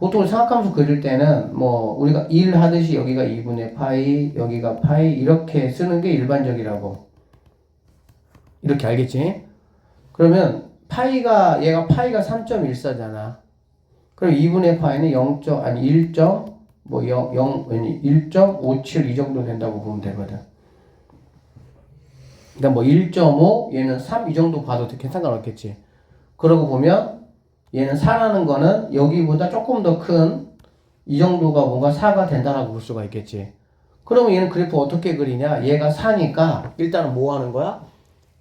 보통 삼각함수 그릴 때는 뭐 우리가 1 하듯이 여기가 2분의 파이, 여기가 파이 이렇게 쓰는 게 일반적이라고. 이렇게 알겠지? 그러면 얘가 파이가 3.14잖아. 그럼 2분의 파이는 0. 아니 1. 뭐 1.57 이 정도 된다고 보면 되거든. 그러니까 뭐 1.5 얘는 3 이 정도 봐도 상관없겠지. 그러고 보면 얘는 4라는 거는 여기보다 조금 더 큰 이 정도가 뭔가 4가 된다라고 볼 수가 있겠지. 그러면 얘는 그래프 어떻게 그리냐? 얘가 4니까 일단은 뭐 하는 거야?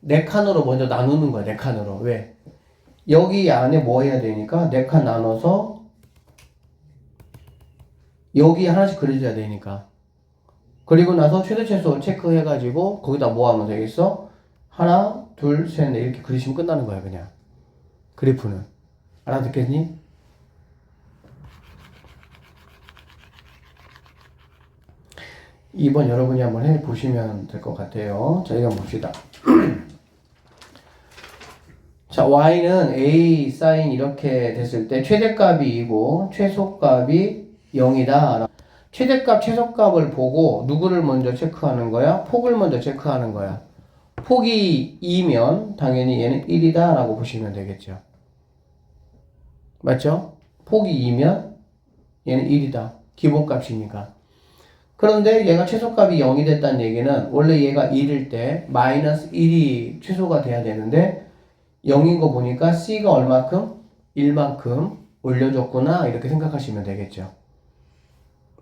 네 칸으로 먼저 나누는 거야. 네 칸으로. 왜? 여기 안에 뭐 해야 되니까 네 칸 나눠서 여기 하나씩 그려줘야 되니까. 그리고 나서 최대 최소 체크해가지고 거기다 뭐 하면 되겠어? 하나, 둘, 셋, 넷 이렇게 그리시면 끝나는 거야 그냥. 그래프는. 알아듣겠니? 이번 여러분이 한번 해보시면 될 것 같아요. 자, 이거 봅시다. 자, y는 a 사인 이렇게 됐을 때 최대값이 2고 최소값이 0이다. 최대값, 최소값을 보고 누구를 먼저 체크하는 거야? 폭을 먼저 체크하는 거야. 폭이 2면 당연히 얘는 1이다 라고 보시면 되겠죠. 맞죠? 폭이 2면 얘는 1이다. 기본값이니까. 그런데 얘가 최소값이 0이 됐다는 얘기는 원래 얘가 1일 때 마이너스 1이 최소가 돼야 되는데 0인 거 보니까 C가 얼마큼? 1만큼 올려줬구나 이렇게 생각하시면 되겠죠.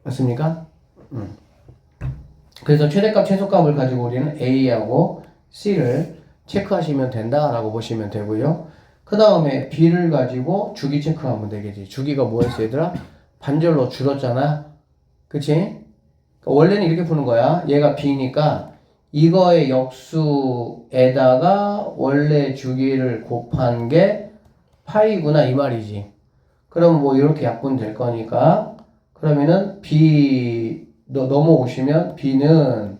맞습니까? 그래서 최대값, 최소값을 가지고 우리는 A하고 C를 체크하시면 된다라고 보시면 되고요. 그 다음에 B를 가지고 주기 체크하면 되겠지. 주기가 뭐였어 얘들아? 반절로 줄었잖아. 그치? 원래는 이렇게 푸는 거야. 얘가 B니까 이거의 역수에다가 원래 주기를 곱한 게 파이구나 이 말이지. 그럼 뭐 이렇게 약분 될 거니까 그러면은 B 넘어오시면 B는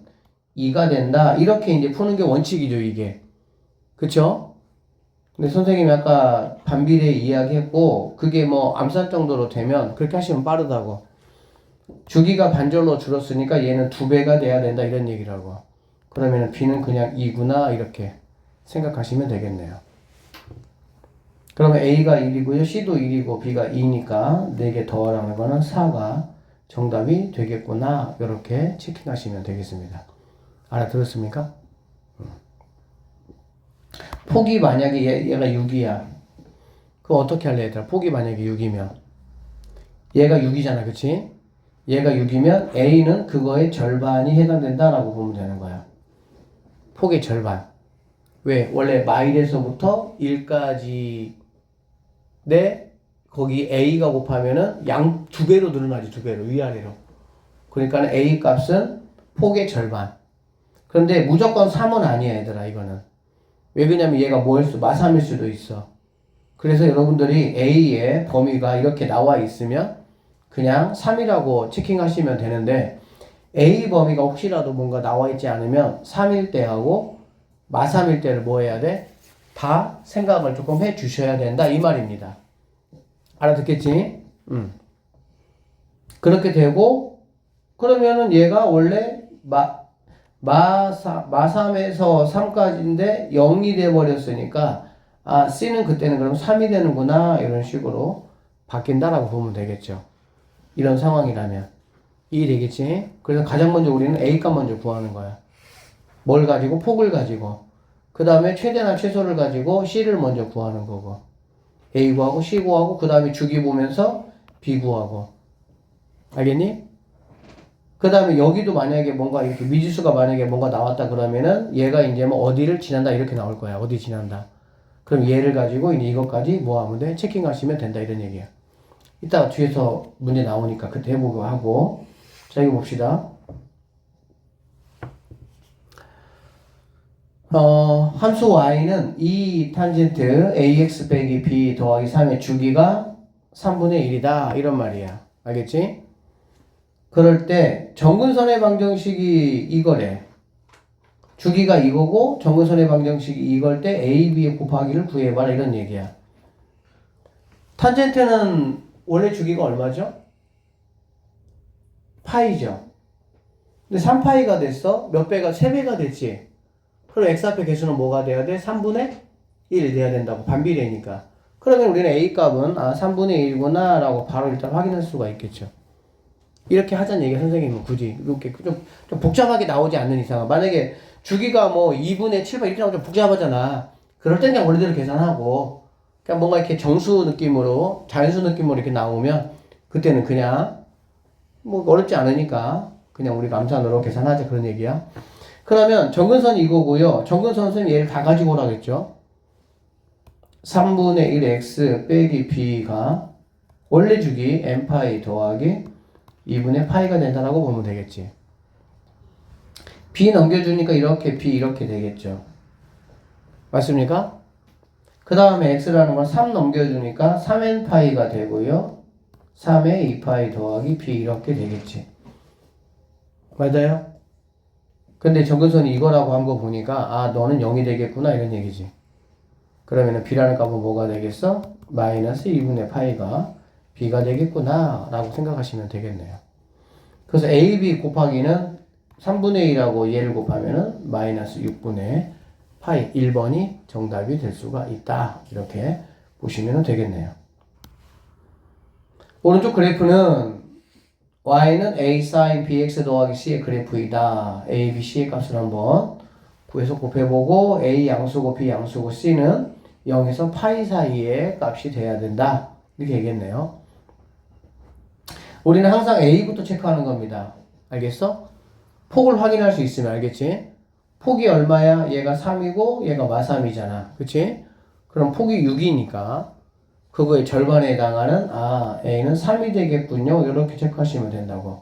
2가 된다. 이렇게 이제 푸는 게 원칙이죠 이게. 그쵸? 근데 선생님이 아까 반비례 이야기했고 그게 뭐 암산 정도로 되면 그렇게 하시면 빠르다고. 주기가 반절로 줄었으니까 얘는 2배가 돼야 된다 이런 얘기라고. 그러면 B는 그냥 2구나 이렇게 생각하시면 되겠네요. 그러면 A가 1이고요. C도 1이고 B가 2니까 4개 더하라는 거는 4가 정답이 되겠구나 이렇게 체킹하시면 되겠습니다. 알아들었습니까? 폭이 만약에 얘가 6이야. 그럼 어떻게 할래 얘들아? 폭이 만약에 6이면 얘가 6이잖아 그치? 얘가 6이면 A는 그거의 절반이 해당된다라고 보면 되는 거야. 폭의 절반. 왜? 원래 마일에서부터 1까지 내 거기 A가 곱하면은 양 2배로 늘어나지 2배로 위아래로. 그러니까 A 값은 폭의 절반. 그런데 무조건 3은 아니야 얘들아 이거는. 왜 그러냐면 얘가 뭐일 수 마삼일 수도 있어. 그래서 여러분들이 A의 범위가 이렇게 나와 있으면 그냥 3이라고 체킹하시면 되는데 A 범위가 혹시라도 뭔가 나와 있지 않으면 3일 때하고 마3일 때를 뭐 해야 돼? 다 생각을 조금 해 주셔야 된다 이 말입니다. 알아듣겠지? 그렇게 되고 그러면은 얘가 원래 마3에서 3까지인데 0이 돼 버렸으니까 아 C는 그때는 그럼 3이 되는구나 이런 식으로 바뀐다라고 보면 되겠죠. 이런 상황이라면 이해되겠지? 그래서 가장 먼저 우리는 A값 먼저 구하는 거야. 뭘 가지고? 폭을 가지고. 그 다음에 최대나 최소를 가지고 C를 먼저 구하는 거고. A 구하고 C 구하고 그 다음에 주기 보면서 B 구하고. 알겠니? 그 다음에 여기도 만약에 뭔가 이렇게 미지수가 만약에 뭔가 나왔다 그러면은 얘가 이제 뭐 어디를 지난다 이렇게 나올 거야. 어디 지난다. 그럼 얘를 가지고 이제 이것까지 뭐 하면 돼? 체킹하시면 된다 이런 얘기야. 이따 뒤에서 문제 나오니까 그때 해보고 하고. 자, 이거 봅시다. 함수 y는 이 탄젠트 ax 빼기 b 더하기 3의 주기가 3분의 1이다. 이런 말이야. 알겠지? 그럴 때 정근선의 방정식이 이거래. 주기가 이거고 정근선의 방정식이 이걸 때 a, b의 곱하기를 구해봐라. 이런 얘기야. 탄젠트는 원래 주기가 얼마죠? 파이죠. 근데 3파이가 됐어? 몇 배가? 3배가 됐지. 그럼 x 앞에 개수는 뭐가 돼야 돼? 3분의 1 돼야 된다고. 반비례니까. 그러면 우리는 a 값은 3분의 1구나 라고 바로 일단 확인할 수가 있겠죠. 이렇게 하자는 얘기야, 선생님은 굳이. 이렇게 좀 복잡하게 나오지 않는 이상은. 만약에 주기가 뭐 2분의 7번 이렇게 나오면 좀 복잡하잖아. 그럴 때는 그냥 원래대로 계산하고, 그냥 뭔가 이렇게 정수 느낌으로, 자연수 느낌으로 이렇게 나오면, 그때는 그냥, 뭐 어렵지 않으니까, 그냥 우리가 암산으로 계산하자 그런 얘기야. 그러면 정근선이 이거고요. 정근선 선생님이 얘를 다 가지고 오라겠죠. 3분의 1x 빼기 b가 원래 주기 n파이 더하기 2분의 파이가 된다라고 보면 되겠지. b 넘겨주니까 이렇게 b 이렇게 되겠죠. 맞습니까? 그 다음에 x라는 건 3 넘겨주니까 3n파이가 되고요. 3의 2파이 더하기 b 이렇게 되겠지. 맞아요? 근데 정근선이 이거라고 한 거 보니까 너는 0이 되겠구나 이런 얘기지. 그러면은 b라는 값은 뭐가 되겠어? 마이너스 2분의 파이가 b가 되겠구나 라고 생각하시면 되겠네요. 그래서 ab 곱하기는 3분의 1하고 얘를 곱하면은 마이너스 6분의 파이 1번이 정답이 될 수가 있다. 이렇게 보시면 되겠네요. 오른쪽 그래프는 y는 a sin bx 더하기 c의 그래프이다. a, b, c의 값을 한번 구해서 곱해보고 a 양수고 b 양수고 c는 0에서 파이 사이의 값이 돼야 된다. 이렇게 얘기했네요. 우리는 항상 a부터 체크하는 겁니다. 알겠어? 폭을 확인할 수 있으면 알겠지? 폭이 얼마야? 얘가 3이고 얘가 마3이잖아. 그치? 그럼 폭이 6이니까 그거의 절반에 해당하는 A는 3이 되겠군요. 이렇게 체크하시면 된다고.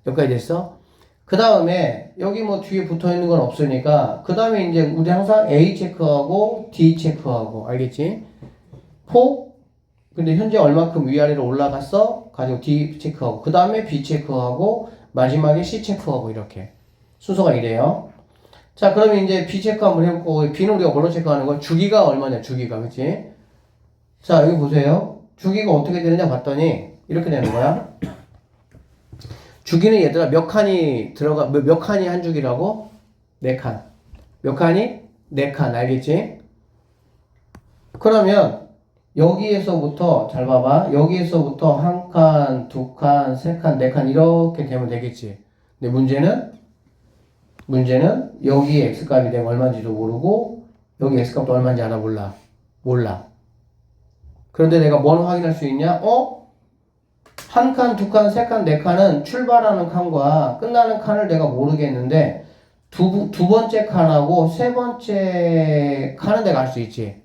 여기까지 됐어? 그 다음에 여기 뭐 뒤에 붙어있는 건 없으니까 그 다음에 이제 우리 항상 A 체크하고 D 체크하고 알겠지? 폭 근데 현재 얼마큼 위아래로 올라갔어? 가지고 D 체크하고 그 다음에 B 체크하고 마지막에 C 체크하고 이렇게 순서가 이래요. 자 그러면 이제 B 체크 한번 해보고 B는 우리가 뭘로 체크하는 거야? 주기가 얼마냐 주기가 그치? 자, 여기 보세요. 주기가 어떻게 되느냐 봤더니 이렇게 되는 거야. 주기는 얘들아 몇 칸이 몇 칸이 한 주기라고? 4칸. 몇 칸이? 4칸. 알겠지? 그러면 여기에서부터 잘 봐봐. 여기에서부터 1칸, 2칸, 3칸, 4칸 이렇게 되면 되겠지. 근데 문제는 여기에 x값이 되면 얼마인지도 모르고 여기 x값도 얼마인지 알아 몰라. 그런데 내가 뭘 확인할 수 있냐? 한 칸, 두 칸, 세 칸, 네 칸은 출발하는 칸과 끝나는 칸을 내가 모르겠는데 두 번째 칸하고 세 번째 칸은 내가 알 수 있지.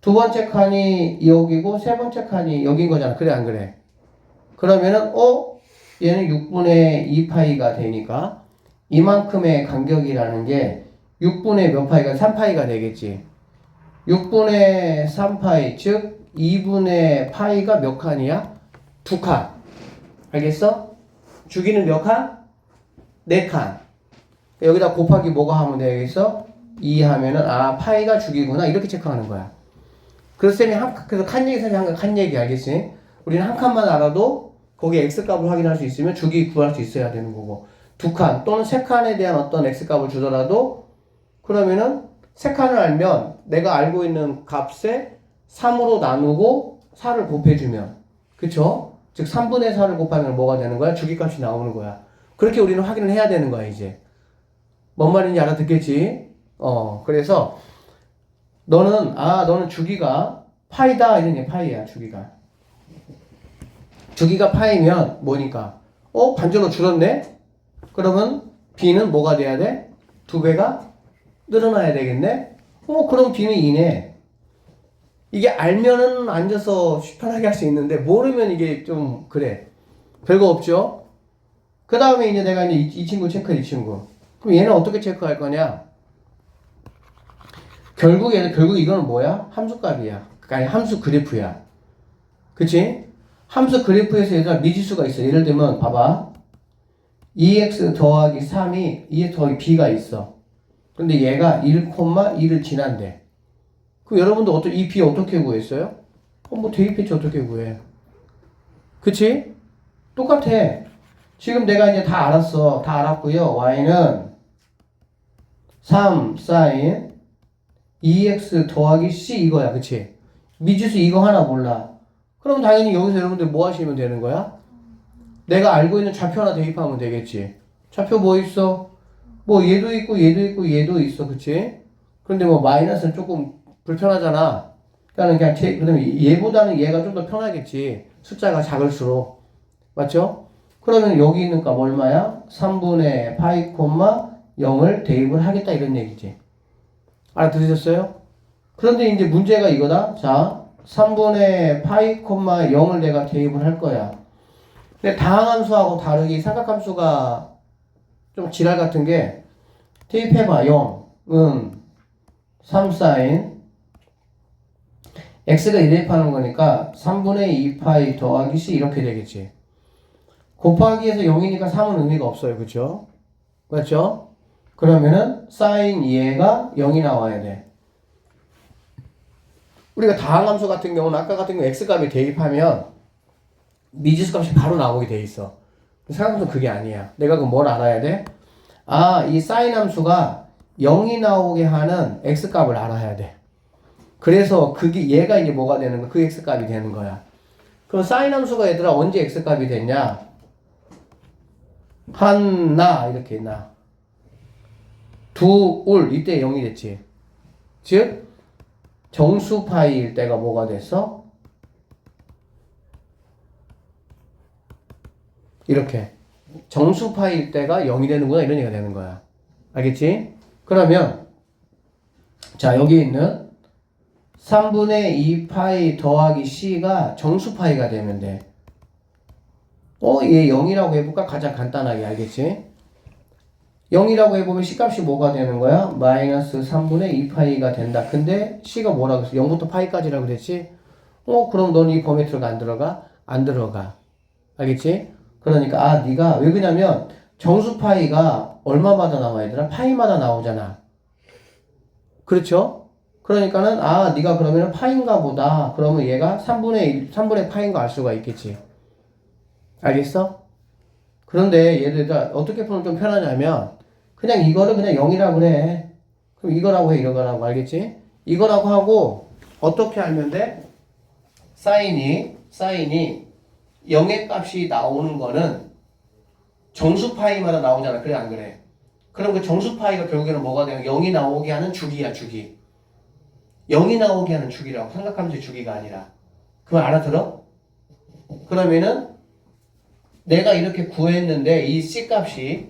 두 번째 칸이 여기고 세 번째 칸이 여긴 거잖아. 그래 안 그래? 그러면은 얘는 6분의 2파이가 되니까 이만큼의 간격이라는 게 6분의 몇 파이가 3파이가 되겠지. 6분의 3파이 즉 2분의 파이가 몇 칸이야? 2칸. 알겠어? 주기는 몇 칸? 4칸. 여기다 곱하기 뭐가 하면 되겠어? 2 하면은 파이가 주기구나 이렇게 체크하는 거야. 그래서 쌤이 그래서 칸 얘기 쌤이 한 칸 얘기 알겠지? 우리는 한 칸만 알아도 거기에 x값을 확인할 수 있으면 주기 구할 수 있어야 되는 거고 2칸 또는 3칸에 대한 어떤 x값을 주더라도 그러면은 3칸을 알면 내가 알고 있는 값에 3으로 나누고 4를 곱해주면 그쵸? 즉 3분의 4를 곱하면 뭐가 되는 거야? 주기값이 나오는 거야. 그렇게 우리는 확인을 해야 되는 거야 이제. 뭔 말인지 알아듣겠지? 그래서 너는 주기가 파이다 이런 게 파이야 주기가. 주기가 파이면 뭐니까? 반절로 줄었네? 그러면 B는 뭐가 돼야 돼? 2배가 늘어나야 되겠네? 그럼 B는 2네. 이게 알면은 앉아서 편하게 할 수 있는데 모르면 이게 좀 그래. 별거 없죠? 그 다음에 이제 내가 이제 이 친구 체크해 이 친구. 그럼 얘는 어떻게 체크할 거냐? 결국 이거는 뭐야? 함수값이야. 아니 함수 그래프야. 그치? 함수 그래프에서 얘들아 미지수가 있어. 예를 들면 봐봐. 2x 더하기 3이 2x 더하기 b가 있어. 근데 얘가 1,2를 지난대. 그럼 여러분도 이 b 어떻게 구했어요? 뭐 대입했지 어떻게 구해? 그치? 똑같아. 지금 내가 이제 다 알았어. 다 알았고요. y는 3 sin 2x 더하기 c 이거야. 그치? 미지수 이거 하나 몰라. 그럼 당연히 여기서 여러분들 뭐 하시면 되는 거야? 내가 알고 있는 좌표 하나 대입하면 되겠지. 좌표 뭐 있어? 뭐 얘도 있고 얘도 있고 얘도 있어. 그치? 그런데 뭐 마이너스는 조금 불편하잖아. 그러니까 그냥 그러면 얘보다는 얘가 좀 더 편하겠지. 숫자가 작을수록. 맞죠? 그러면 여기 있는 값 얼마야? 3분의 파이 콤마 0을 대입을 하겠다 이런 얘기지. 알아들으셨어요? 그런데 이제 문제가 이거다. 자, 3분의 파이 콤마 0을 내가 대입을 할 거야. 근데 다항함수하고 다르게 삼각함수가 좀 지랄 같은 게 대입해봐. 0은 3 사인 x가 대입하는 거니까 3분의 2 파이 더하기 c 이렇게 되겠지. 곱하기에서 0이니까 3은 의미가 없어요. 그쵸? 맞죠? 그러면은 사인 얘가 0이 나와야 돼. 우리가 다항함수 같은 경우는 아까 같은 경우 x값에 대입하면 미지수 값이 바로 나오게 돼 있어. 생각보다 그게 아니야. 내가 그럼 뭘 알아야 돼? 아, 이 사인 함수가 0이 나오게 하는 x값을 알아야 돼. 그래서 그게 얘가 이제 뭐가 되는 거야? 그 x값이 되는 거야. 그럼 사인 함수가 얘들아 언제 x값이 됐냐? 하나 이렇게 나 둘 이때 0이 됐지. 즉 정수 파이일 때가 뭐가 됐어? 이렇게 정수 파이일 때가 0이 되는구나 이런 얘기가 되는 거야. 알겠지? 그러면 자 여기 있는 3분의 2 파이 더하기 c가 정수 파이가 되면 돼. 얘 0이라고 해볼까? 가장 간단하게 알겠지? 0이라고 해보면 c값이 뭐가 되는 거야? 마이너스 3분의 2파이가 된다. 근데 c가 뭐라고 했어? 0부터 파이까지라고 그랬지? 그럼 너는 이 범위에 들어가 안 들어가? 안 들어가. 알겠지? 그러니까 네가 왜 그러냐면 정수 파이가 얼마마다 나와 얘들아? 파이마다 나오잖아. 그렇죠? 그러니까는 네가 그러면 파인가 보다. 그러면 얘가 3분의 파인 거 알 수가 있겠지. 알겠어? 그런데 얘들아 어떻게 풀면 좀 편하냐면 그냥 이거를 그냥 0이라고 그래. 그럼 이거라고 해. 이거라고. 알겠지? 이거라고 하고 어떻게 알면 돼? 사인이 0의 값이 나오는 거는 정수 파이마다 나오잖아. 그래 안 그래? 그럼 그 정수 파이가 결국에는 뭐가 되냐? 0이 나오게 하는 주기야. 주기. 0이 나오게 하는 주기라고. 삼각함수의 주기가 아니라. 그럼 알아들어? 그러면은 내가 이렇게 구했는데 이 C값이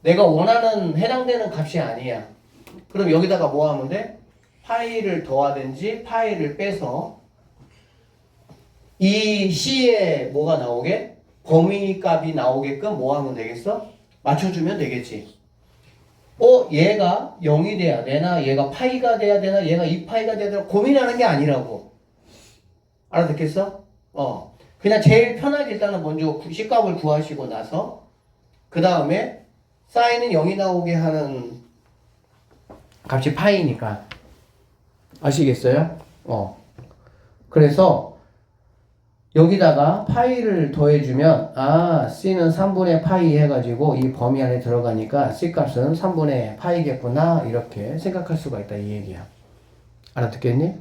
내가 원하는 해당되는 값이 아니야. 그럼 여기다가 뭐 하면 돼? 파이를 더하든지 파이를 빼서 이 C에 뭐가 나오게? 범위값이 나오게끔 뭐 하면 되겠어? 맞춰주면 되겠지. 얘가 0이 돼야 되나? 얘가 파이가 돼야 되나? 얘가 2파이가 돼야 되나? 고민하는 게 아니라고. 알아듣겠어? 그냥 제일 편하게 일단은 먼저 C값을 구하시고 나서 그 다음에 사인은 0이 나오게 하는 값이 파이니까 아시겠어요? 그래서 여기다가 파이를 더해주면 C는 3분의 파이 해가지고 이 범위 안에 들어가니까 C값은 3분의 파이겠구나 이렇게 생각할 수가 있다 이 얘기야. 알아듣겠니?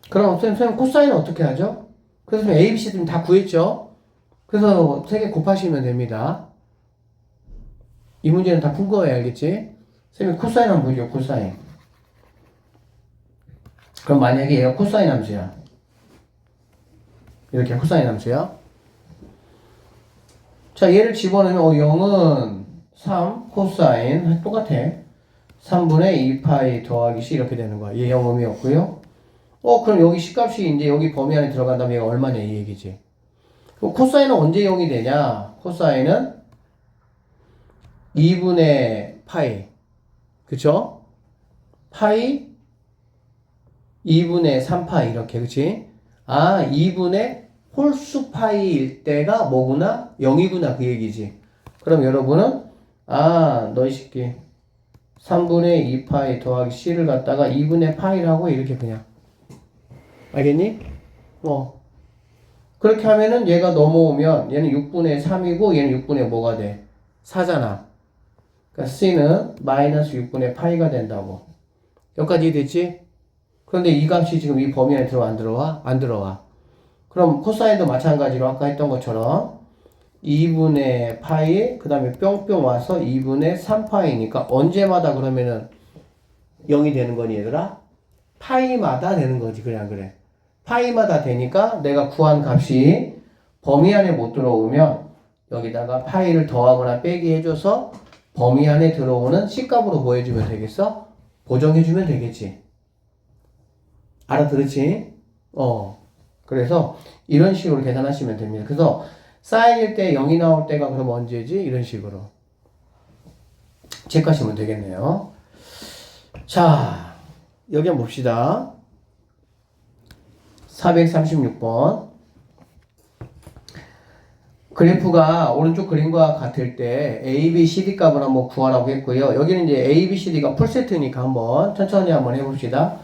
그럼 선생님 코사인은 어떻게 하죠? 그래서 A, B, C 다 구했죠? 그래서 3개 곱하시면 됩니다. 이 문제는 다 푼 거예요. 알겠지? 선생님 코사인 한번 보죠. 코사인. 그럼 만약에 얘가 코사인 함수야. 이렇게 코사인 함수야. 자, 얘를 집어넣으면 0은 3 코사인 똑같아. 3분의 2파이 더하기 C 이렇게 되는 거야. 얘 0 의미 없고요. 그럼 여기 C값이 이제 여기 범위 안에 들어간다면 얘가 얼마냐 이 얘기지. 그럼 코사인은 언제 0이 되냐? 코사인은 2분의 파이. 그쵸? 파이 2분의 3파이 이렇게 그치? 2분의 홀수 파이일 때가 뭐구나? 0이구나 그 얘기지. 그럼 여러분은 너희 새끼 3분의 2파이 더하기 C를 갖다가 2분의 파이라고 이렇게 그냥 알겠니? 그렇게 하면은 얘가 넘어오면 얘는 6분의 3이고 얘는 6분의 뭐가 돼? 4잖아. 그러니까 C는 마이너스 6분의 파이가 된다고. 여기까지 됐지? 그런데 이 값이 지금 이 범위 안에 들어와, 안 들어와? 안 들어와. 그럼 코사인도 마찬가지로 아까 했던 것처럼 2분의 파이, 그 다음에 뿅뿅 와서 2분의 3파이니까 언제마다 그러면은 0이 되는 거니, 얘들아? 파이마다 되는 거지, 그래, 안 그래? 파이마다 되니까 내가 구한 값이 범위 안에 못 들어오면 여기다가 파이를 더하거나 빼기 해줘서 범위 안에 들어오는 C값으로 뭐 해주면 되겠어? 보정해주면 되겠지. 알아들었지? 그래서 이런 식으로 계산하시면 됩니다. 그래서 사인일 때 0이 나올 때가 그럼 언제지? 이런 식으로 체크하시면 되겠네요. 자, 여기 한번 봅시다. 436번. 그래프가 오른쪽 그림과 같을 때 A, B, C, D 값을 한번 구하라고 했고요. 여기는 이제 A, B, C, D가 풀세트니까 한번 천천히 한번 해봅시다.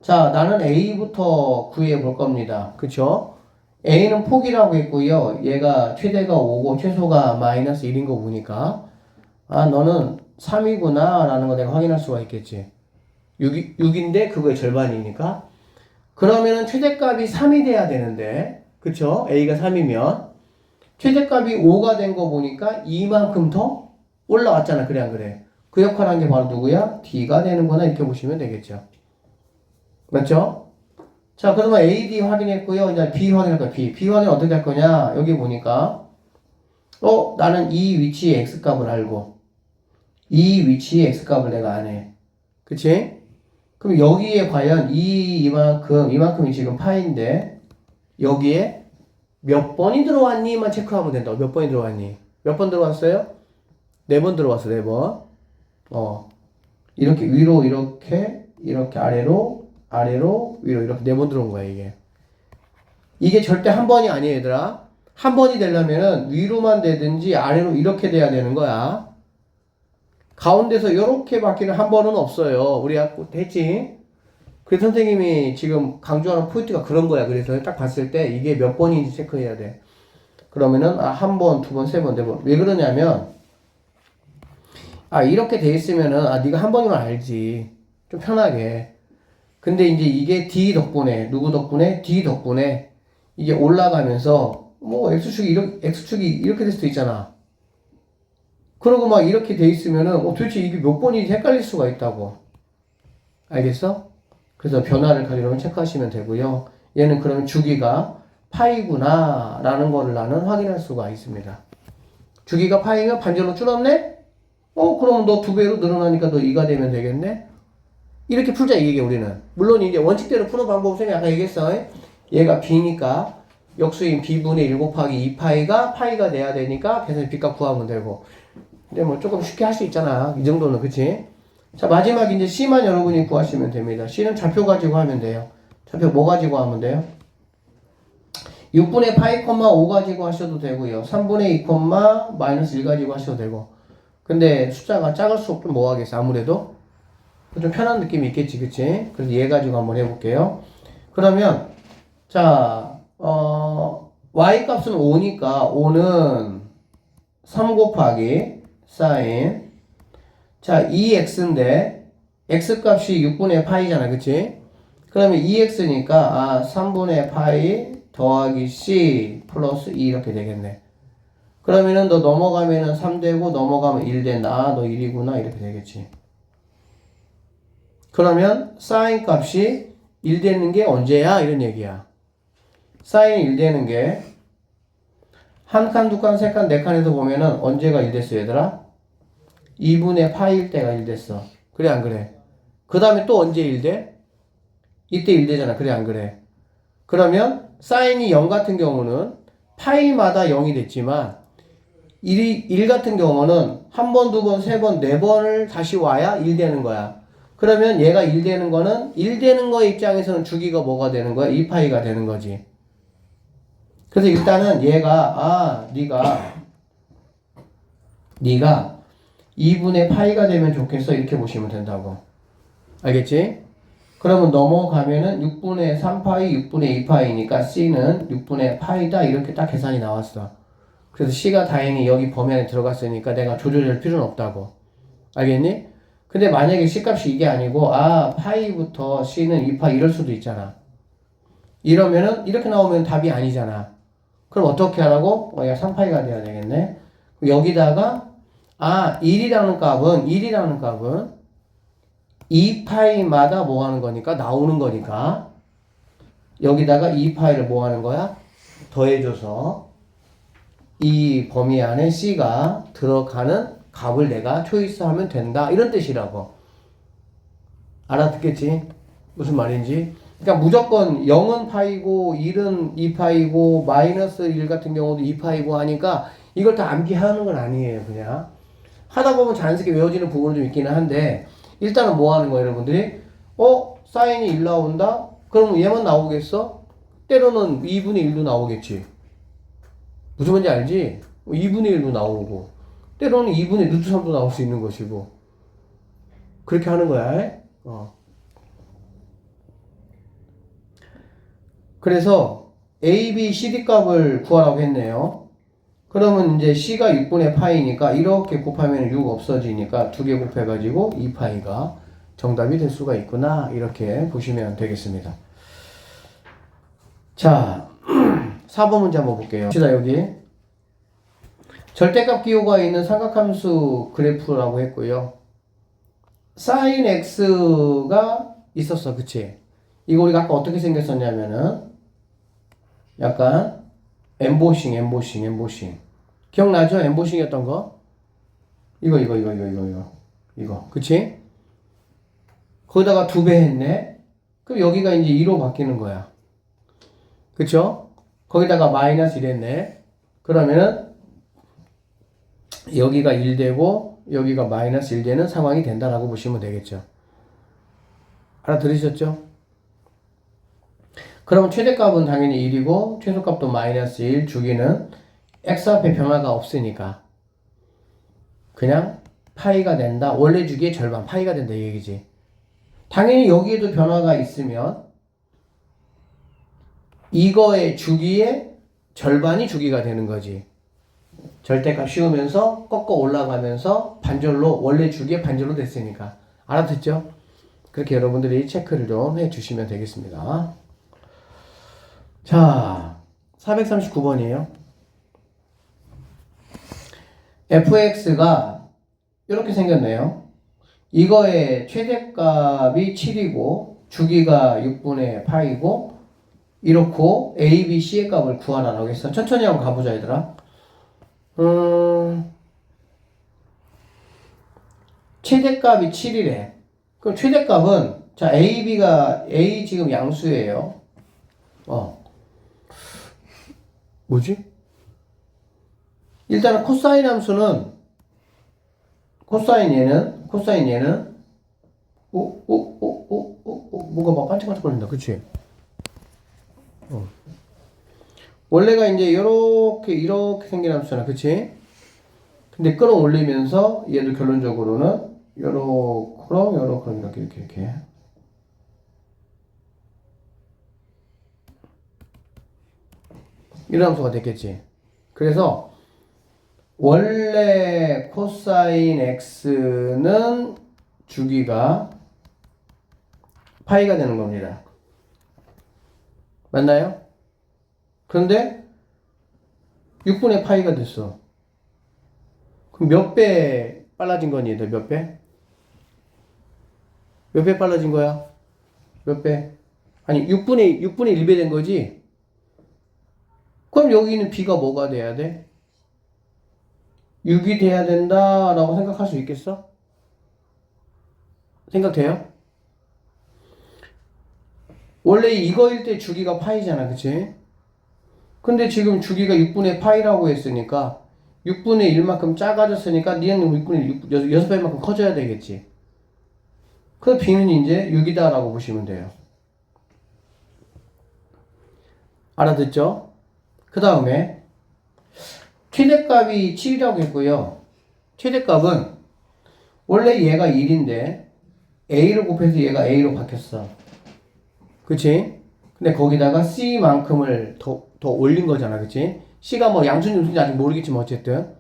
자, 나는 A부터 구해 볼 겁니다. 그쵸? A는 폭이라고 했고요. 얘가 최대가 5고 최소가 마이너스 1인 거 보니까 아, 너는 3이구나 라는 거 내가 확인할 수가 있겠지. 6인데 그거의 절반이니까. 그러면은 최대값이 3이 돼야 되는데, 그쵸? A가 3이면 최대값이 5가 된 거 보니까 이만큼 더 올라왔잖아. 그래 안 그래? 그 역할 한 게 바로 누구야? D가 되는구나. 이렇게 보시면 되겠죠. 맞죠? 자, 그러면 A, D 확인했고요. 이제 B 확인할 거야. B 확인 어떻게 할 거냐? 여기 보니까 나는 이 위치의 X값을 알고 이 위치의 X값을 내가 안 해. 그치? 그럼 여기에 과연 이만큼이 지금 파인데 여기에 몇 번이 들어왔니만 체크하면 된다고. 몇 번이 들어왔니? 몇 번 들어왔어요? 4번 들어왔어. 4번. 이렇게 위로 이렇게 아래로 위로 이렇게 4번 들어온 거야. 이게 절대 한 번이 아니에요, 얘들아. 한 번이 되려면은 위로만 되든지 아래로 이렇게 돼야 되는 거야. 가운데서 이렇게 바뀌는 한 번은 없어요. 우리가 했지? 그래서 선생님이 지금 강조하는 포인트가 그런 거야. 그래서 딱 봤을 때 이게 몇 번인지 체크해야 돼. 그러면은 한 번, 두 번, 세 번, 네 번. 왜 그러냐면 이렇게 돼 있으면은 네가 한 번이면 알지. 좀 편하게. 근데 이제 이게 D 덕분에 누구 덕분에? D 덕분에 이게 올라가면서 뭐 X축이 이렇게 될 수도 있잖아. 그러고 막 이렇게 돼 있으면은 도대체 이게 몇 번인지 헷갈릴 수가 있다고. 알겠어? 그래서 변화를 가지고 체크하시면 되고요. 얘는 그러면 주기가 파이구나 라는 거를 나는 확인할 수가 있습니다. 주기가 파이가 반절로 줄었네? 그럼 너 2배로 늘어나니까 너 2가 되면 되겠네? 이렇게 풀자 이게 우리는. 물론 이제 원칙대로 푸는 방법은 선생님이 아까 얘기했어. 얘가 B니까 역수인 B분의 1 곱하기 2파이가 파이가 돼야 되니까 계속 B값 구하면 되고. 근데 뭐 조금 쉽게 할 수 있잖아. 이 정도는. 그치? 자, 마지막 이제 C만 여러분이 구하시면 됩니다. C는 좌표 가지고 하면 돼요. 좌표 뭐 가지고 하면 돼요? 6분의 파이, 5 가지고 하셔도 되고요. 3분의 2, 마이너스 1 가지고 하셔도 되고. 근데 숫자가 작을수록 좀 뭐 하겠어? 아무래도 좀 편한 느낌이 있겠지, 그치? 그래서 얘 가지고 한번 해볼게요. 그러면, 자, y 값은 5니까 5는 3 곱하기 사인. 자, 2x인데, x 값이 6분의 파이잖아, 그치? 그러면 2x니까, 3분의 파이 더하기 c 플러스 2 이렇게 되겠네. 그러면은 너 넘어가면은 3 되고, 넘어가면 1 된다. 너 1이구나. 이렇게 되겠지. 그러면 사인 값이 1 되는 게 언제야? 이런 얘기야. 사인이 1 되는 게 한 칸, 두 칸, 세 칸, 네 칸에서 보면은 언제가 1 됐어, 얘들아? 2분의 파이일 때가 1 됐어. 그래, 안 그래? 그 다음에 또 언제 1 돼? 이때 1 되잖아. 그래, 안 그래? 그러면 사인이 0 같은 경우는 파이마다 0이 됐지만 1 같은 경우는 한 번, 두 번, 세 번, 네 번을 다시 와야 1 되는 거야. 그러면 얘가 1 되는 거는 1 되는 거의 입장에서는 주기가 뭐가 되는 거야? 2파이가 되는 거지. 그래서 일단은 얘가 네가 2분의 파이가 되면 좋겠어. 이렇게 보시면 된다고. 알겠지? 그러면 넘어가면은 6분의 3파이, 6분의 2파이니까 C는 6분의 파이다. 이렇게 딱 계산이 나왔어. 그래서 C가 다행히 여기 범위 안에 들어갔으니까 내가 조절할 필요는 없다고. 알겠니? 근데 만약에 C값이 이게 아니고, 파이부터 C는 2파이 이럴 수도 있잖아. 이러면은, 이렇게 나오면 답이 아니잖아. 그럼 어떻게 하라고? 야, 3파이가 돼야 되겠네. 여기다가, 1이라는 값은 2파이마다 뭐 하는 거니까? 나오는 거니까. 여기다가 2파이를 뭐 하는 거야? 더해줘서 이 범위 안에 C가 들어가는 값을 내가 초이스하면 된다. 이런 뜻이라고. 알아듣겠지? 무슨 말인지? 그러니까 무조건 0은 파이고 1은 2파이고 마이너스 1 같은 경우도 2파이고 하니까 이걸 다 암기하는 건 아니에요. 그냥 하다 보면 자연스럽게 외워지는 부분은 좀 있기는 한데 일단은 뭐 하는 거예요, 여러분들이? 사인이 1 나온다? 그러면 얘만 나오겠어? 때로는 2분의 1도 나오겠지. 무슨 말인지 알지? 2분의 1도 나오고 때로는 2분의 루트 3도 나올 수 있는 것이고 그렇게 하는 거야. 그래서 A, B, CD 값을 구하라고 했네요. 그러면 이제 C가 6분의 파이니까 이렇게 곱하면 6 없어지니까 2개 곱해가지고 2파이가 정답이 될 수가 있구나. 이렇게 보시면 되겠습니다. 자, 4번 문제 한번 볼게요. 봅시다, 여기. 절대값 기호가 있는 삼각함수 그래프라고 했고요. sin x가 있었어, 그치? 이거 우리가 아까 어떻게 생겼었냐면은 약간 엠보싱. 기억나죠? 엠보싱이었던 거? 이거. 그치? 거기다가 2배 했네? 그럼 여기가 이제 2로 바뀌는 거야. 그쵸? 거기다가 마이너스 1 했네? 그러면은 여기가 1 되고 여기가 마이너스 1 되는 상황이 된다라고 보시면 되겠죠. 알아들으셨죠? 그럼 최대값은 당연히 1이고 최소값도 마이너스 1, 주기는 x 앞에 변화가 없으니까 그냥 파이가 된다. 원래 주기의 절반 파이가 된다 이 얘기지. 당연히 여기에도 변화가 있으면 이거의 주기의 절반이 주기가 되는 거지. 절대값 씌우면서 꺾어 올라가면서 반절로 원래 주기의 반절로 됐으니까. 알아듣죠? 그렇게 여러분들이 체크를 좀 해주시면 되겠습니다. 자, 439번이에요. fx가 이렇게 생겼네요. 이거의 최대값이 7이고 주기가 6분의 파이고 이렇고 a, b, c의 값을 구하라고 했어. 천천히 한번 가보자 얘들아. 최대값이 7이래. 그럼 최대값은 자 a 지금 양수예요. 뭐지? 일단은 코사인 함수는 코사인 얘는 뭐가 막 반짝반짝거린다. 그치? 원래가 이제 이렇게 생긴 함수잖아. 그치? 근데 끌어올리면서 얘도 결론적으로는 이렇게 이런 함수가 됐겠지. 그래서 원래 코사인 x는 주기가 파이가 되는 겁니다. 맞나요? 그런데 6분의 파이가 됐어. 그럼 몇 배 빨라진 거니? 몇 배? 몇 배 빨라진 거야? 몇 배? 아니 6분의 1배 된 거지? 그럼 여기는 b가 뭐가 돼야 돼? 6이 돼야 된다라고 생각할 수 있겠어? 생각돼요? 원래 이거일 때 주기가 파이잖아, 그치? 근데 지금 주기가 6분의 파이라고 했으니까 6분의 1만큼 작아졌으니까 니는 6분의 6배만큼 커져야 되겠지. 그 b는 이제 6이다 라고 보시면 돼요. 알아듣죠? 그 다음에 최대값이 7이라고 했고요. 최대값은 원래 얘가 1인데 a를 곱해서 얘가 a로 바뀌었어. 그치? 근데 거기다가 C만큼을 더 올린 거잖아. 그치? C가 뭐 양수인지 아직 모르겠지만 어쨌든.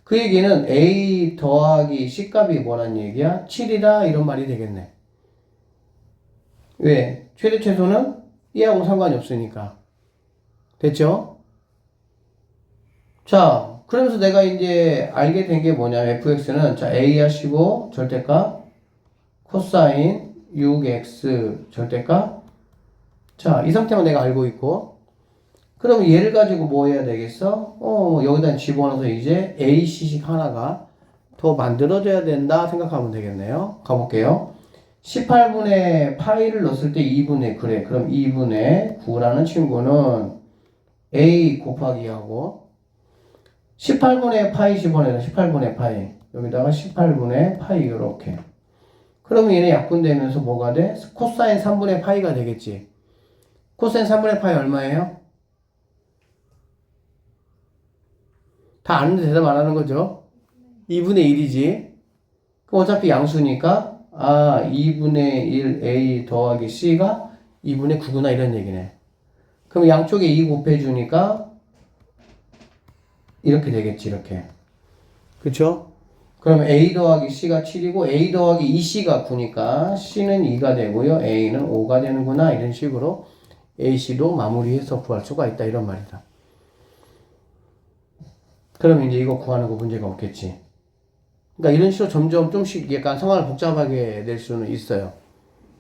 그 얘기는 A 더하기 C 값이 뭐란 얘기야? 7이다 이런 말이 되겠네. 왜? 최대 최소는 E하고 상관이 없으니까. 됐죠? 자, 그러면서 내가 이제 알게 된 게 뭐냐면 fx는 자 A 하시고 절대값 코사인 6x 절대값 자, 이 상태만 내가 알고 있고 그럼 얘를 가지고 뭐 해야 되겠어? 여기다 집어넣어서 이제 AC식 하나가 더 만들어져야 된다 생각하면 되겠네요. 가볼게요. 18분의 파이를 넣었을 때 2분의 그래. 그럼 2분의 9라는 친구는 A 곱하기 하고 18분의 파이 집어넣으면 18분의 파이 여기다가 18분의 파이 이렇게 그러면 얘네 약분되면서 뭐가 돼? 코사인 3분의 파이가 되겠지. 코사인 3분의 파이 얼마예요? 다 아는데 대답 안 하는 거죠? 2분의 1이지. 그럼 어차피 양수니까 2분의 1 A 더하기 C가 2분의 9구나 이런 얘기네. 그럼 양쪽에 2 곱해주니까 이렇게 되겠지 이렇게. 그쵸? 그럼 A 더하기 C가 7이고 A 더하기 2C가 9니까 C는 2가 되고요. A는 5가 되는구나 이런 식으로 AC도 마무리해서 구할 수가 있다 이런 말이다. 그럼 이제 이거 구하는 거 문제가 없겠지. 그러니까 이런 식으로 점점 좀씩 약간 상황을 복잡하게 낼 수는 있어요.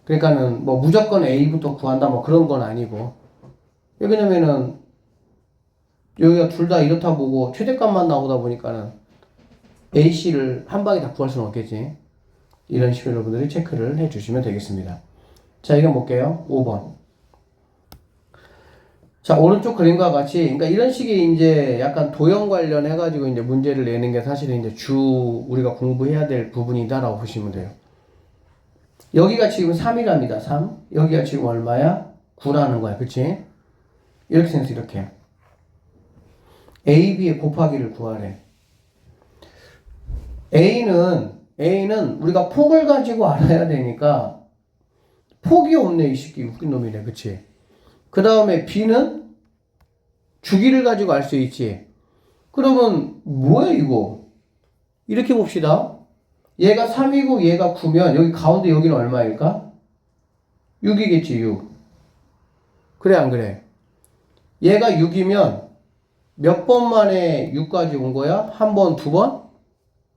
그러니까는 뭐 무조건 A부터 구한다 뭐 그런 건 아니고. 왜냐면은 여기가 둘 다 이렇다 보고 최대값만 나오다 보니까는 AC를 한 방에 다 구할 수는 없겠지. 이런 식으로 여러분들이 체크를 해 주시면 되겠습니다. 자, 이건 볼게요. 5번. 자, 오른쪽 그림과 같이, 그러니까 이런 식의 이제 약간 도형 관련해가지고 이제 문제를 내는 게 사실은 이제 우리가 공부해야 될 부분이다라고 보시면 돼요. 여기가 지금 3이랍니다. 3. 여기가 지금 얼마야? 9라는 거야. 그치? 이렇게 생겨서 이렇게. A, B의 곱하기를 구하래. A는 우리가 폭을 가지고 알아야 되니까 폭이 없네. 이 새끼 웃긴 놈이네. 그치? 그 다음에 B는 주기를 가지고 알 수 있지. 그러면 뭐야 이거? 이렇게 봅시다. 얘가 3이고 얘가 9면 여기 가운데 여기는 얼마일까? 6이겠지 6. 그래 안 그래? 얘가 6이면 몇 번 만에 6까지 온 거야? 한 번, 두 번?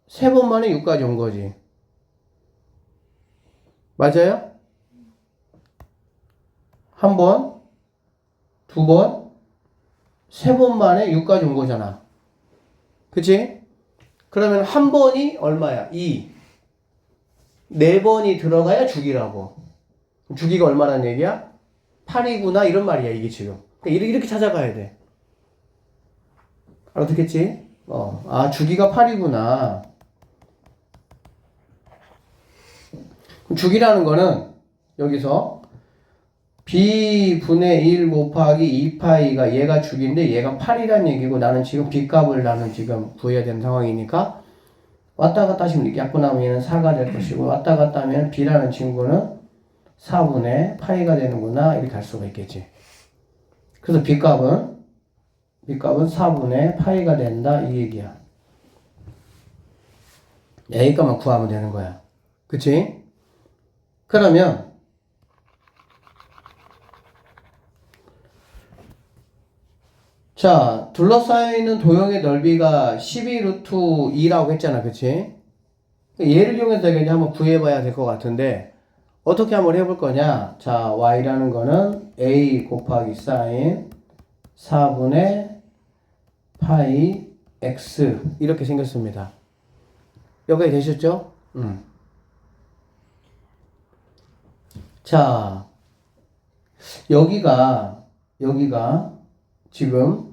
세 번 만에 6까지 온 거지. 맞아요? 한 번, 두 번, 세 번 만에 6까지 온 거잖아. 그치? 그러면 한 번이 얼마야? 2. 네 번이 들어가야 주기라고. 주기가 얼마란 얘기야? 8이구나 이런 말이야 이게 지금. 그러니까 이렇게 찾아가야 돼. 알아듣겠지? 주기가 8이구나. 주기라는 거는 여기서 B분의 1 곱하기 2파이가 얘가 주기인데 얘가 8이란 얘기고 나는 지금 B값을 나는 지금 구해야 되는 상황이니까 왔다 갔다 하시면 이렇게 약분하면 얘는 4가 될 것이고 왔다 갔다 하면 B라는 친구는 4분의 파이가 되는구나 이렇게 할 수가 있겠지. 그래서 B값은 4분의 파이가 된다 이 얘기야. A값만 구하면 되는 거야. 그치? 그러면 자, 둘러싸여 있는 도형의 넓이가 12 루트 2라고 했잖아. 그치? 얘를 이용해서 이제 한번 구해봐야 될 것 같은데 어떻게 한번 해볼 거냐? 자, y라는 거는 a 곱하기 사인 4분의 파이 x 이렇게 생겼습니다. 여기까지 되셨죠? 자, 여기가 지금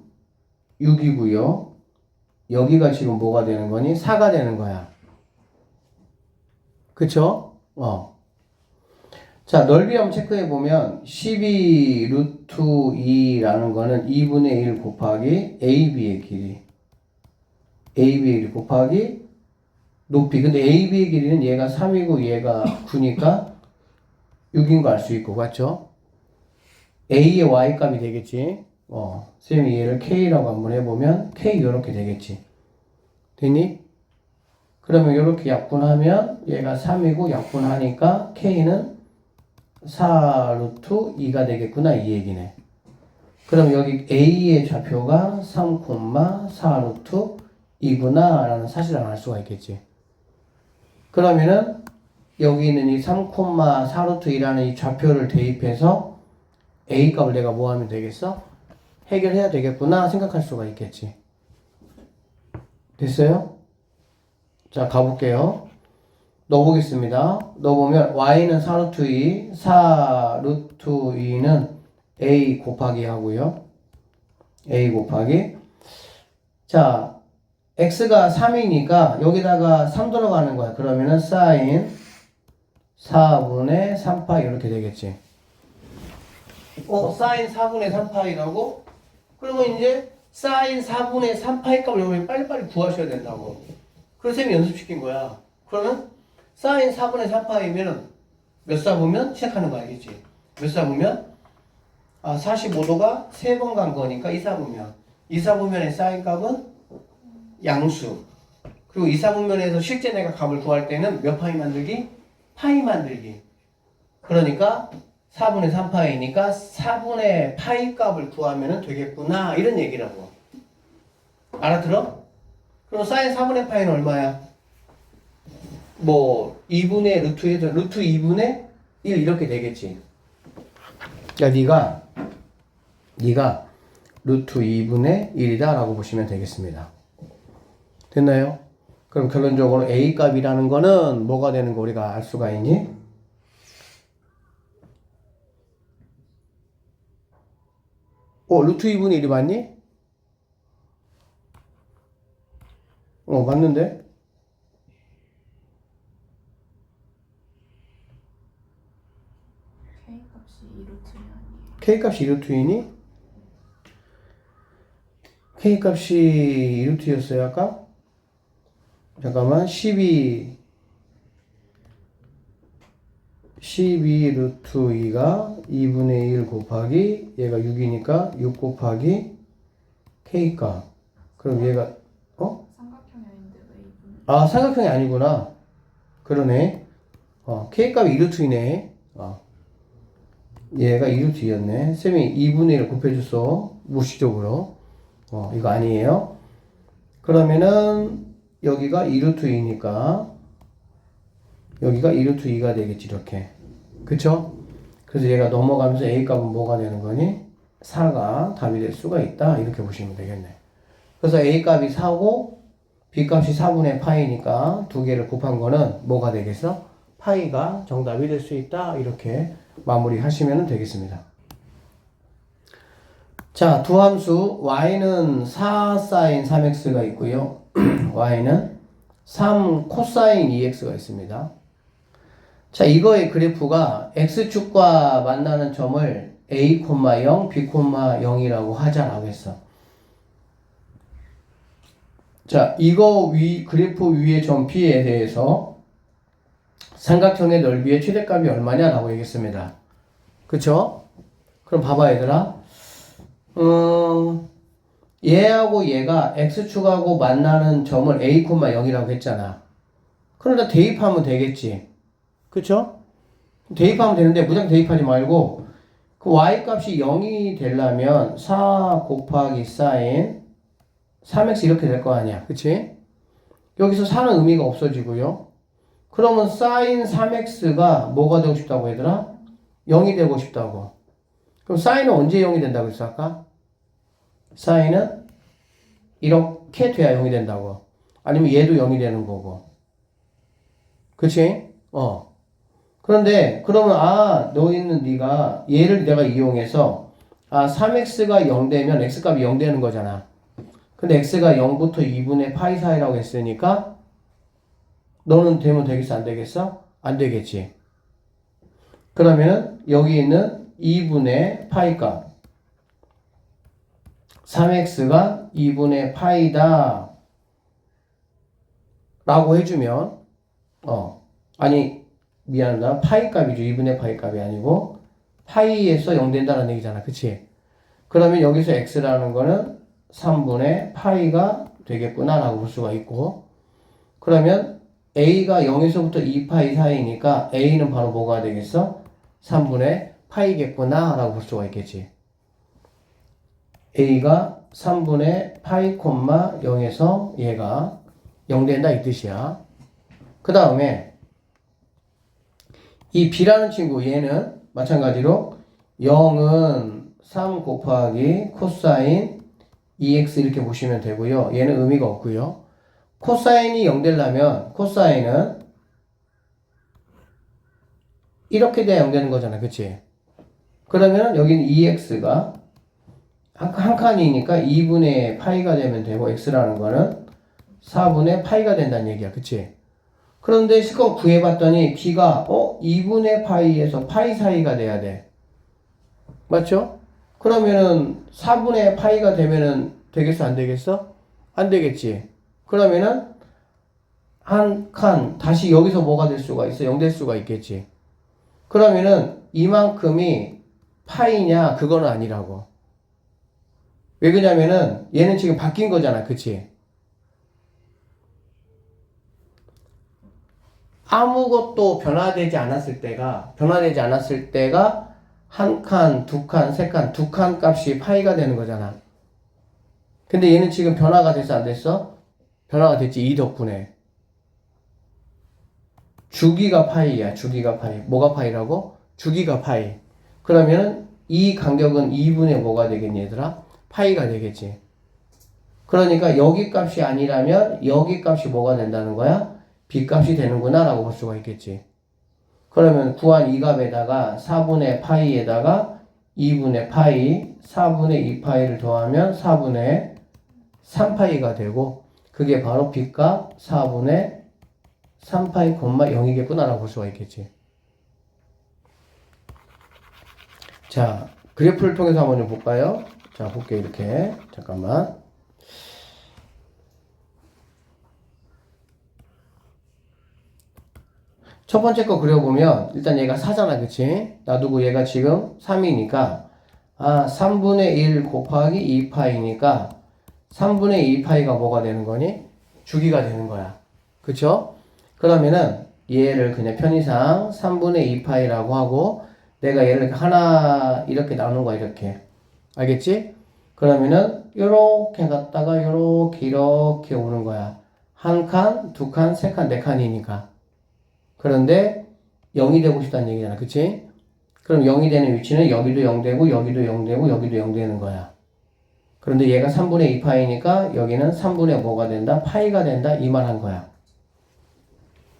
6이고요. 여기가 지금 뭐가 되는 거니? 4가 되는 거야. 그쵸? 자, 넓이 한번 체크해 보면 12 루트 2라는 거는 2분의 1 곱하기 AB의 길이. AB의 길이 곱하기 높이. 근데 AB의 길이는 얘가 3이고 얘가 9니까 6인 거 알 수 있고, 맞죠? A의 Y 값이 되겠지. 쌤이 얘를 K라고 한번 해보면 K 이렇게 되겠지. 됐니? 그러면 이렇게 약분하면 얘가 3이고 약분하니까 K는 4 루트 2가 되겠구나 이 얘기네. 그럼 여기 A의 좌표가 3,4 루트 2구나 라는 사실을 알 수가 있겠지. 그러면은 여기 있는 이 3,4 루트 2라는 이 좌표를 대입해서 A 값을 내가 뭐 하면 되겠어? 해결해야 되겠구나 생각할 수가 있겠지. 됐어요? 자, 가볼게요. 넣어보겠습니다. 넣어보면 y는 4 루트 2, 4 루트 2는 a 곱하기 하고요. a 곱하기. 자, x가 3이니까 여기다가 3 들어가는 거야. 그러면은 sin 4분의 3파이 이렇게 되겠지. sin 4분의 3파이라고? 그러면 이제 sin 4분의 3파이 값을 여러분이 빨리빨리 구하셔야 된다고. 그래서 쌤이 연습시킨 거야. 그러면 sin 4분의 3파이면 몇 사보면 시작하는 거 알겠지? 몇 사보면 45도가 3번 간 거니까 2사분면. 2사분면의 sin 값은 양수. 그리고 2사분면에서 실제 내가 값을 구할 때는 몇 파이 만들기? 파이 만들기. 그러니까 4분의 3파이니까 4분의 파이 값을 구하면 되겠구나 이런 얘기라고. 알아들어? 그럼 sin 4분의 파이는 얼마야? 뭐 2분의 루트에서 루트 2분의 1 이렇게 되겠지. 야, 네가 루트 2분의 1이다 라고 보시면 되겠습니다. 됐나요? 그럼 결론적으로 A 값이라는 거는 뭐가 되는 거 우리가 알 수가 있니? 루트 2분의 1이 맞니? 맞는데? K값이 2루트이니? K값이 2루트였어요 아까? 잠깐만 12 루트 2가 2분의 1 곱하기 얘가 6이니까 6 곱하기 K값. 그럼 얘가 삼각형이 아닌데 왜 2분? 삼각형이 아니구나. 그러네. K값이 2루트이네. 얘가 2루트였네. 쌤이 2분의 1을 곱해줬어. 무시적으로. 이거 아니에요. 그러면은 여기가 2루트2니까 여기가 2루트2가 되겠지 이렇게. 그쵸? 그래서 얘가 넘어가면서 A값은 뭐가 되는 거니? 4가 답이 될 수가 있다 이렇게 보시면 되겠네. 그래서 A값이 4고 B값이 4분의 파이니까 두 개를 곱한 거는 뭐가 되겠어? 파이가 정답이 될 수 있다 이렇게 마무리 하시면 되겠습니다. 자, 두 함수 y는 4 sin 3x가 있고요. y는 3 코사인 2x가 있습니다. 자, 이거의 그래프가 x축과 만나는 점을 a, 0, b, 0이라고 하자라고 했어. 자, 이거 그래프 위의 점 P에 대해서 삼각형의 넓이의 최대값이 얼마냐라고 얘기했습니다. 그쵸? 그럼 봐봐 얘들아. 얘하고 얘가 x축하고 만나는 점을 a, 0이라고 했잖아. 그러다 대입하면 되겠지. 그쵸? 대입하면 되는데 무작정 대입하지 말고 그 y값이 0이 되려면 4 곱하기 sin 3x 이렇게 될 거 아니야. 그치? 여기서 4는 의미가 없어지고요. 그러면 sin 3x가 뭐가 되고 싶다고 얘들아? 0이 되고 싶다고. 그럼 sin은 언제 0이 된다고 했어 아까? sin은 이렇게 돼야 0이 된다고. 아니면 얘도 0이 되는 거고. 그치? 그런데 그러면 너희는 네가 얘를 내가 이용해서 3x가 0 되면 x값이 0 되는 거잖아. 근데 x가 0부터 2분의 파이 사이라고 했으니까 너는 되면 되겠어 안 되겠어? 안 되겠지. 그러면은 여기 있는 2분의 파이 값 3x가 2분의 파이다 라고 해주면 아니 미안하다 파이 값이죠. 2분의 파이 값이 아니고 파이에서 0 된다는 얘기잖아. 그치? 그러면 여기서 x라는 거는 3분의 파이가 되겠구나 라고 볼 수가 있고, 그러면 a가 0에서부터 2파이 사이니까 a는 바로 뭐가 되겠어? 3분의 파이겠구나 라고 볼 수가 있겠지. a가 3분의 파이 콤마 0에서 얘가 0 된다 이 뜻이야. 그 다음에 이 b라는 친구 얘는 마찬가지로 0은 3 곱하기 코사인 2x 이렇게 보시면 되고요. 얘는 의미가 없고요. 코사인이 0 되려면 코사인은 이렇게 돼야 0 되는 거잖아. 그치? 그러면 여기는 2x가 한 칸이니까 2분의 파이가 되면 되고 x라는 거는 4분의 파이가 된다는 얘기야. 그치? 그런데 실컷 구해봤더니 b가 2분의 파이에서 파이 사이가 돼야 돼. 맞죠? 그러면은 4분의 파이가 되면은 되겠어? 안 되겠어? 안 되겠지. 그러면은 한 칸 다시 여기서 뭐가 될 수가 있어? 0 될 수가 있겠지. 그러면은 이만큼이 파이냐? 그거는 아니라고. 왜 그러냐면은 얘는 지금 바뀐 거잖아. 그치? 아무것도 변화되지 않았을 때가 한 칸, 두 칸, 세 칸, 두 칸 값이 파이가 되는 거잖아. 근데 얘는 지금 변화가 됐어, 안 됐어? 변화가 됐지, 이 덕분에. 주기가 파이야, 주기가 파이. 뭐가 파이라고? 주기가 파이. 그러면 이 간격은 2분의 뭐가 되겠니, 얘들아? 파이가 되겠지. 그러니까 여기 값이 아니라면 여기 값이 뭐가 된다는 거야? b 값이 되는구나 라고 볼 수가 있겠지. 그러면 구한 이 값에다가 4분의 파이에다가 2분의 파이, 4분의 2파이를 더하면 4분의 3파이가 되고, 그게 바로 b값 4분의 3파이, 0이겠구나 라고 볼 수가 있겠지. 자, 그래프를 통해서 한번 좀 볼까요? 자, 볼게요. 이렇게. 잠깐만. 첫 번째 거 그려보면 일단 얘가 4잖아. 그치? 놔두고 얘가 지금 3이니까 3분의 1 곱하기 2파이니까 3분의 2파이가 뭐가 되는 거니? 주기가 되는 거야. 그쵸? 그러면은 얘를 그냥 편의상 3분의 2파이라고 하고, 내가 얘를 하나 이렇게 나눈 거야. 이렇게. 알겠지? 그러면은 요렇게 갔다가 요렇게 이렇게 오는 거야. 한 칸, 두 칸, 세 칸, 네 칸이니까. 그런데 0이 되고 싶다는 얘기잖아. 그치? 그럼 0이 되는 위치는 여기도 0 되고 여기도 0 되고 여기도 0 되는 거야. 그런데 얘가 3분의 2파이니까 여기는 3분의 뭐가 된다? 파이가 된다. 이 말 한 거야.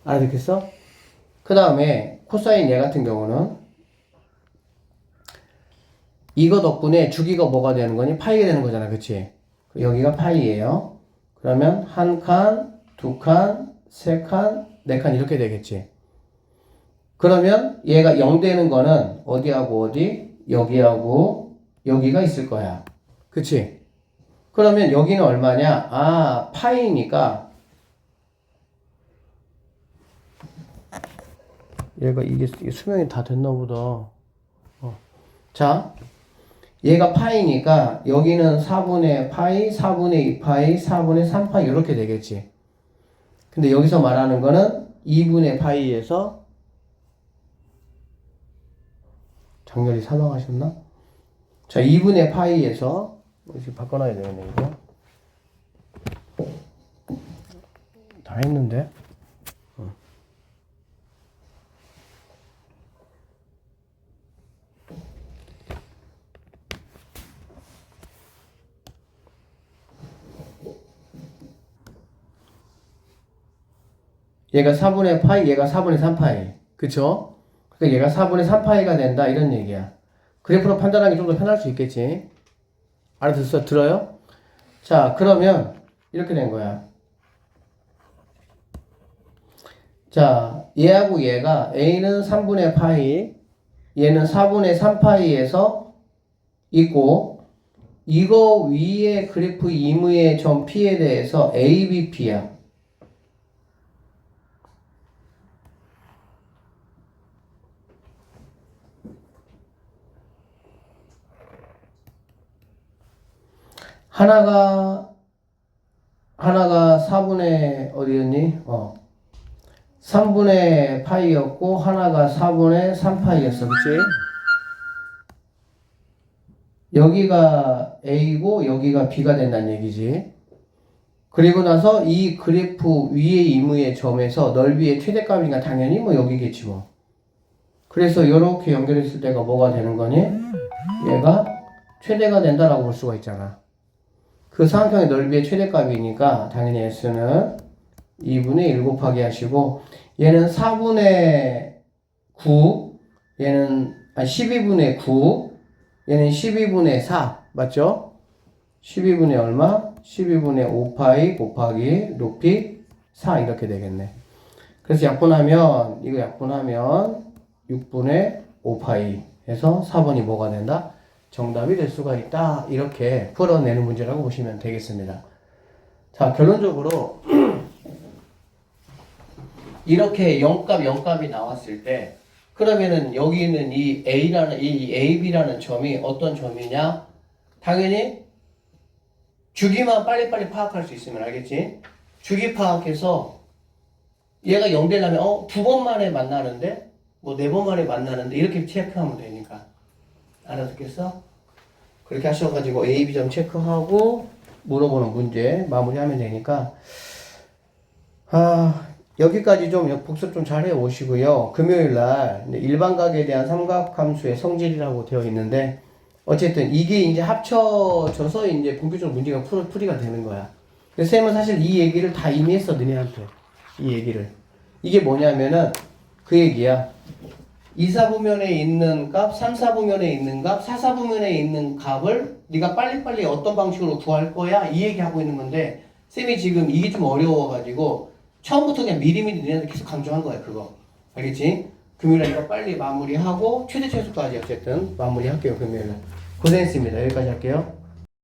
알아듣겠어? 그 다음에 코사인 얘 같은 경우는 이거 덕분에 주기가 뭐가 되는 거니? 파이가 되는 거잖아. 그치? 여기가 파이예요. 그러면 한 칸, 두 칸, 세 칸, 네 칸 이렇게 되겠지. 그러면 얘가 0 되는 거는 어디하고 어디? 여기하고 여기가 있을 거야. 그치? 그러면 여기는 얼마냐? 파이니까 얘가 이게 수명이 다 됐나 보다. 자, 얘가 파이니까 여기는 4분의 파이, 4분의 2파이, 4분의 3파이 이렇게 되겠지. 근데 여기서 말하는 거는 2분의 파이에서 장렬히 사망하셨나? 자, 2분의 파이에서 지금 바꿔놔야 되겠네, 이거. 다 했는데. 얘가 4분의 파이, 얘가 4분의 3파이. 그쵸? 그러니까 얘가 4분의 3파이가 된다, 이런 얘기야. 그래프로 판단하기 좀 더 편할 수 있겠지. 알아듣어? 들어요? 자, 그러면 이렇게 된 거야. 자, 얘하고 얘가 A는 3분의 파이, 얘는 4분의 3파이에서 있고, 이거 위에 그래프 임의의 점 P에 대해서 ABP야. 하나가 4분의 어디였니? 3분의 파이였고 하나가 4분의 3파이였어. 그치? 여기가 A고 여기가 B가 된다는 얘기지. 그리고 나서 이 그래프 위의 이무의 점에서 넓이의 최대값이니까 당연히 뭐 여기겠지 뭐. 그래서 이렇게 연결했을 때가 뭐가 되는 거니? 얘가 최대가 된다라고 볼 수가 있잖아. 그 삼각형의 넓이의 최대값이니까 당연히 S는 2분의 1 곱하기 하시고 얘는 4분의 9 얘는 12분의 9 얘는 12분의 4 맞죠? 12분의 얼마? 12분의 5파이 곱하기 높이 4 이렇게 되겠네. 그래서 약분하면 이거 약분하면 6분의 5파이 해서 4번이 뭐가 된다? 정답이 될 수가 있다. 이렇게 풀어내는 문제라고 보시면 되겠습니다. 자, 결론적으로 이렇게 0값이 나왔을 때 그러면은 여기 있는 이 AB라는 점이 어떤 점이냐? 당연히 주기만 빨리빨리 파악할 수 있으면 알겠지? 주기 파악해서 얘가 0 되려면 2번 만에 만나는데 뭐 4번 만에 만나는데 이렇게 체크하면 되니까 알아듣겠어? 그렇게 하셔가지고 AB점 체크하고 물어보는 문제 마무리하면 되니까 여기까지 좀 복습 좀 잘 해오시고요. 금요일날 일반각에 대한 삼각함수의 성질이라고 되어 있는데 어쨌든 이게 이제 합쳐져서 이제 본격적으로 문제가 풀이가 되는 거야. 근데 쌤은 사실 이 얘기를 다 이미 했어, 너네한테. 이 얘기를. 이게 뭐냐면은 그 얘기야. 2, 4부면에 있는 값, 3, 4부면에 있는 값, 4, 4부면에 있는 값을 네가 빨리빨리 어떤 방식으로 구할 거야? 이 얘기하고 있는 건데 쌤이 지금 이게 좀 어려워가지고 처음부터 그냥 미리미리 너네한테 계속 강조한 거야, 그거. 알겠지? 금요일에 이거 빨리 마무리하고 최대 최소까지 어쨌든 마무리할게요, 금요일에. 고생했습니다. 여기까지 할게요.